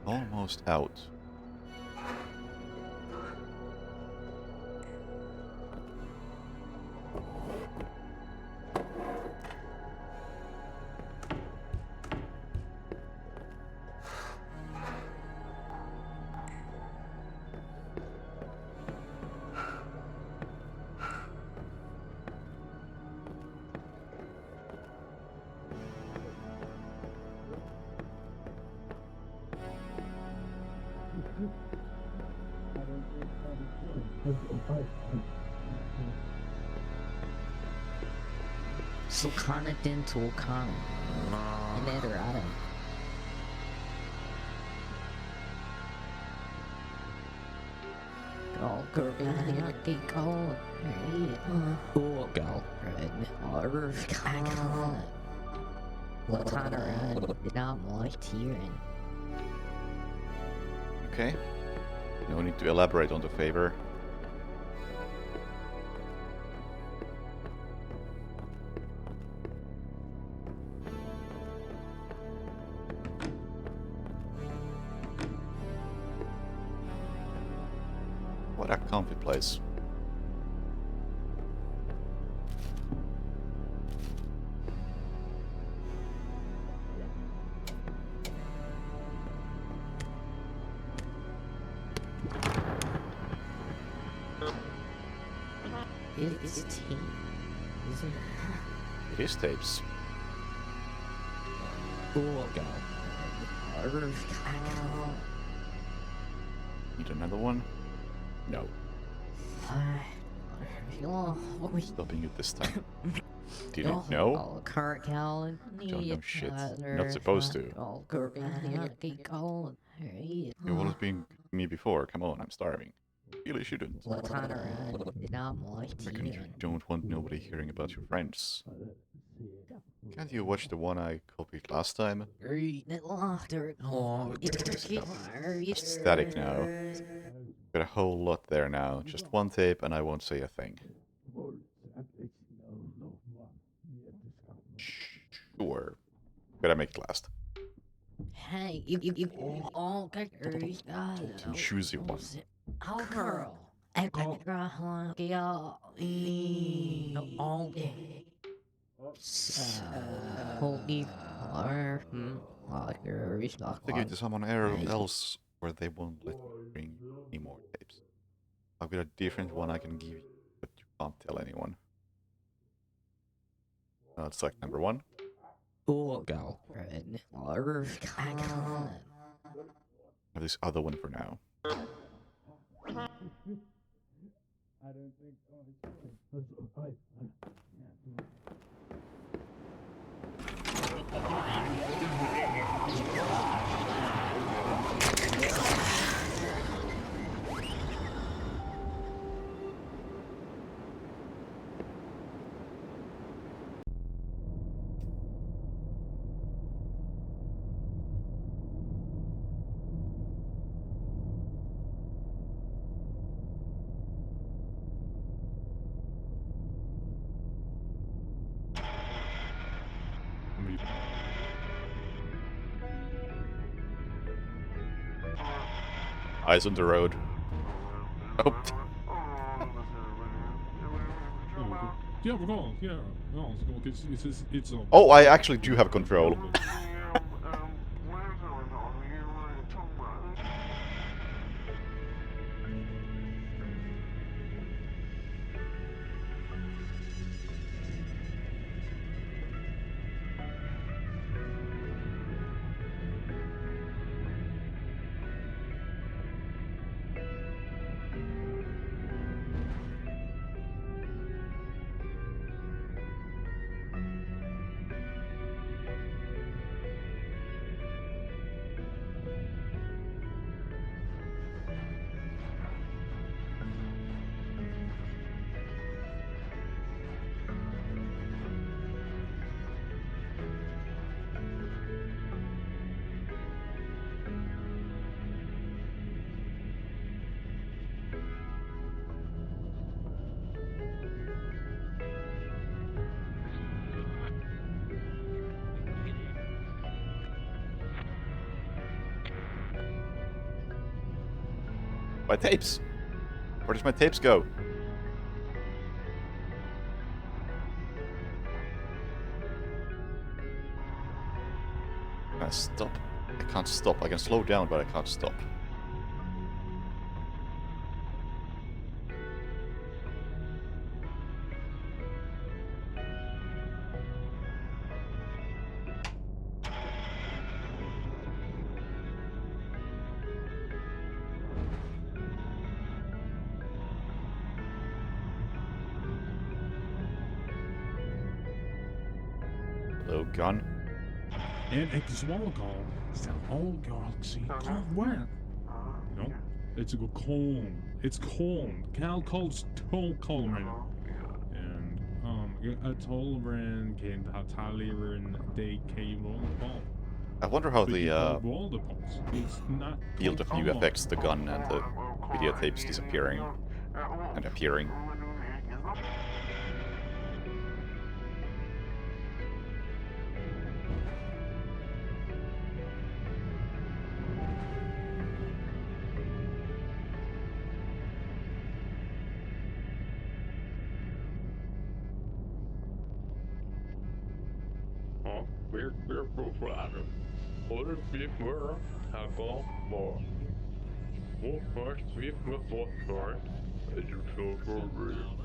Almost out. Så kan det den to kan. Eller er det? Okay. No need to elaborate on the favor. What a comfy place. It's tea. It is tapes. Need another one? No. Stopping it this time. Didn't know? Don't know shit. Not supposed to. You always been me before. Come on, I'm starving. Really shouldn't. Reckon you don't want nobody hearing about your friends. Can't you watch the one I copied last time? Just static now. Got a whole lot there now. Just one tape and I won't say a thing. Sure. Gotta make it last. Hey, you all got To choose you one. Girl. To give it to someone else where they won't let me bring any more tapes. I've got a different one I can give you, but you can't tell anyone. It's like number one. I have this other one for now. Eyes on the road. Oh. Oh, I actually do have control. My tapes! Where does my tapes go? Can I stop? I can't stop. I can slow down, but I can't stop. Hello, gun. En exoalcohol is an old galaxy called where? You know, it's a cold. It's cold. Alcohol's too cold right now. And a tolerant can tolerate the cable ball. I wonder how the It's not field of view affects the gun and the videotapes disappearing and appearing. We're profiler. Other people have gone more. What first we were thought for, and you feel for real.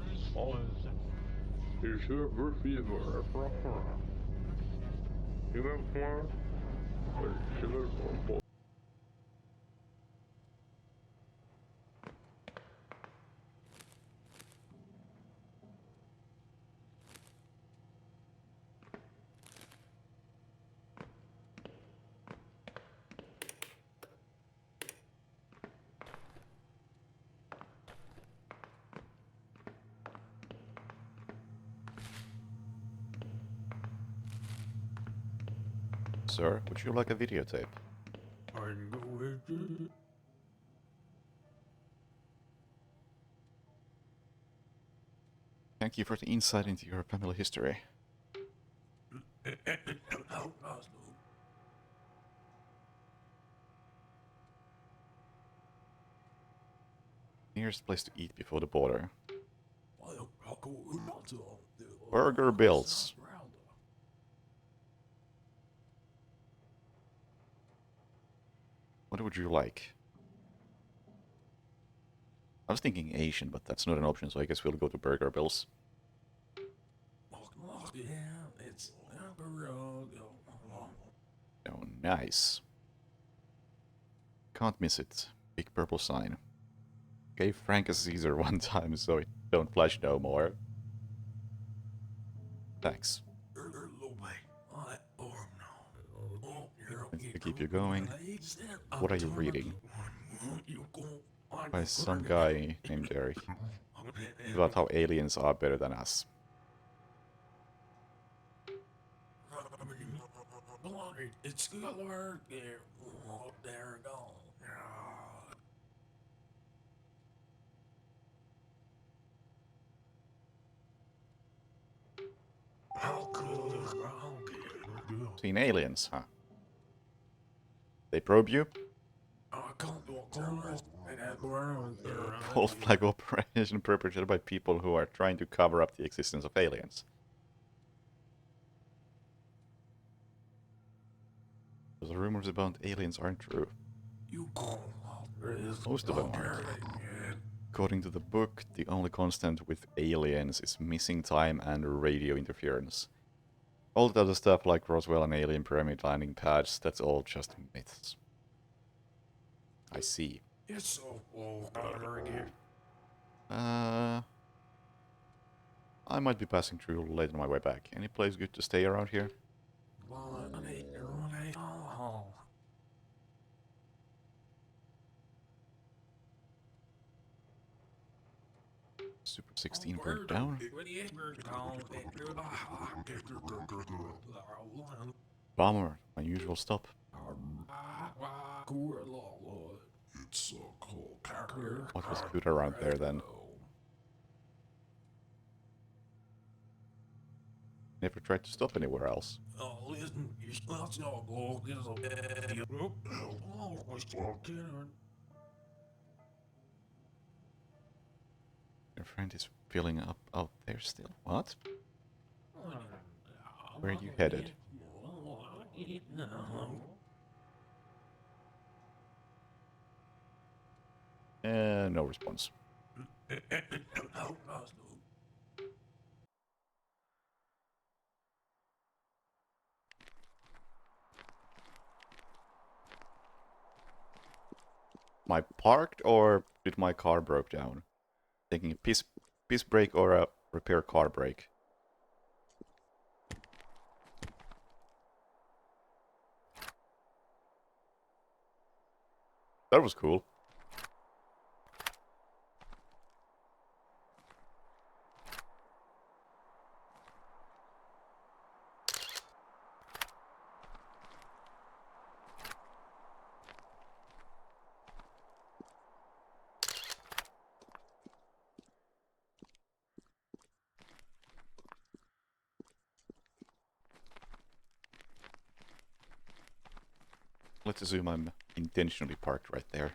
You should refuse more. You have more? Or should I? Sir, would you like a videotape? I can go with it. Thank you for the insight into your family history. Nearest place to eat before the border. Burger Bills. What would you like? I was thinking Asian, but that's not an option, so I guess we'll go to Burger Bills. Oh, nice. Can't miss it. Big purple sign. Gave Frank a Caesar one time, so it don't flash no more. Thanks. To keep you going. What are you reading? By some guy named Eric. About how aliens are better than us. It's good work. There we go. Seen aliens, huh? They probe you? False flag operation perpetrated by people who are trying to cover up the existence of aliens. Those rumors about aliens aren't true. Most of them aren't. According to the book, the only constant with aliens is missing time and radio interference. All the other stuff like Roswell and alien pyramid landing pads, that's all just myths. I see. It's so cold out here. I might be passing through late on my way back. Any place good to stay around here? Super 16 burnt down. Bummer, my usual stop. What was good around there then? Never tried to stop anywhere else. Your friend is filling up out there still. What? Where are you headed? No response. Am I parked or did my car broke down? Taking a piss break or a repair car break? That was cool. Let's assume I'm intentionally parked right there.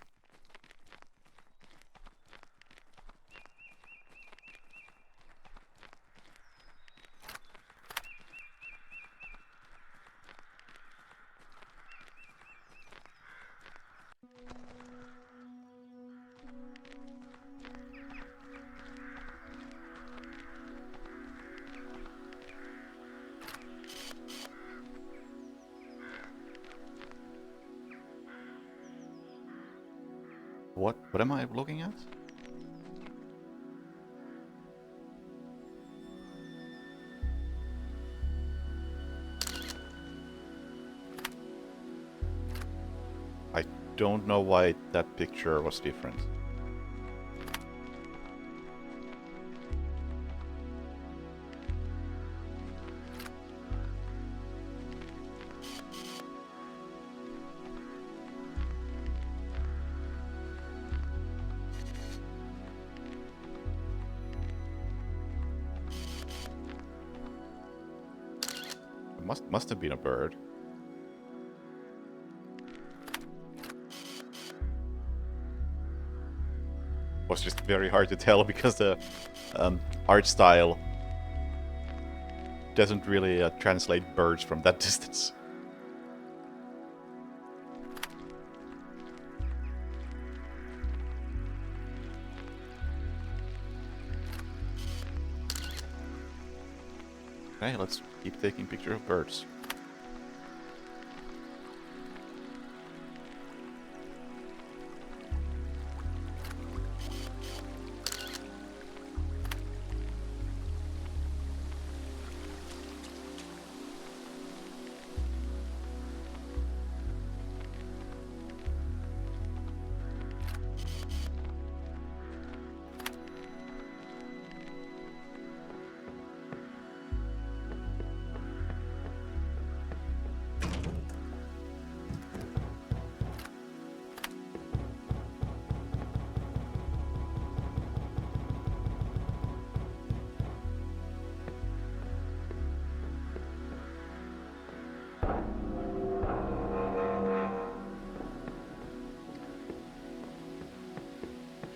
What am I looking at? I don't know why that picture was different. Must have been a bird. Was just very hard to tell because the art style doesn't really translate birds from that distance. Okay, let's keep taking pictures of birds.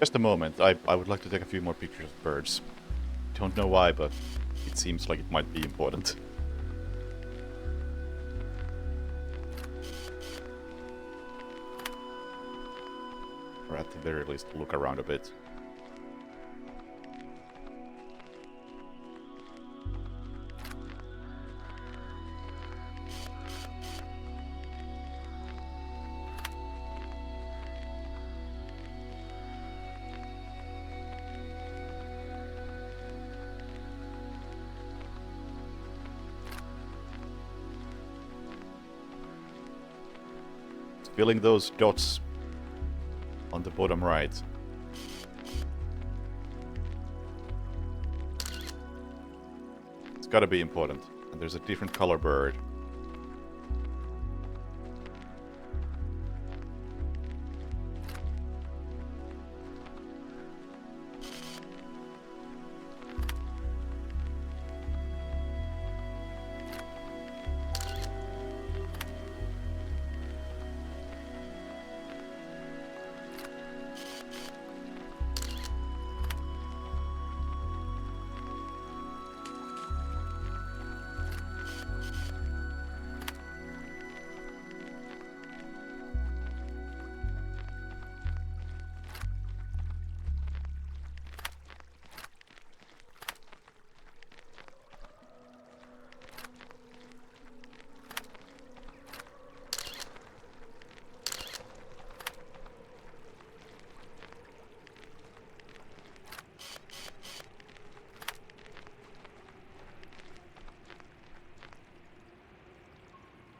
Just a moment, I would like to take a few more pictures of birds. Don't know why, but it seems like it might be important. Or at the very least, look around a bit. Filling those dots on the bottom right. It's gotta be important. And there's a different color bird.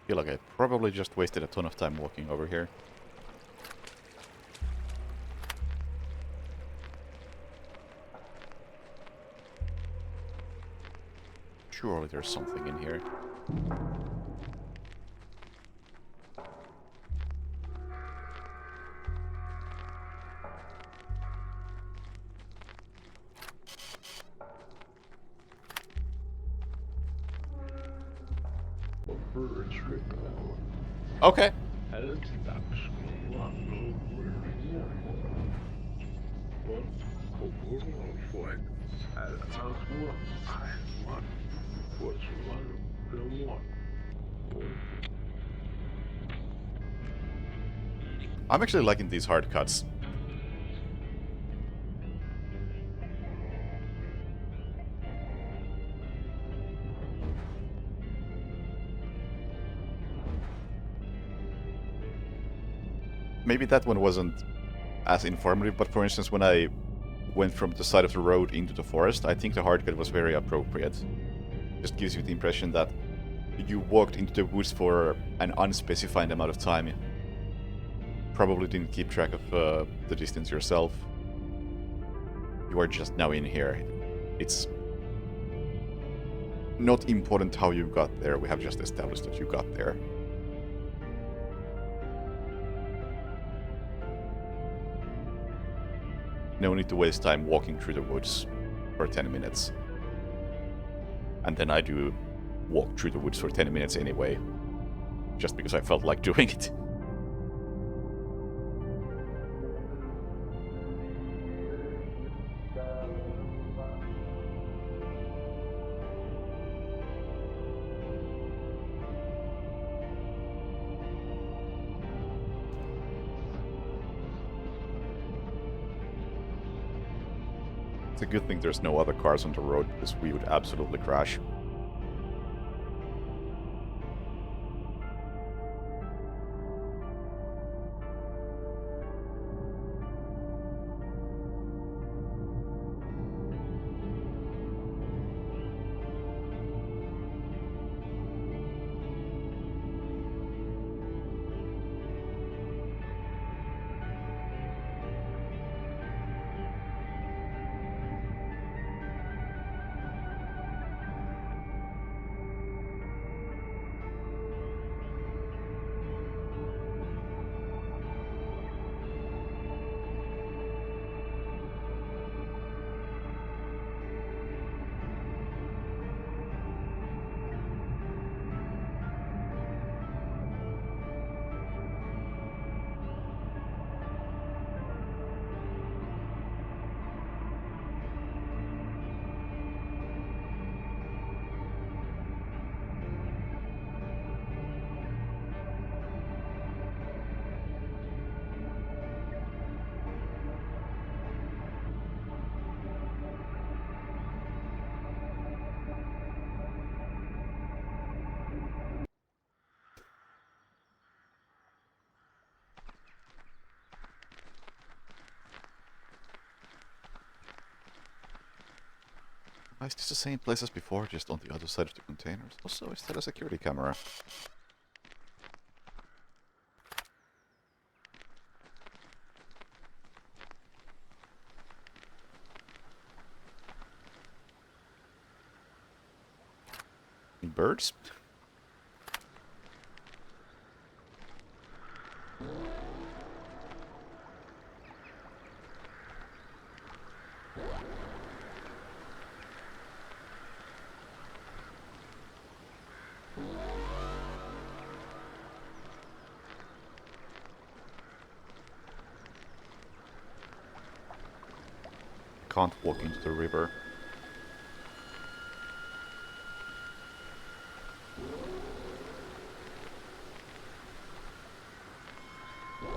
Feel like I probably just wasted a ton of time walking over here. Surely there's something in here. Okay. I'm actually liking these hard cuts. Maybe that one wasn't as informative, but for instance, when I went from the side of the road into the forest, I think the hard cut was very appropriate. Just gives you the impression that you walked into the woods for an unspecified amount of time. Probably didn't keep track of the distance yourself. You are just now in here. It's not important how you got there, we have just established that you got there. No need to waste time walking through the woods for 10 minutes. And then I do walk through the woods for 10 minutes anyway, just because I felt like doing it. It's a good thing there's no other cars on the road, because we would absolutely crash. Is this the same place as before, just on the other side of the containers? Also, is that a security camera? Any birds? Can't walk into the river.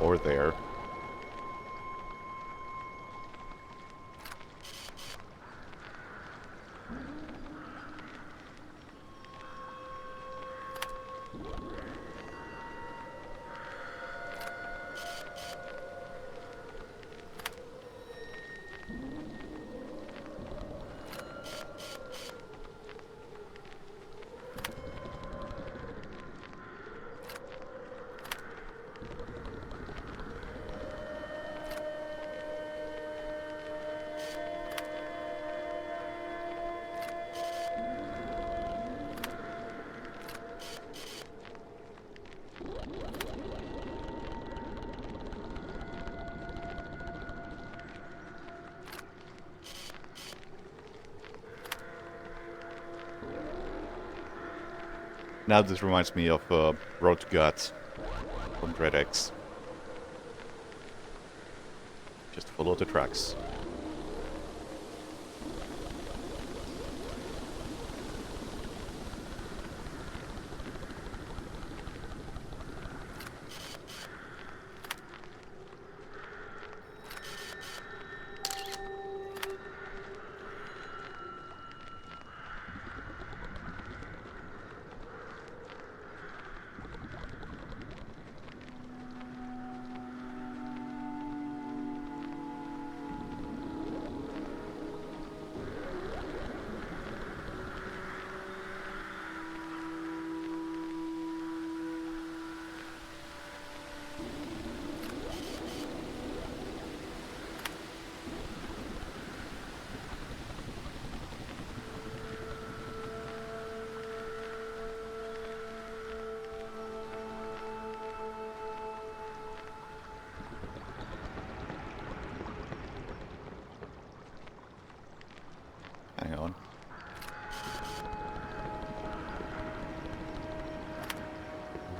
Or there. Now this reminds me of Road to Guts from Dread X. Just follow the tracks.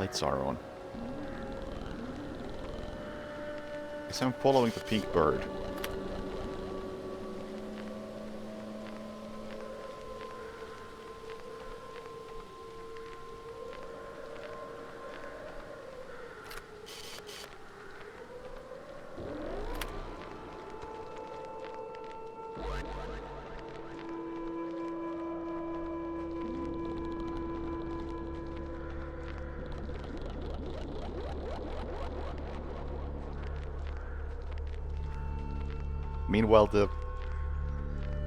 lights are on. Guess I'm following the pink bird. Meanwhile, the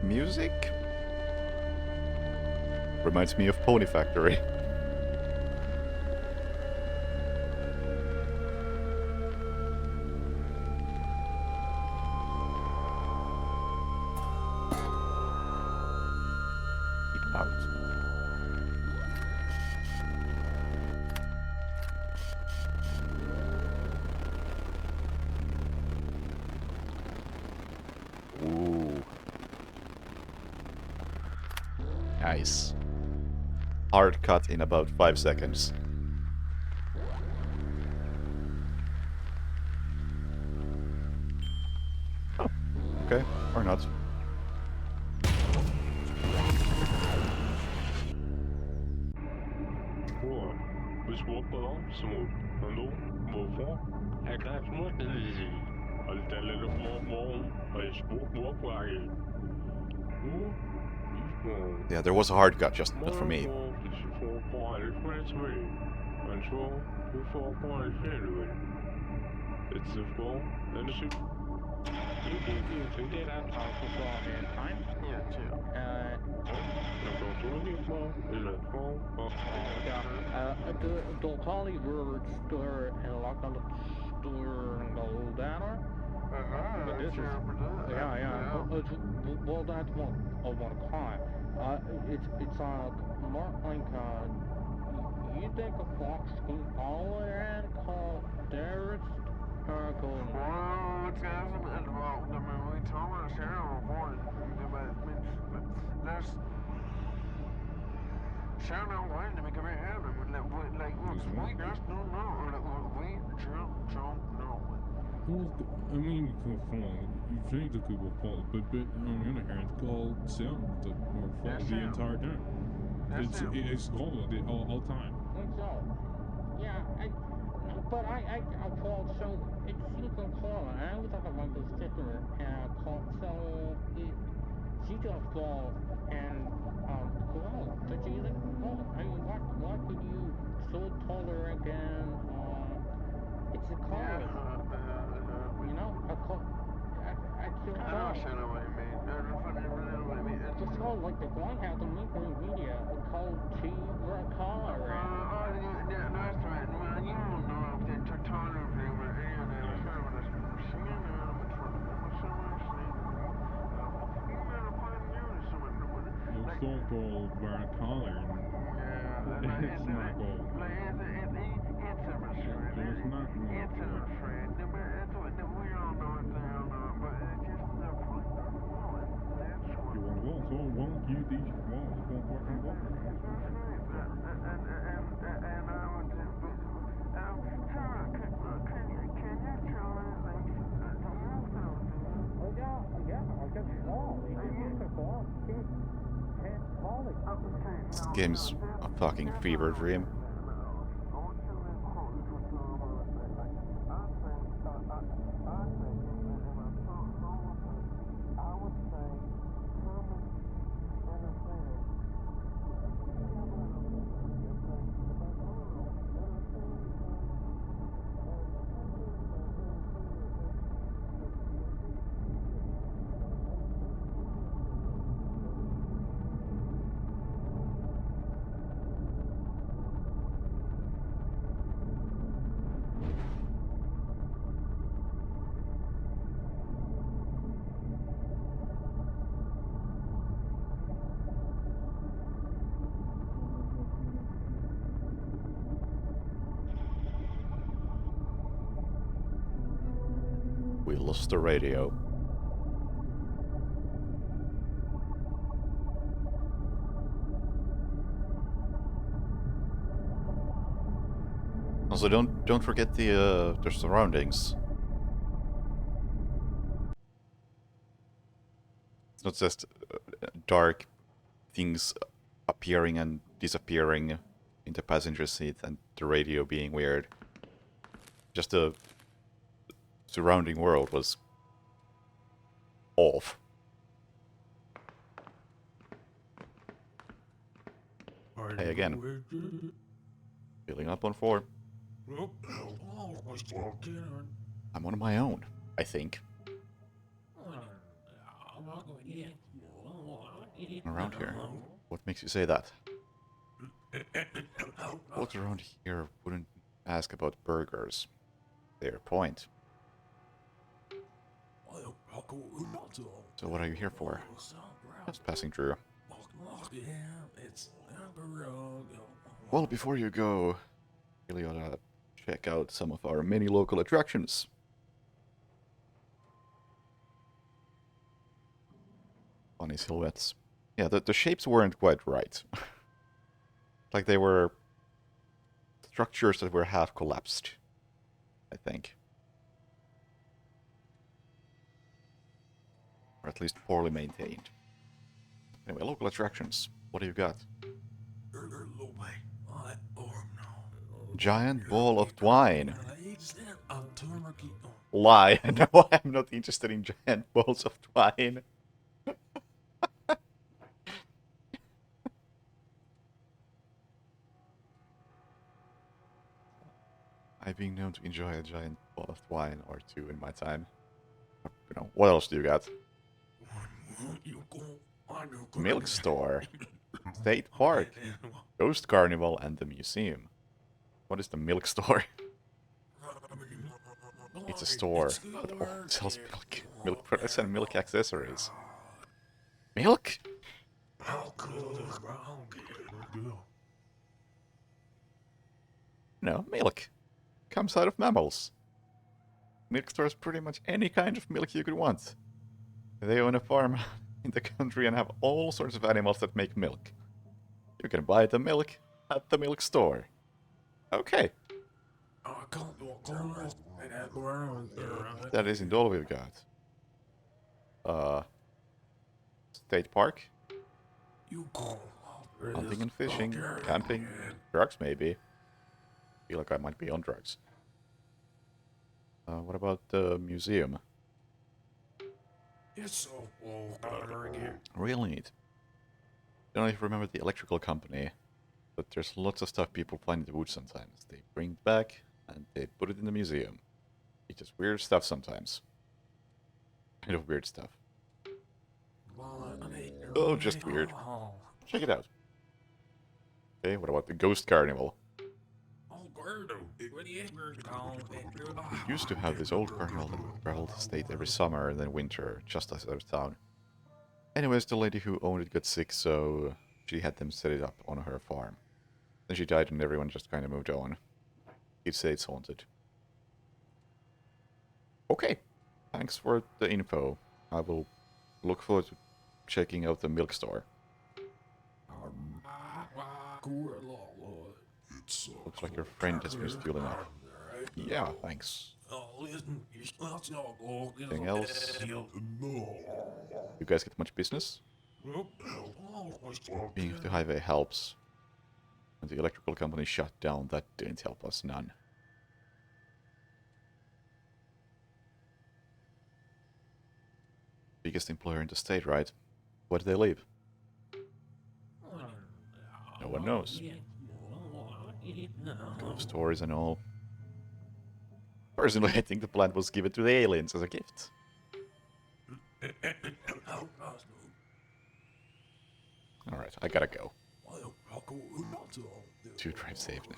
music reminds me of Pony Factory. Keep out. Ooh. Nice. Hard cut in about 5 seconds. Oh, okay, or not. Hvor besvogter som nu hvorfor er græsmod og der lidt morgen og jeg smuk morgvakke. Yeah, there was a hard cut, just not for me. It's a fall and a shoot. You think that I'm talking for mankind? Yeah, too. I'm going to look at fall. Is it fall? The Hollywood store and lock on the store and go down. But this is yeah. Well, that's what I want to call it. It's more like you think a fox can all around called terrorist or called. Well, it's got something about the we told our sheriff before, but let's shout out one to make it happen. Like, we just don't know, or we just don't know. Well, I mean, you can fall. You think that could go fall, but on the other hand, called sound that will fall the entire time. It's called all time. So, yeah, but I called so it seems like call. I was talking about this sister and I called so she just called and call. But she like call. I mean, what could you so tolerant and it's a call. You know, I call. I still I call. don't know what you mean. I don't fucking really know what you mean. It's called like the White House and mainstream media called to your caller. That's right. Well, you don't know if they're talking to you, but anyway, I was kind of singing and I'm trying to so much. You gotta find you or something. It's so called by a collar. It's not called. It's a mystery. It's not called. It's a mystery. We all know it's there, but it's just the point. You want to walk, so won't you these walls? Won't fucking walk. This game's a fucking fever dream. We lost the radio. Also, don't forget the surroundings. It's not just dark things appearing and disappearing in the passenger seat and the radio being weird. Just the surrounding world was off. Hey again. Filling up on 4. I'm on my own, I think. Around here. What makes you say that? Folks around here wouldn't ask about burgers. Their point. So what are you here for? Just passing through. Well, before you go, you really ought to check out some of our many local attractions. Funny silhouettes. Yeah, the shapes weren't quite right. Like they were structures that were half collapsed, I think. Or at least poorly maintained. Anyway, local attractions. What do you got? Giant ball of twine. Lie. No, I'm not interested in giant balls of twine. I've been known to enjoy a giant ball of twine or two in my time. You know, what else do you got? Milk store, state park, ghost carnival, and the museum. What is the milk store? It's a store that sells milk, milk products and milk accessories. Milk? No, milk. Comes out of mammals. Milk stores pretty much any kind of milk you could want. They own a farm in the country and have all sorts of animals that make milk. You can buy the milk at the milk store. Okay. That isn't all we've got. State park? Hunting and fishing, camping, drugs maybe. Feel like I might be on drugs. What about the museum? It's so old here. Real neat. Don't know if you remember the electrical company, but there's lots of stuff people find in the woods sometimes. They bring it back and they put it in the museum. It's just weird stuff sometimes. Kind of weird stuff. Oh, just weird. Check it out. Okay, what about the ghost carnival? We used to have this old carnival that traveled the state every summer and then winter, just outside of town. Anyways, the lady who owned it got sick, so she had them set it up on her farm. Then she died and everyone just kind of moved on. He'd say it's haunted. Okay, thanks for the info. I will look forward to checking out the milk store. Looks like your friend has been fueling up. Yeah, thanks. Anything else? You guys get much business? Being off the highway helps. When the electrical company shut down, that didn't help us none. Biggest employer in the state, right? Where did they leave? No one knows. Ghost stories and all. Personally, I think the plant was given to the aliens as a gift. Alright, I gotta go. To drive safe now.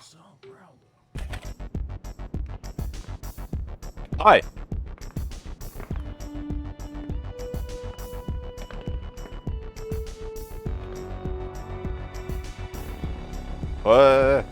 Hi! What?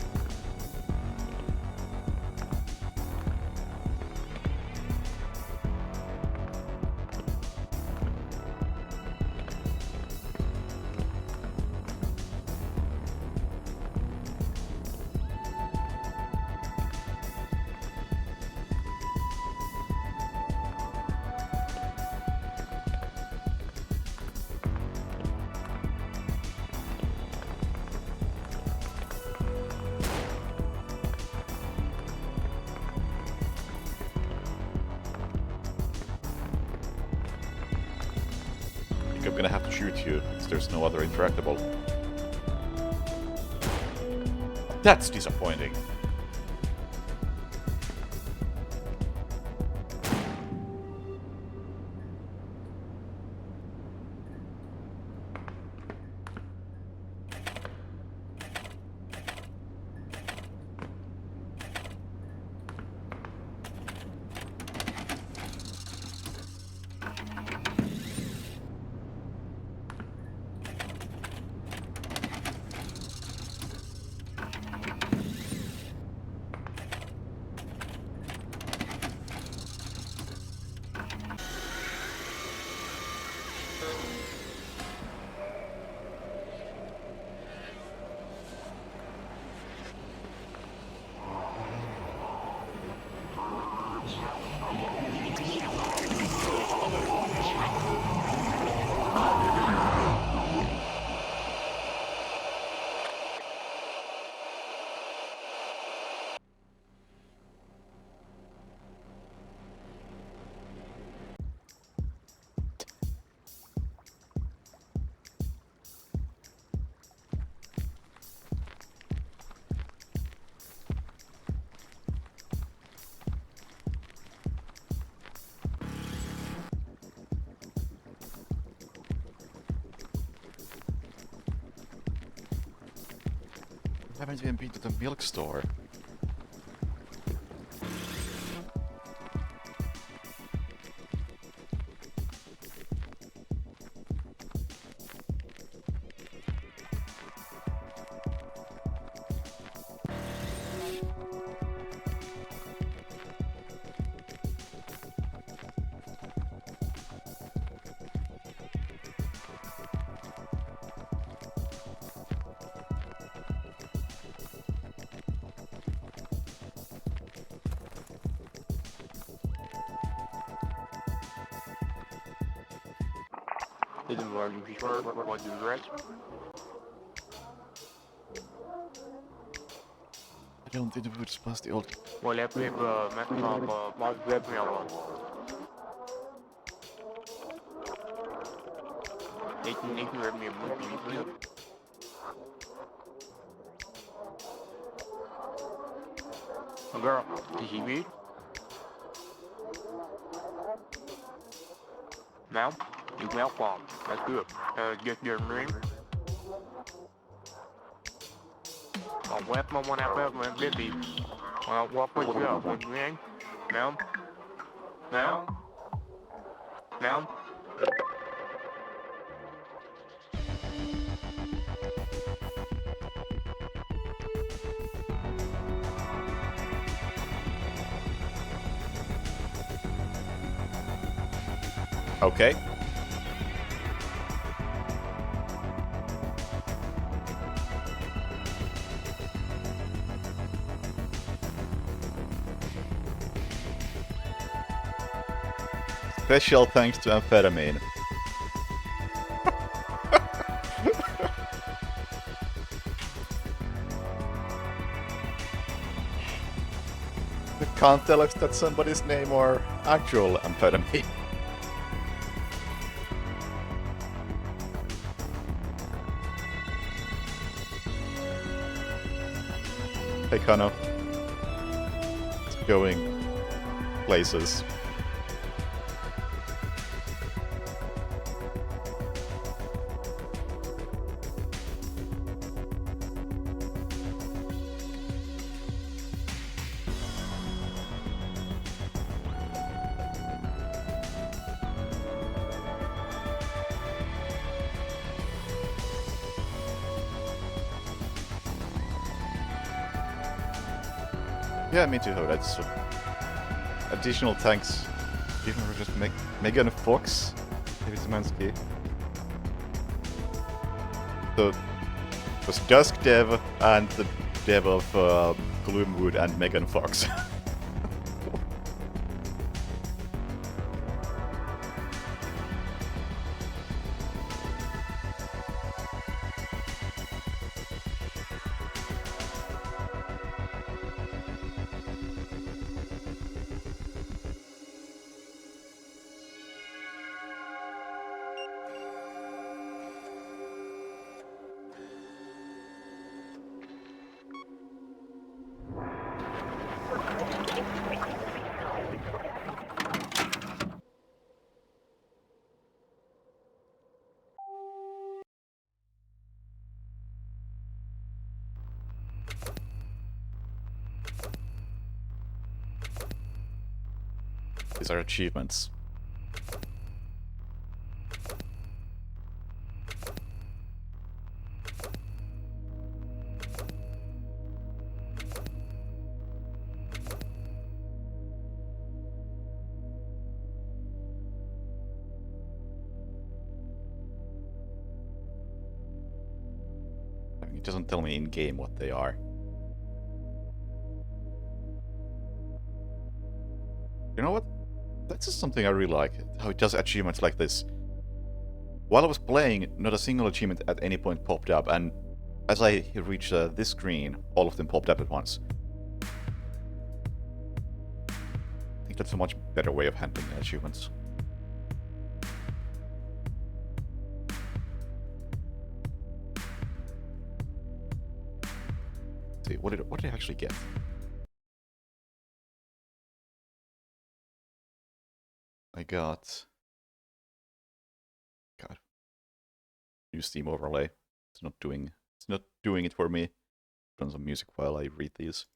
think I'm gonna have to shoot you, because there's no other interactable. That's disappointing. I haven't even been to the milk store. Didn't learn before what you read. I don't think the woods past the old. Well, heb je met Mark webmail. Ik heb meer moeite. Girl, did you read? Now, you milk one. That's good. Get your ring. I'll wet my one out of my busy. I'll walk with you up. One ring. Now. Now. Now. Okay. Special thanks to amphetamine. I can't tell if that's somebody's name or actual amphetamine. Hey Kano. It's going places. Yeah, me too. That's additional thanks. Even for just Megan Fox, David Szymanski. So it was Dusk Dev and the dev of Gloomwood and Megan Fox. These are achievements. I mean, it doesn't tell me in-game what they are. You know what? That's just something I really like, how it does achievements like this. While I was playing, not a single achievement at any point popped up, and as I reached this screen, all of them popped up at once. I think that's a much better way of handling the achievements. Let's see, what did I actually get? I got... God. New Steam overlay. It's not doing it for me. Put on some music while I read these.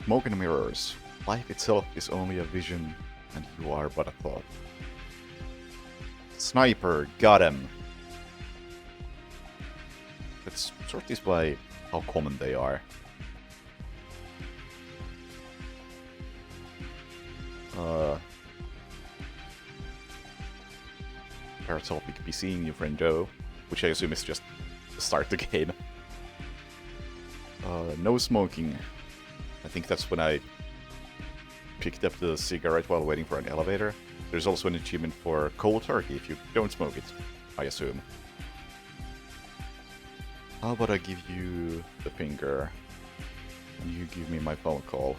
Smoke and mirrors. Life itself is only a vision, and you are but a thought. Sniper, got him. Let's sort these by how common they are. Paratopic, be seeing you, friendo, which I assume is just start the game. No smoking. I think that's when I picked up the cigarette while waiting for an elevator. There's also an achievement for cold turkey if you don't smoke it, I assume. How about I give you the finger, and you give me my phone call.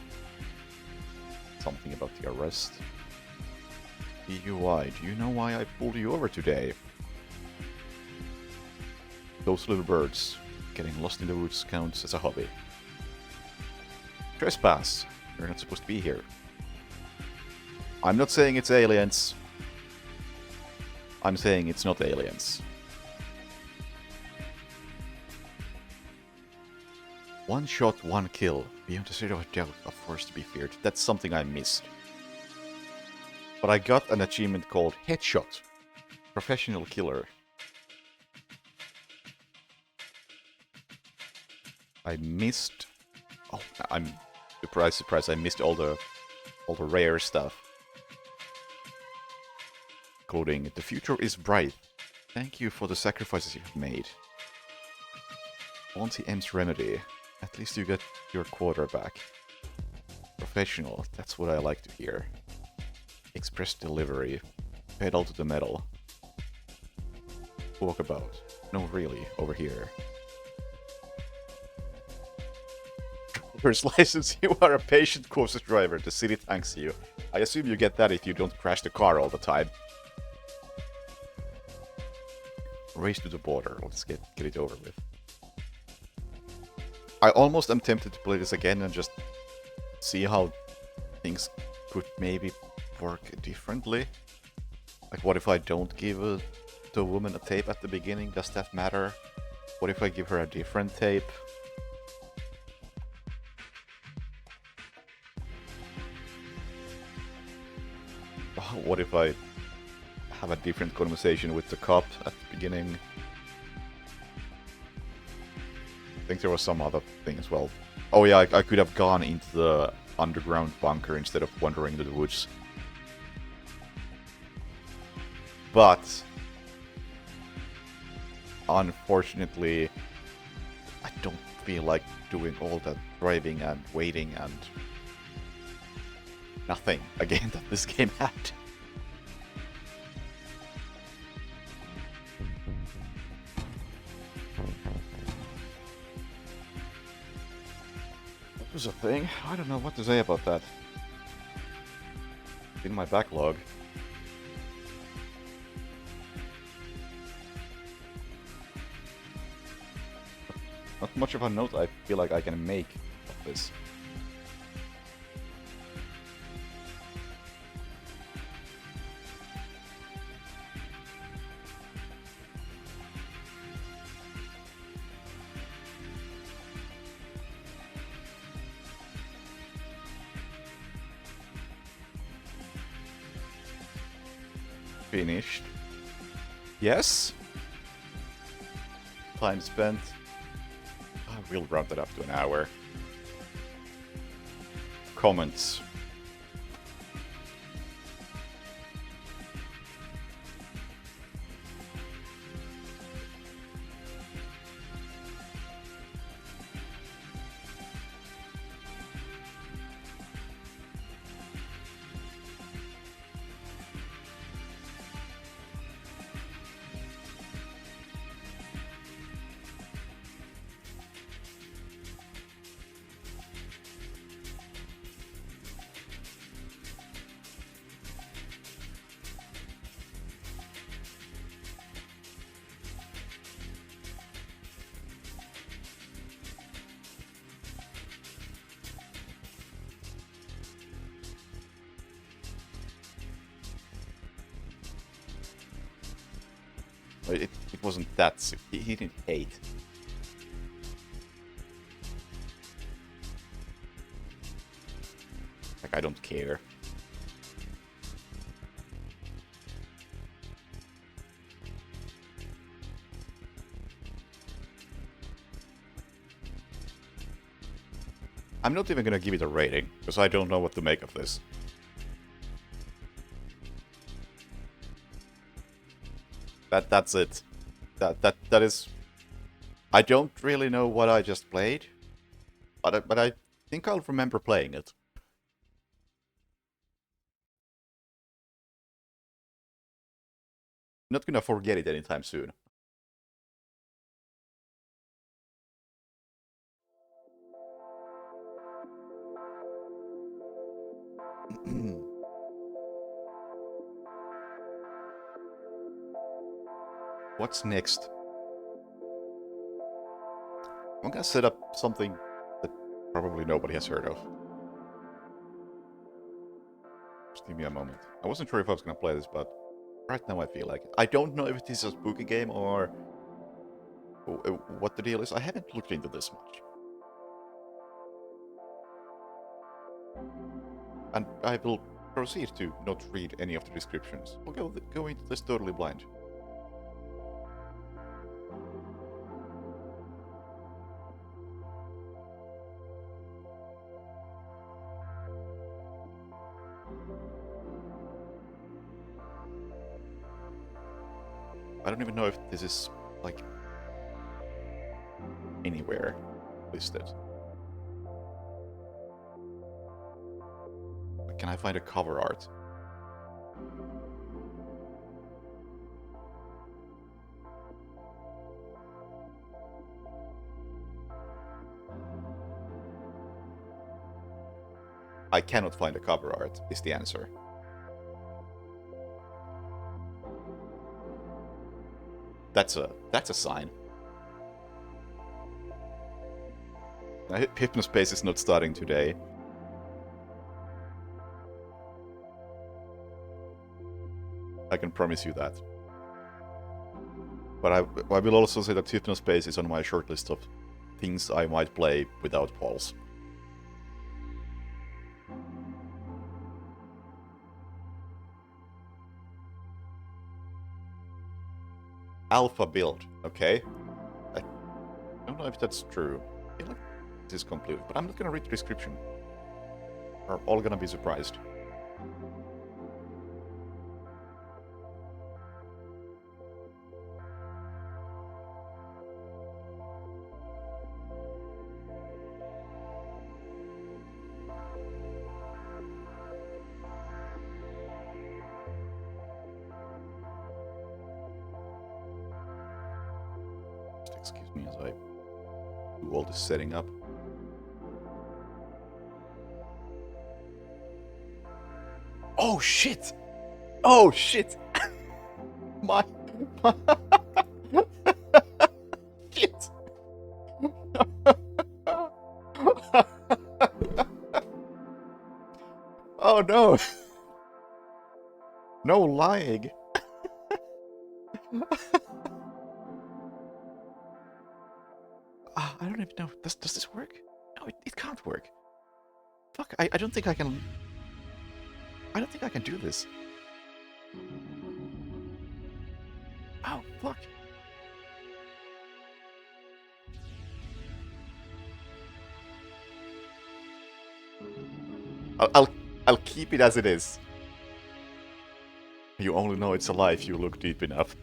Something about the arrest. DUI, do you know why I pulled you over today? Those little birds. Getting lost in the woods counts as a hobby. Trespass. You're not supposed to be here. I'm not saying it's aliens. I'm saying it's not aliens. One shot, one kill. Beyond a shadow of doubt, a force to be feared. That's something I missed. But I got an achievement called Headshot. Professional Killer. I missed... Oh, I'm... Surprise, surprise, I missed all the rare stuff. Including, the future is bright. Thank you for the sacrifices you have made. Auntie M's remedy. At least you get your quarter back. Professional, that's what I like to hear. Express delivery. Pedal to the metal. Walkabout. No, really, over here. Driver's license, you are a patient, cautious driver. The city thanks you. I assume you get that if you don't crash the car all the time. Race to the border. Let's get it over with. I almost am tempted to play this again and just see how things could maybe work differently. Like, what if I don't give the woman a tape at the beginning? Does that matter? What if I give her a different tape? What if I have a different conversation with the cop at the beginning? I think there was some other thing as well. Oh yeah, I could have gone into the underground bunker instead of wandering into the woods. But unfortunately, I don't feel like doing all that driving and waiting and nothing again that this game had. That was a thing. I don't know what to say about that. In my backlog. Not much of a note I feel like I can make of this. finished. Yes. Time spent. We'll round that up to an hour. Comments. It wasn't that. He didn't hate. Like, I don't care. I'm not even gonna give it a rating, because I don't know what to make of this. That's it. That is. I don't really know what I just played, but I think I'll remember playing it. Not gonna forget it anytime soon. What's next? I'm gonna set up something that probably nobody has heard of. Just give me a moment. I wasn't sure if I was gonna play this, but right now I feel like it. I don't know if it is a spooky game or what the deal is. I haven't looked into this much. And I will proceed to not read any of the descriptions. We'll go into this totally blind. I don't even know if this is, like, anywhere listed. Can I find a cover art? I cannot find a cover art, is the answer. That's a sign. Hypnospace is not starting today. I can promise you that. But I will also say that Hypnospace is on my short list of things I might play without Pulse. Alpha build, okay. I don't know if that's true. I feel like this is complete, but I'm not gonna read the description. We're all gonna be surprised. Excuse me as I do all this setting up. Oh shit! Oh shit! my shit! Oh no! No lying! I don't even know. Does this work? No, it can't work. Fuck, I don't think I can... I don't think I can do this. Oh, fuck. I'll keep it as it is. You only know it's alive if you look deep enough.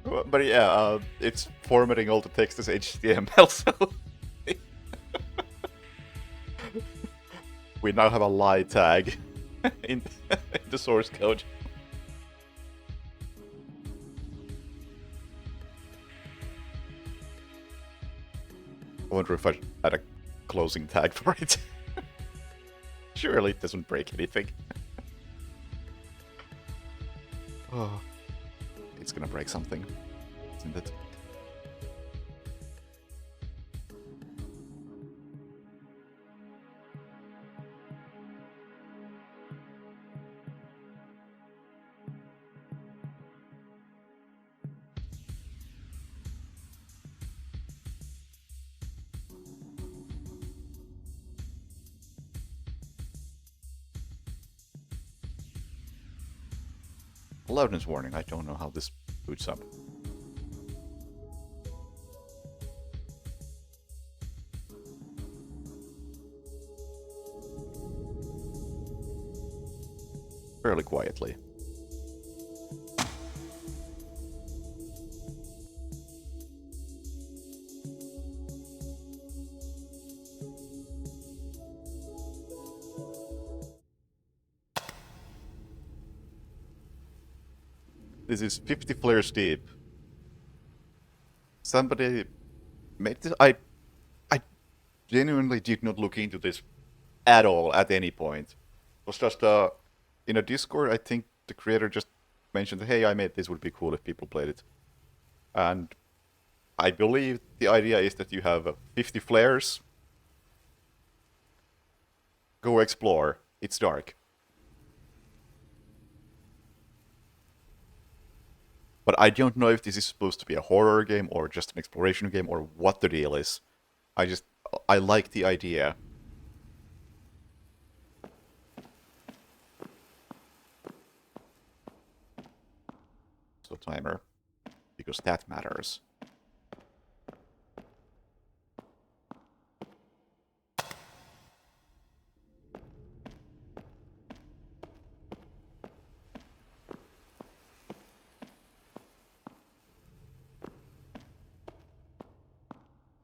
But yeah, it's formatting all the text as HTML, so we now have a lie tag in the source code. I wonder if I add a closing tag for it. Surely it doesn't break anything. Oh, it's gonna break something, isn't it? Loudness warning, I don't know how this boots up. Fairly quietly. This is 50 flares deep. Somebody made this. I genuinely did not look into this at all at any point. It was just in a Discord. I think the creator just mentioned, "Hey, I made this. Would be cool if people played it." And I believe the idea is that you have 50 flares. Go explore. It's dark. But I don't know if this is supposed to be a horror game or just an exploration game or what the deal is. I like the idea. So timer, because that matters.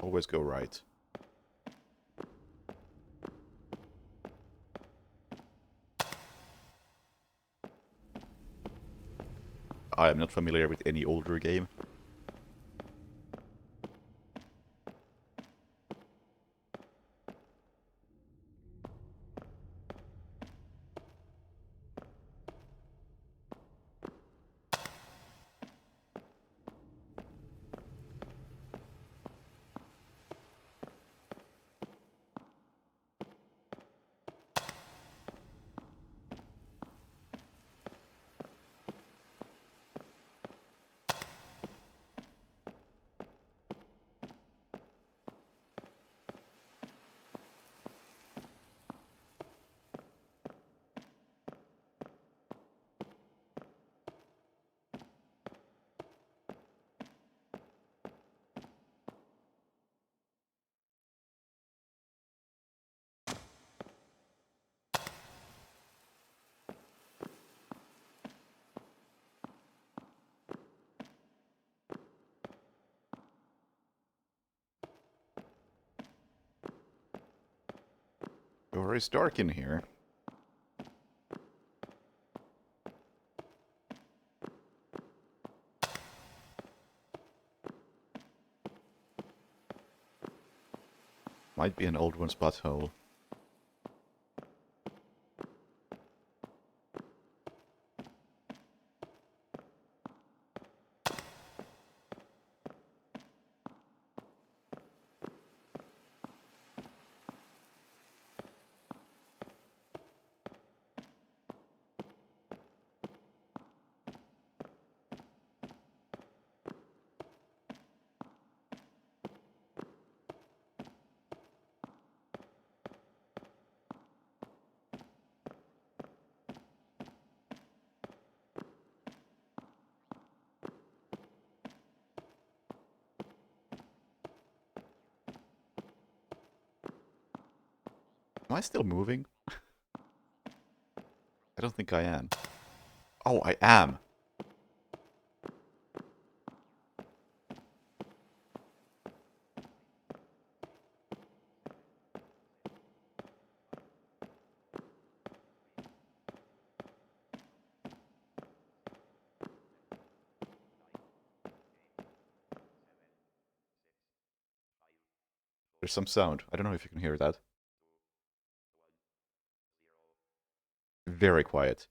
Always go right. I am not familiar with any older game. Or it's dark in here. Might be an old one's butthole. Am I still moving? I don't think I am. Oh, I am. There's some sound. I don't know if you can hear that. Very quiet.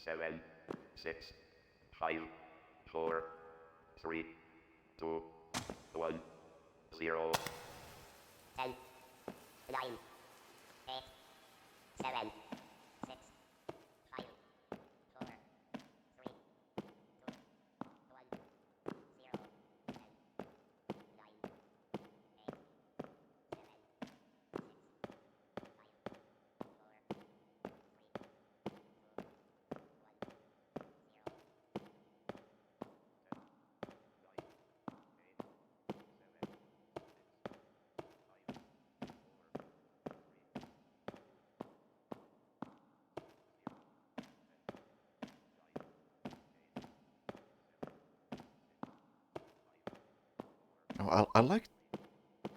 Seven, six, five, four, three, two, one, zero. 10, 9, 8, 7, 6, 5, 4, 3, 2, 1, 0. I like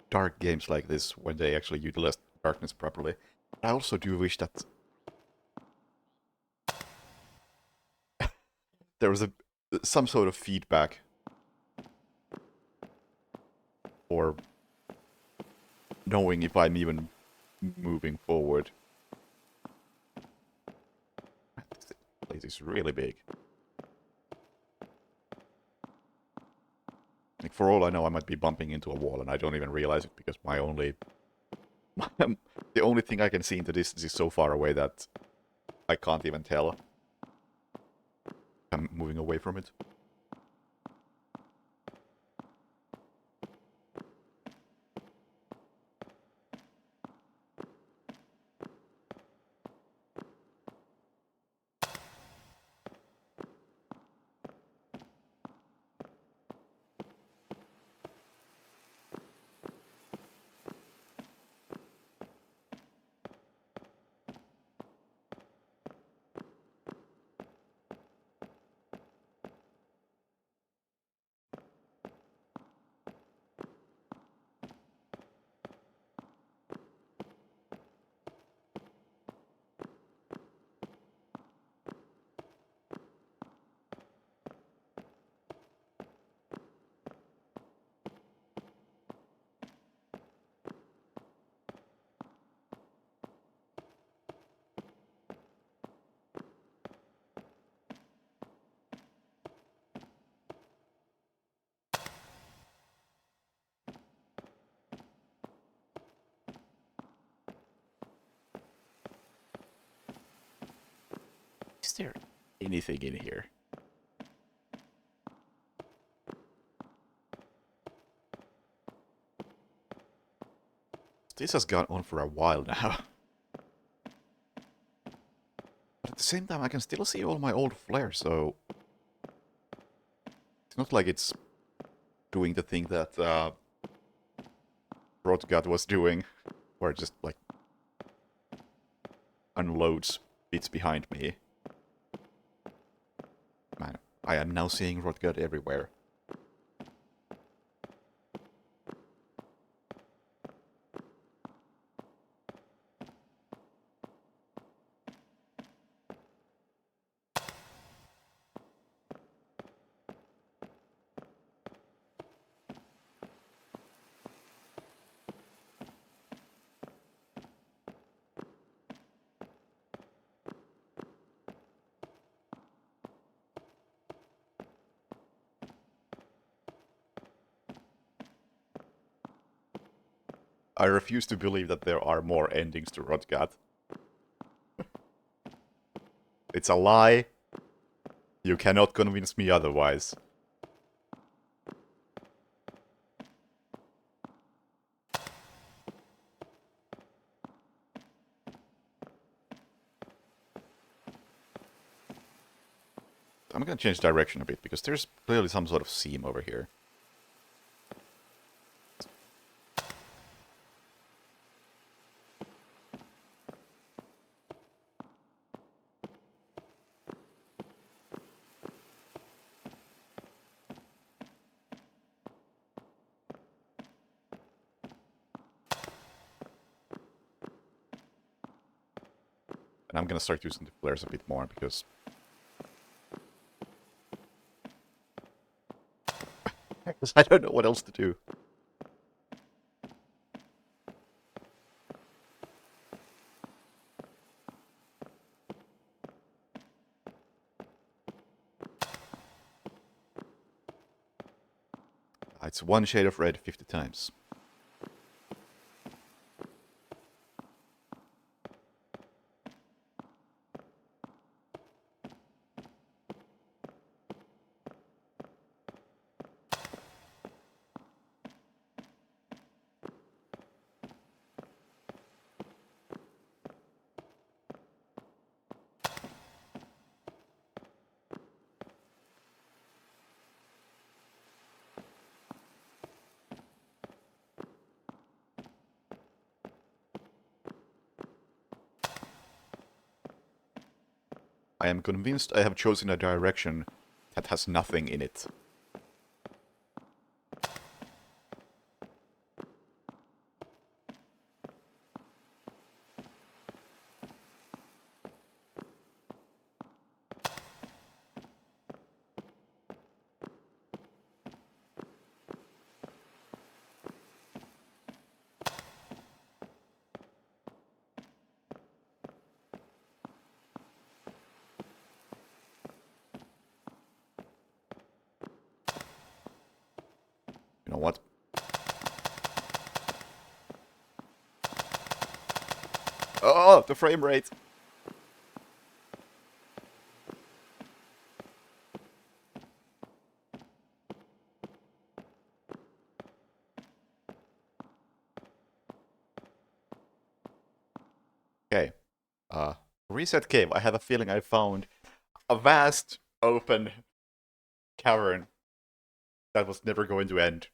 dark games like this when they actually utilize darkness properly. I also do wish that there was some sort of feedback or knowing if I'm even moving forward. This place is really big. Like for all I know, I might be bumping into a wall and I don't even realize it because the only thing I can see in the distance is so far away that I can't even tell. I'm moving away from it. Is there anything in here? This has gone on for a while now. But at the same time, I can still see all my old flares, so... It's not like it's doing the thing that Rotgut was doing, where it just, like, unloads bits behind me. Man, I am now seeing Rotgut everywhere. I refuse to believe that there are more endings to Rodgat. It's a lie. You cannot convince me otherwise. I'm gonna change direction a bit, because there's clearly some sort of seam over here. And I'm gonna start using the flares a bit more, because... because I don't know what else to do. It's one shade of red 50 times. I am convinced I have chosen a direction that has nothing in it. You know what? Oh, the frame rate! Okay. Reset cave. I have a feeling I found a vast, open cavern that was never going to end.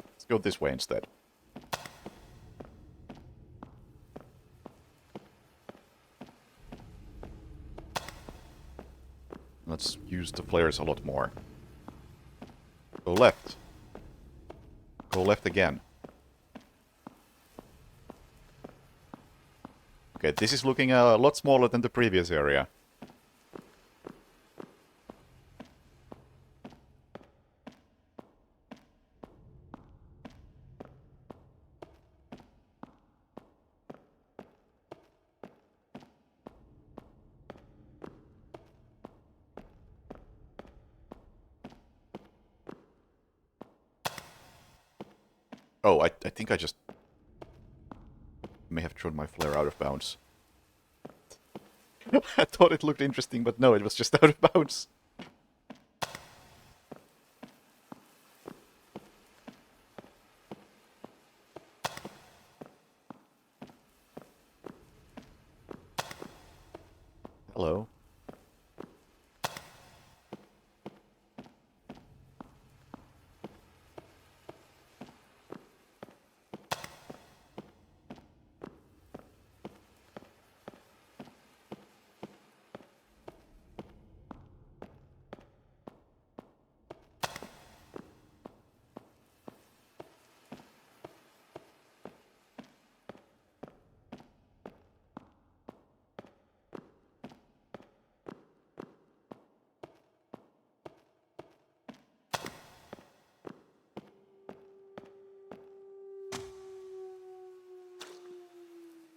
Let's go this way instead. Let's use the flares a lot more. Go left. Go left again. Okay, this is looking a lot smaller than the previous area. Oh, I think I just may have thrown my flare out of bounds. I thought it looked interesting, but no, it was just out of bounds. Hello.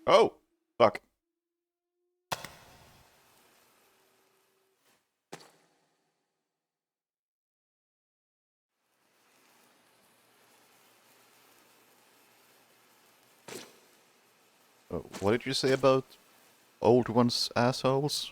Oh! Fuck. What did you say about old ones assholes?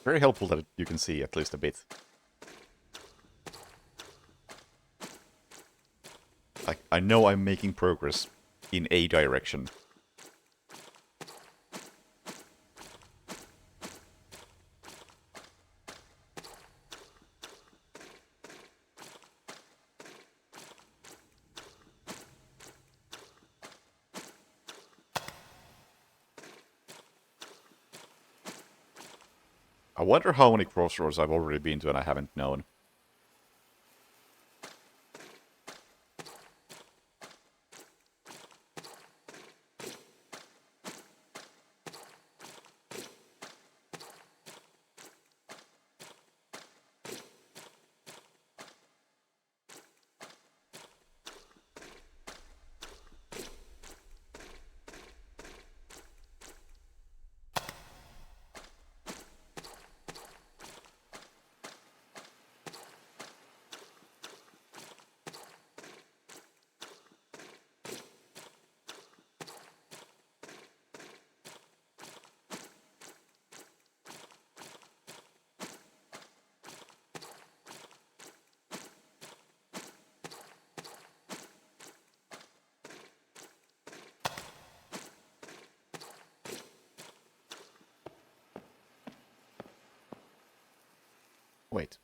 Very helpful that you can see at least a bit. I know I'm making progress in a direction. I wonder how many crossroads I've already been to and I haven't known. Wait.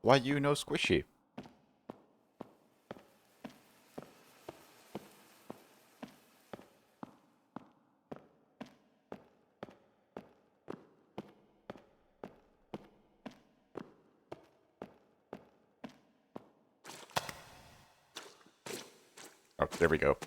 Why you no squishy? Oh, there we go.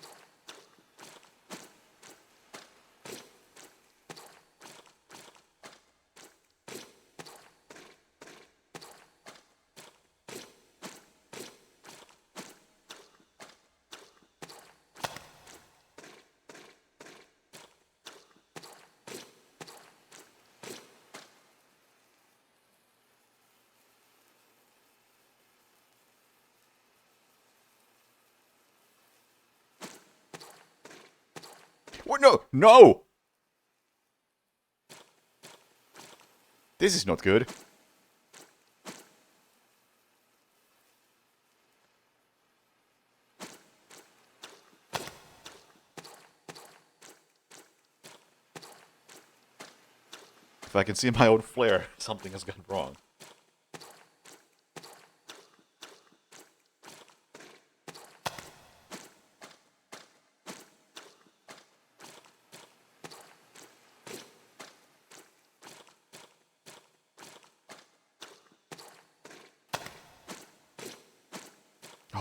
What? No! No! This is not good. If I can see my own flare, something has gone wrong.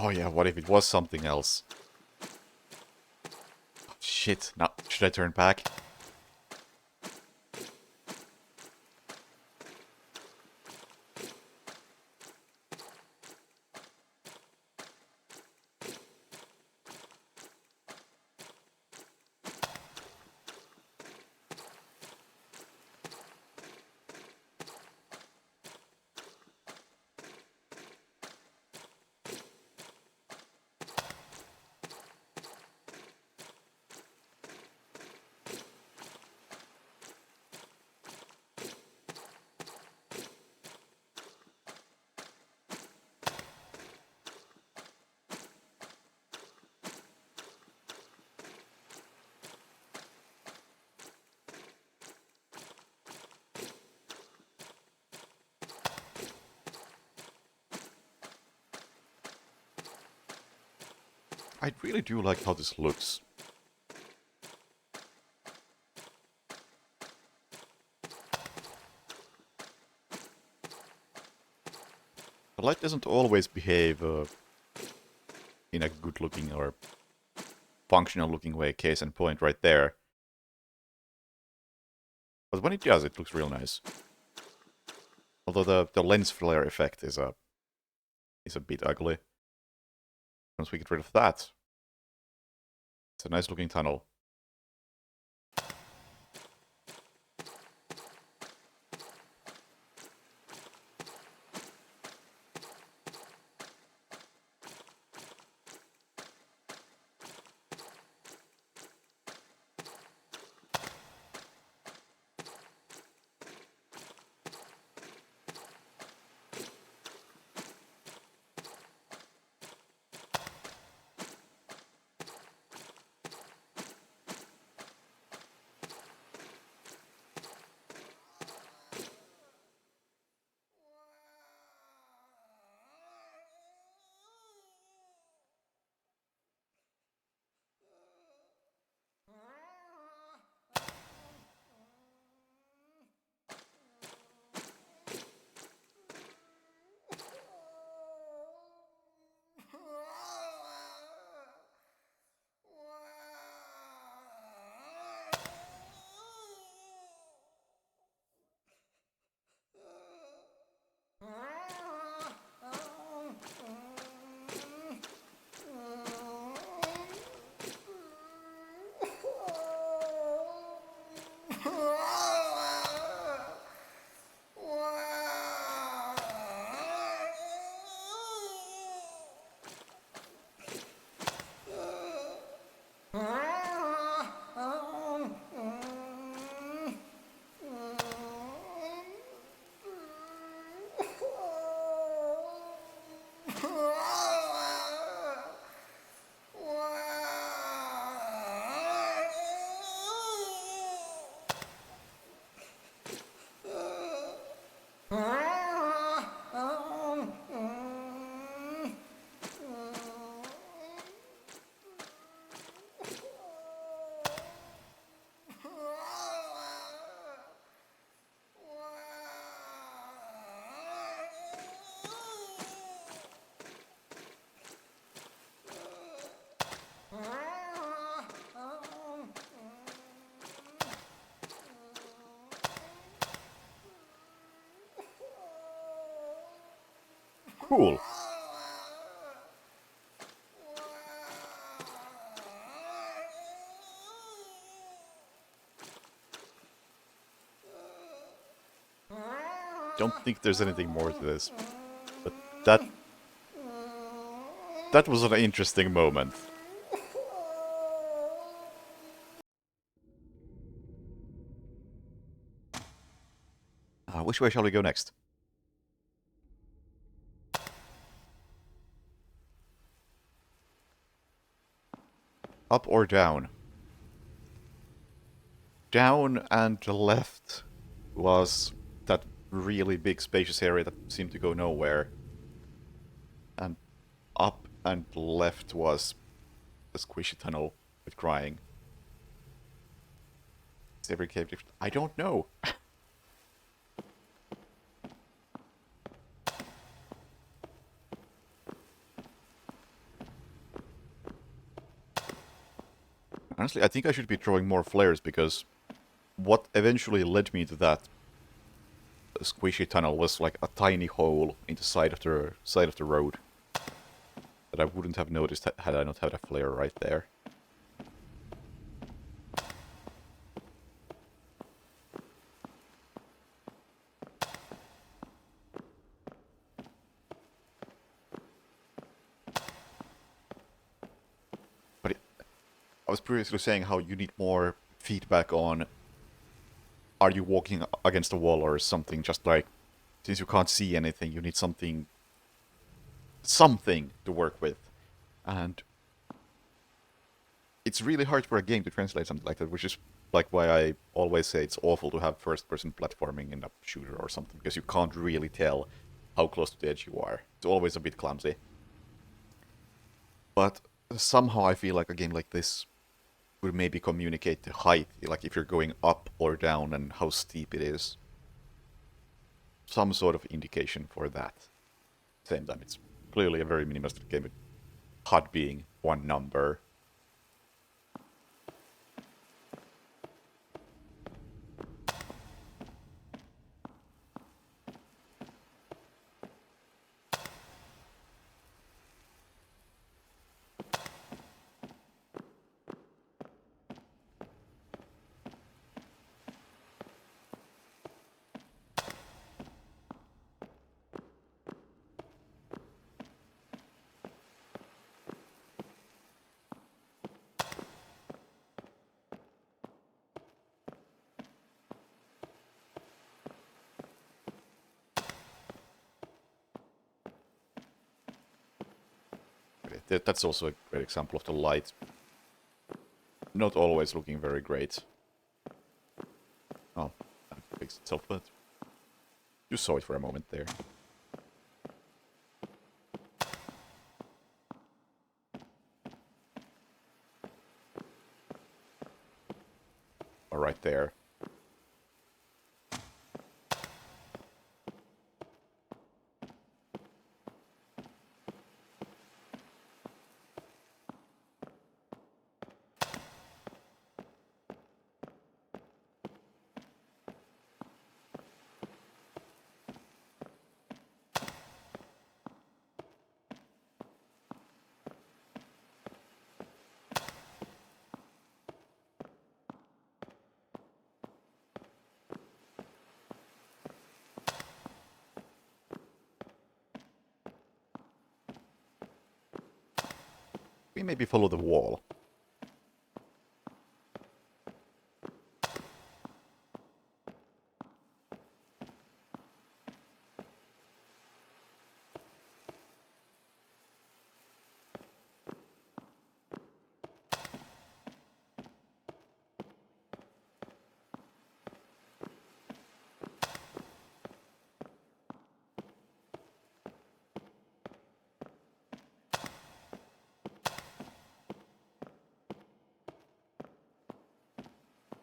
Oh yeah, what if it was something else? Oh, shit, now, should I turn back? I really do like how this looks. The light doesn't always behave in a good-looking or functional-looking way, case in point right there. But when it does, it looks real nice. Although the lens flare effect is a bit ugly. Once we get rid of that, it's a nice-looking tunnel. Cool. Don't think there's anything more to this, but that was an interesting moment. Which way shall we go next? Up or down? Down and left was that really big spacious area that seemed to go nowhere. And up and left was the squishy tunnel with crying. Is every cave different? I don't know. Honestly, I think I should be throwing more flares because what eventually led me to that squishy tunnel was like a tiny hole in the side of the road that I wouldn't have noticed had I not had a flare right there. But I was previously saying how you need more feedback on are you walking against a wall or something, just like since you can't see anything, you need something to work with. And it's really hard for a game to translate something like that, which is like why I always say it's awful to have first-person platforming in a shooter or something, because you can't really tell how close to the edge you are. It's always a bit clumsy. But somehow I feel like a game like this would maybe communicate the height, like if you're going up or down and how steep it is. Some sort of indication for that. Same time, it's clearly a very minimalistic game with HUD being one number. That's also a great example of the light not always looking very great. Oh, that fixed itself, but you saw it for a moment there. Or right there. We maybe follow the wall.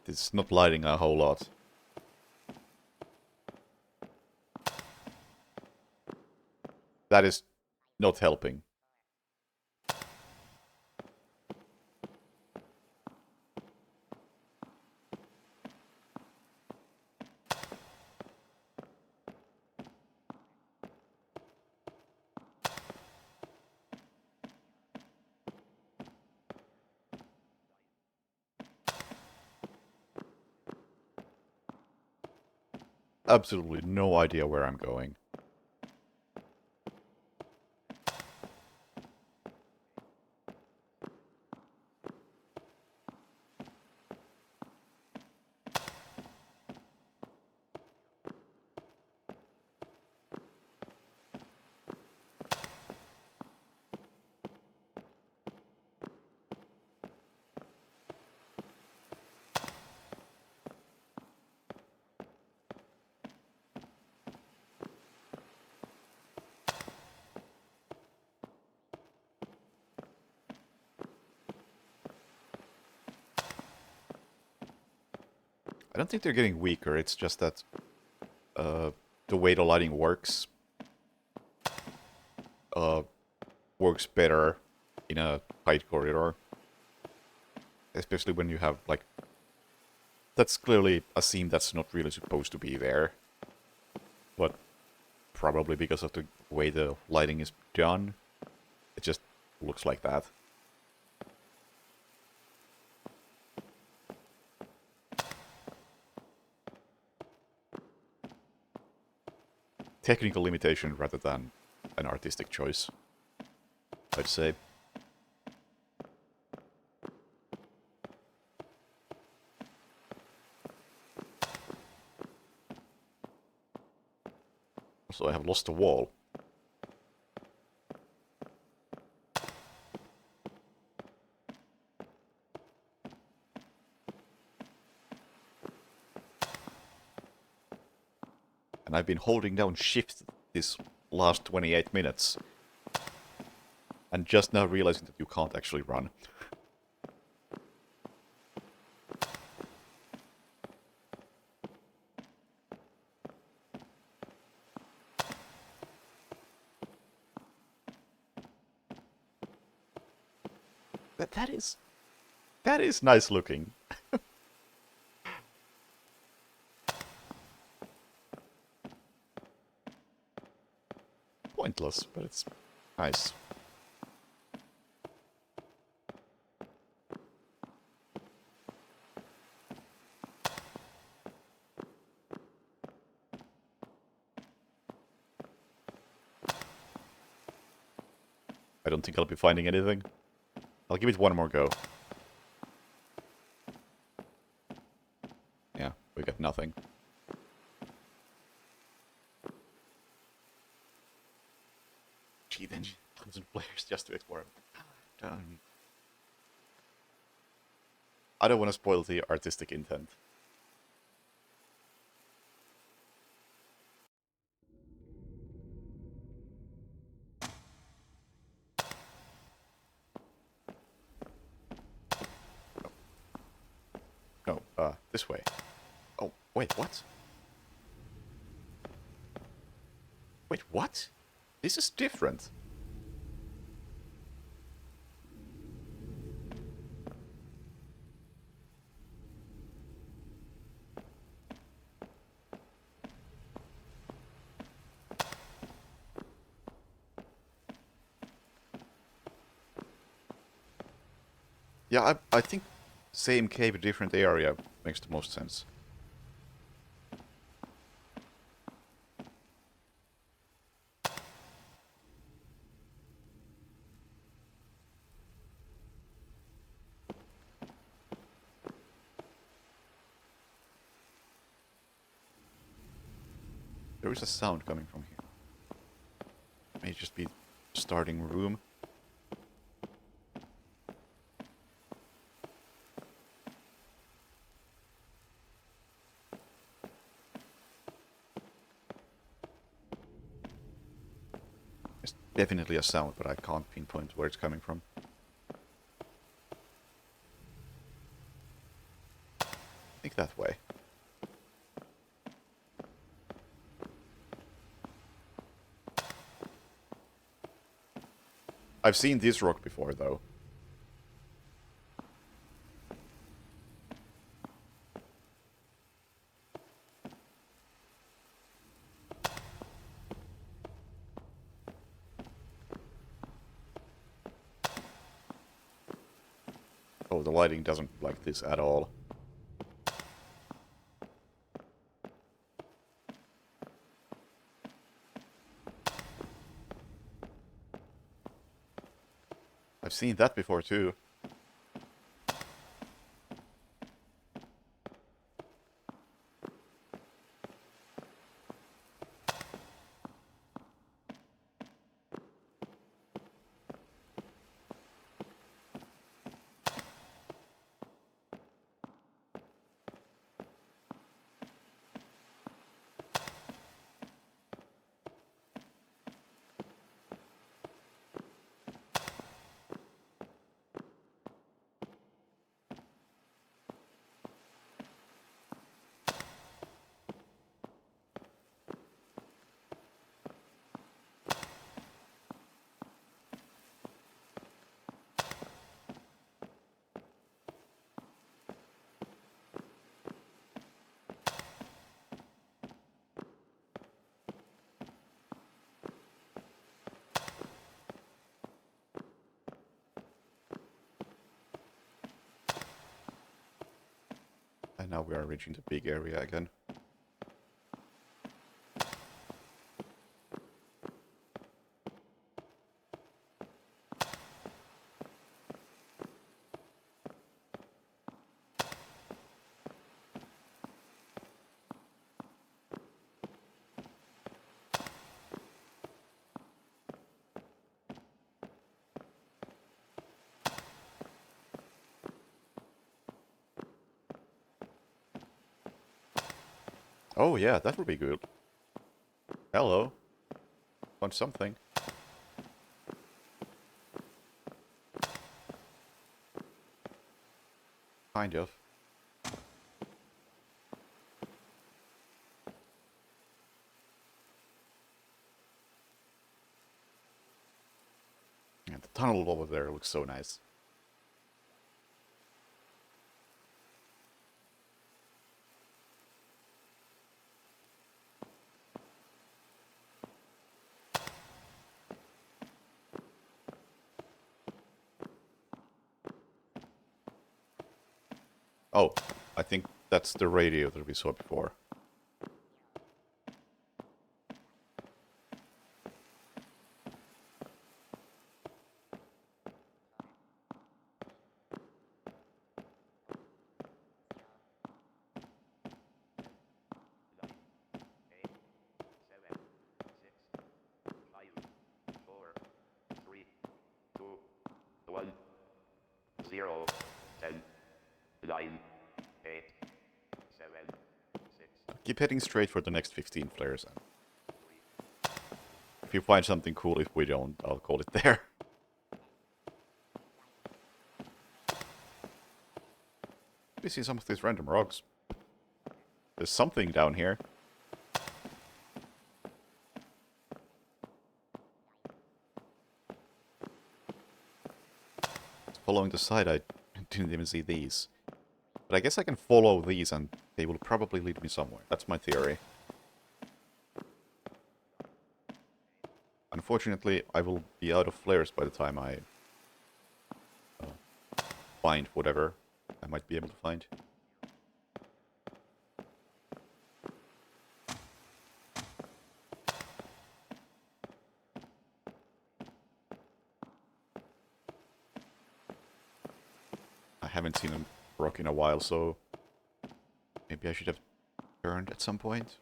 It's not lighting a whole lot. That is not helping. Absolutely no idea where I'm going. I don't think they're getting weaker, it's just that the way the lighting works works better in a tight corridor. Especially when you have, like... That's clearly a scene that's not really supposed to be there. But probably because of the way the lighting is done, it just looks like that. Technical limitation rather than an artistic choice, I'd say. Also, I have lost a wall. And I've been holding down shift this last 28 minutes. And just now realizing that you can't actually run. That is nice looking. Pointless, but it's nice. I don't think I'll be finding anything. I'll give it one more go. Yeah, we got nothing. Gee, then 1,000 players just to explore. I don't want to spoil the artistic intent. No, this way. Oh, wait, what? Wait, what? This is different. Yeah, I think same cave, different area makes the most sense. There is a sound coming from here. May just be starting room. It's definitely a sound, but I can't pinpoint where it's coming from. I think that way. I've seen this rock before, though. Oh, the lighting doesn't like this at all. I've seen that before, too. And now we are reaching the big area again. Oh yeah, that would be good. Hello. Want something? Kind of. And the tunnel over there looks so nice. Oh, I think that's the radio that we saw before. Zero, 10, 9, 8, 7, 6. Keep heading straight for the next 15 flares. If you find something cool, if we don't, I'll call it there. We see some of these random rocks. There's something down here. Following the side, I didn't even see these. But I guess I can follow these and they will probably lead me somewhere. That's my theory. Unfortunately, I will be out of flares by the time I find whatever I might be able to find. I haven't seen a rock in a while, so maybe I should have turned at some point.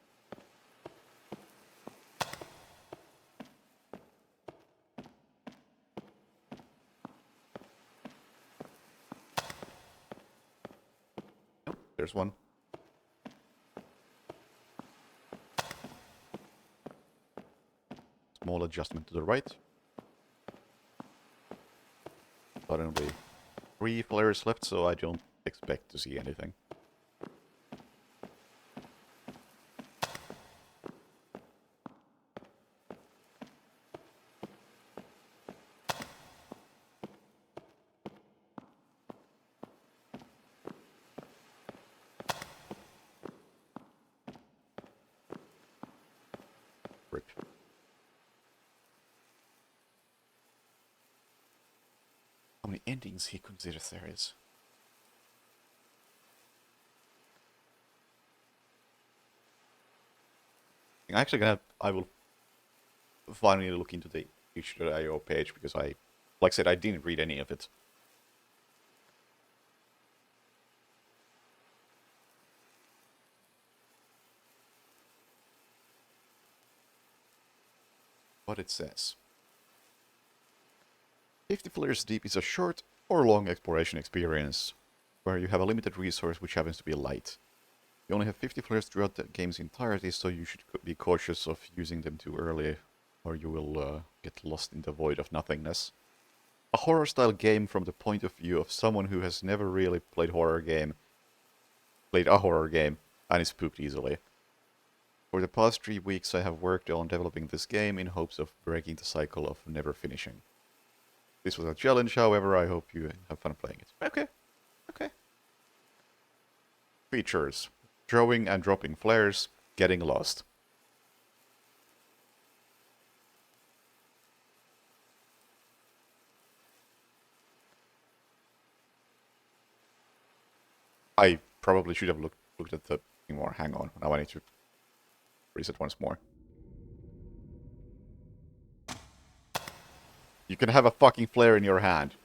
Nope, there's one. Small adjustment to the right. Suddenly 3 flares left, so I don't expect to see anything. Rip. How many ending sequences there is? I'm actually I will finally look into the itch.io page because like I said, I didn't read any of it. What it says. 50 flares deep is a short or long exploration experience where you have a limited resource which happens to be light. You only have 50 flares throughout the game's entirety, so you should be cautious of using them too early or you will get lost in the void of nothingness. A horror-style game from the point of view of someone who has never really played a horror game, and is spooked easily. For the past 3 weeks I have worked on developing this game in hopes of breaking the cycle of never finishing. This was a challenge, however, I hope you have fun playing it. Okay. Okay. Features. Throwing and dropping flares, getting lost. I probably should have looked at the thing more. Hang on, now I need to reset once more. You can have a fucking flare in your hand.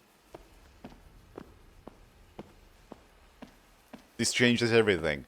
This changes everything.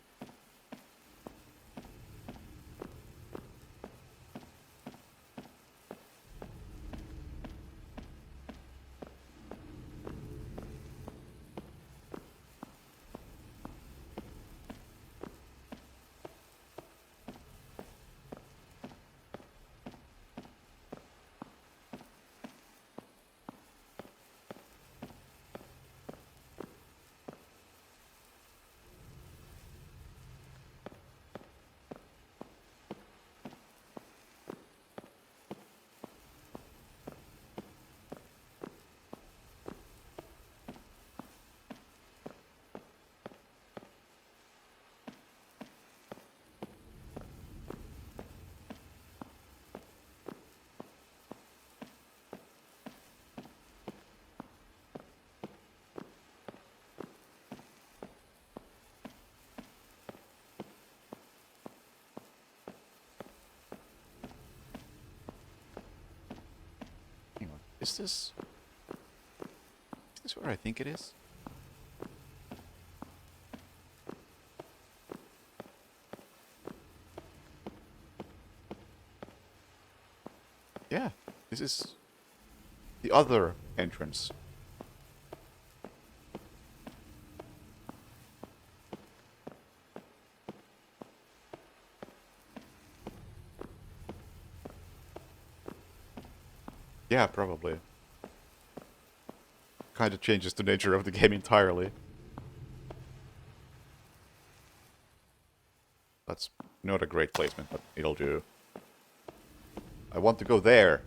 Is this... Is this where I think it is? Yeah, this is the other entrance. Yeah, probably. Kind of changes the nature of the game entirely. That's not a great placement, but it'll do. I want to go there.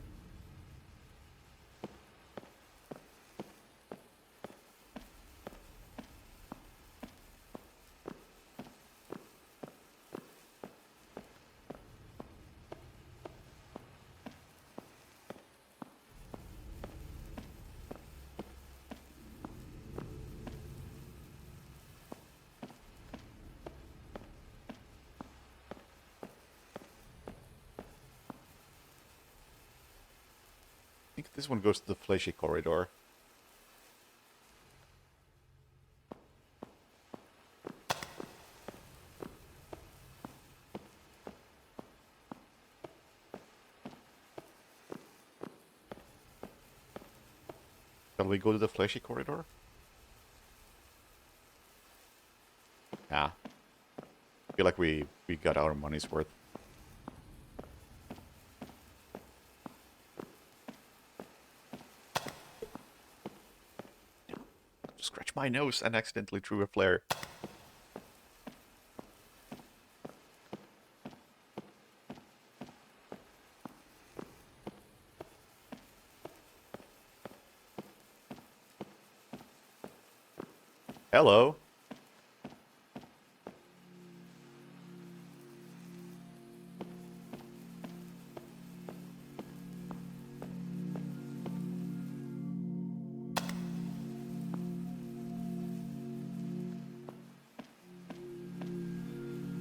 I think this one goes to the fleshy corridor. Shall we go to the fleshy corridor? Yeah. I feel like we got our money's worth. Scratch my nose and accidentally threw a flare. Hello.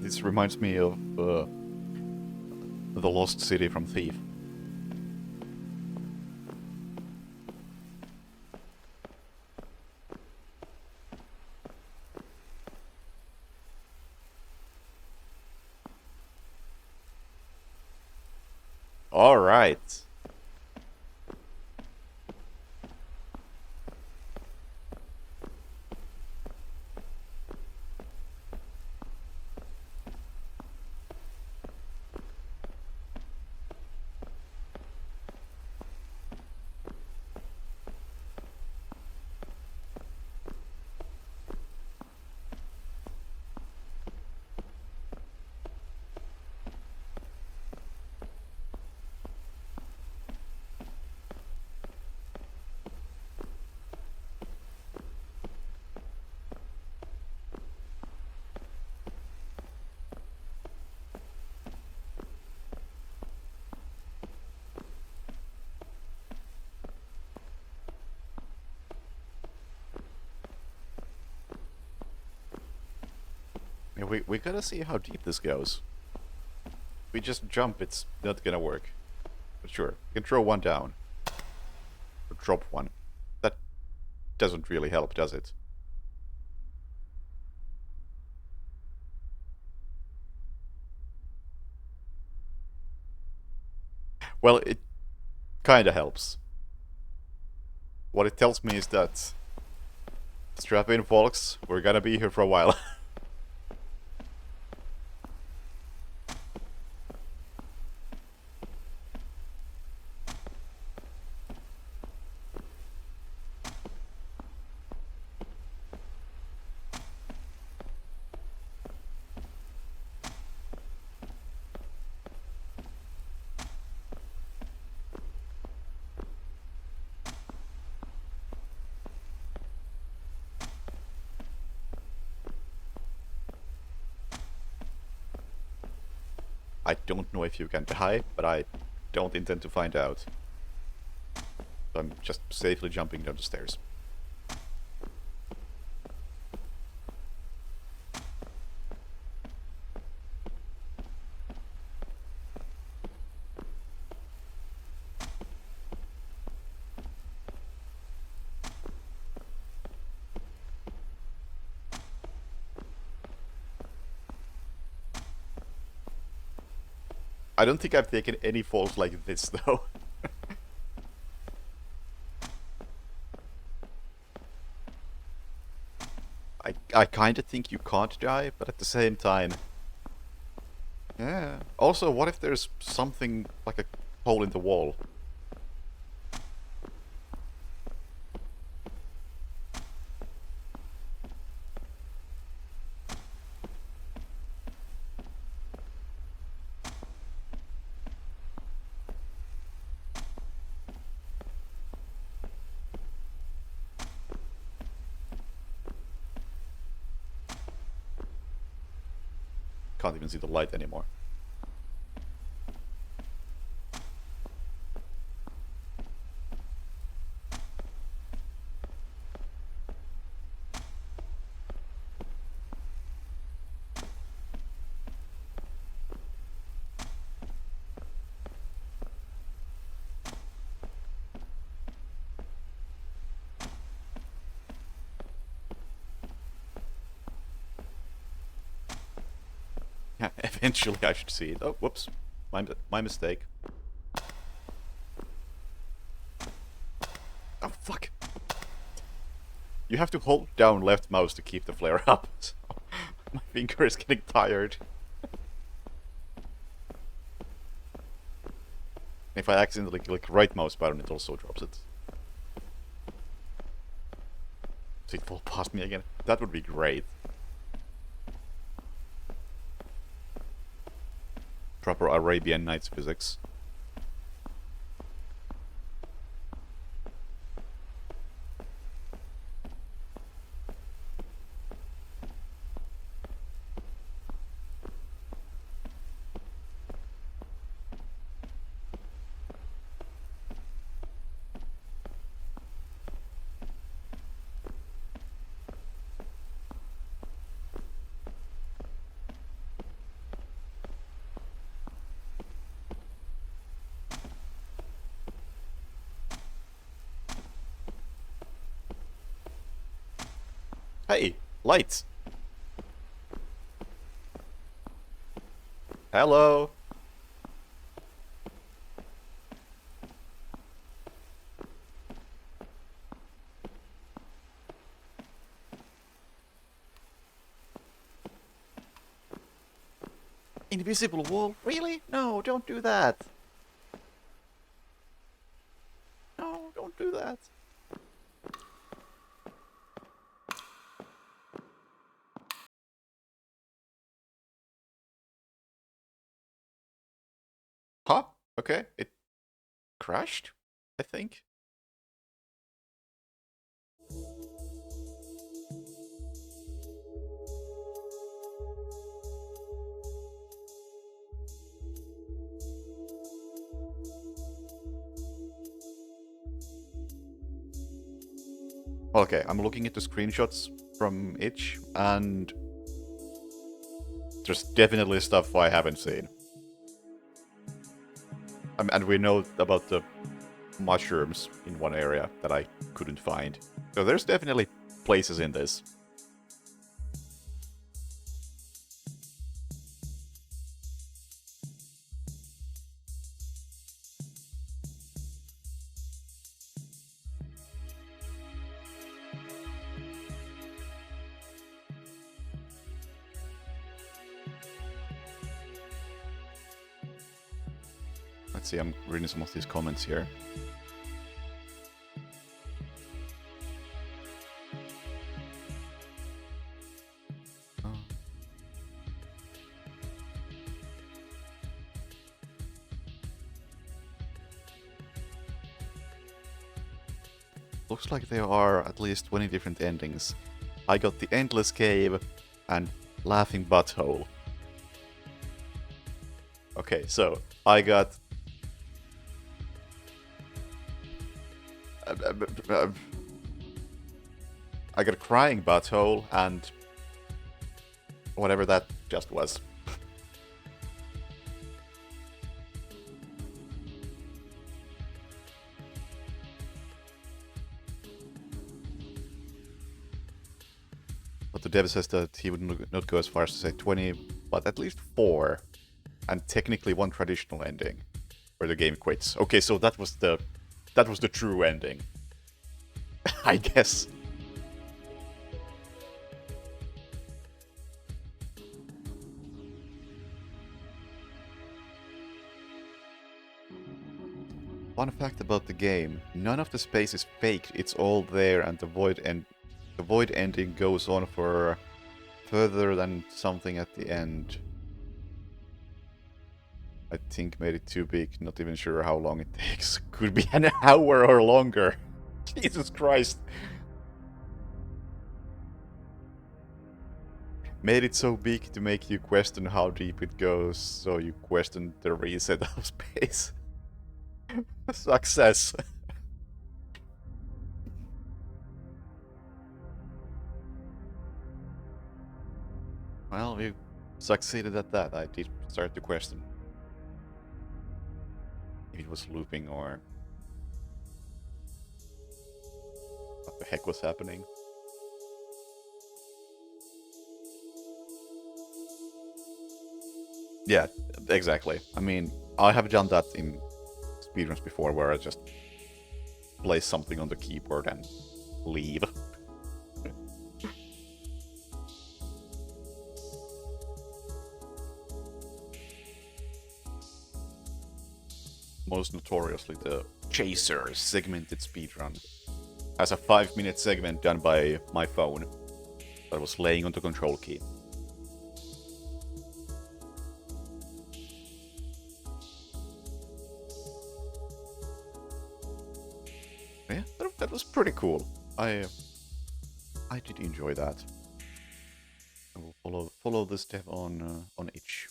This reminds me of the Lost City from Thief. All right. Yeah, we gotta see how deep this goes. If we just jump, it's not gonna work. But sure, we can throw one down. Or drop one. That doesn't really help, does it? Well, it kinda helps. What it tells me is that... Strap in, folks. We're gonna be here for a while. I don't know if you can die, but I don't intend to find out. So I'm just safely jumping down the stairs. I don't think I've taken any falls like this, though. I kinda think you can't die, but at the same time... Yeah. Also, what if there's something like a hole in the wall? Can't even see the light anymore. Yeah, eventually I should see it. Oh, whoops. My mistake. Oh, fuck. You have to hold down left mouse to keep the flare up. So my finger is getting tired. If I accidentally click right mouse button, it also drops it. So it fall past me again. That would be great. Proper Arabian Nights physics. Hey, lights! Hello! Invisible wall? Really? No, don't do that! No, don't do that. Huh? Okay, it crashed, I think. Okay, I'm looking at the screenshots from Itch, and there's definitely stuff I haven't seen. And we know about the mushrooms in one area that I couldn't find. So there's definitely places in this. Let's see, I'm reading some of these comments here. Looks like there are at least 20 different endings. I got the Endless Cave and Laughing Butthole. Okay, so I got... I got a Crying Butthole and... whatever that just was. But the dev says that he would not go as far as to say 20, but at least 4 and technically one traditional ending, where the game quits. Okay, so that was the true ending, I guess. Fun fact about the game, none of the space is faked, it's all there, and the void ending goes on for further than something at the end. I think made it too big, not even sure how long it takes. Could be an hour or longer. Jesus Christ. Made it so big to make you question how deep it goes, so you question the reset of space. Success. Well, we succeeded at that. I did start to question if it was looping or what the heck was happening. Yeah, exactly. I mean, I have done that in speedruns before where I just place something on the keyboard and leave. Most notoriously, the Chaser segmented speedrun has a 5-minute segment done by my phone that was laying on the control key. Yeah, that was pretty cool. I did enjoy that. I will follow this dev on itch.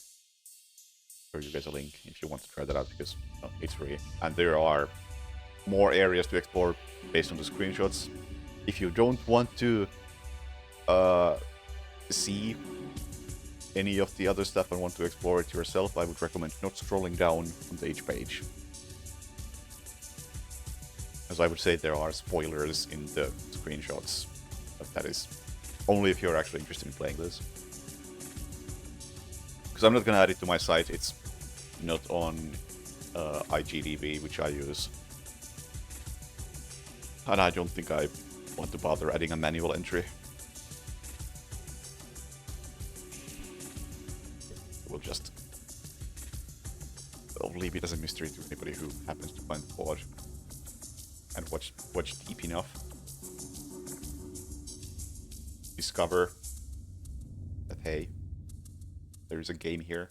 Show you guys a link if you want to try that out because it's free, and there are more areas to explore based on the screenshots. If you don't want to see any of the other stuff and want to explore it yourself, I would recommend not scrolling down on the itch page. As I would say, there are spoilers in the screenshots, but that is only if you're actually interested in playing this. Because I'm not gonna add it to my site, it's not on IGDB, which I use. And I don't think I want to bother adding a manual entry. We'll just leave it as a mystery to anybody who happens to find the pod and watch deep enough. Discover that, hey, there's a game here.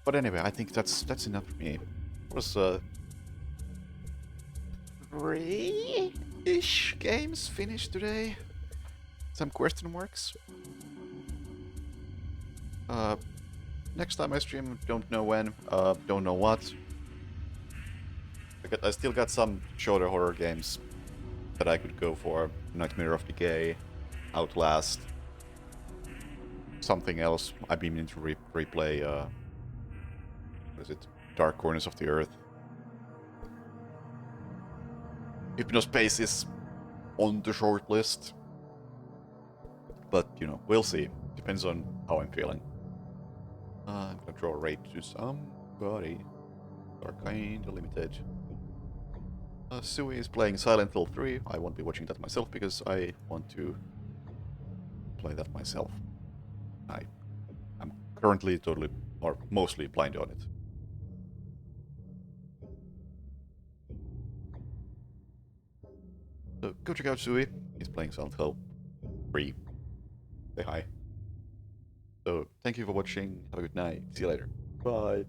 But anyway, I think that's enough for me. It was 3-ish games finished today. Some question marks. Next time I stream, don't know when, don't know what. I still got some shorter horror games that I could go for. Nightmare of Decay, Outlast, something else. I've been meaning to replay, what is it? Dark Corners of the Earth. Hypnospace is on the short list. But, you know, we'll see. Depends on how I'm feeling. I'm gonna draw a raid to somebody. Are kinda limited. Sui is playing Silent Hill 3. I won't be watching that myself because I want to play that myself. I'm currently totally, or mostly blind on it. So go check out Sui. He's playing Silent Hill 3. Say hi. So thank you for watching. Have a good night. See you later. Bye.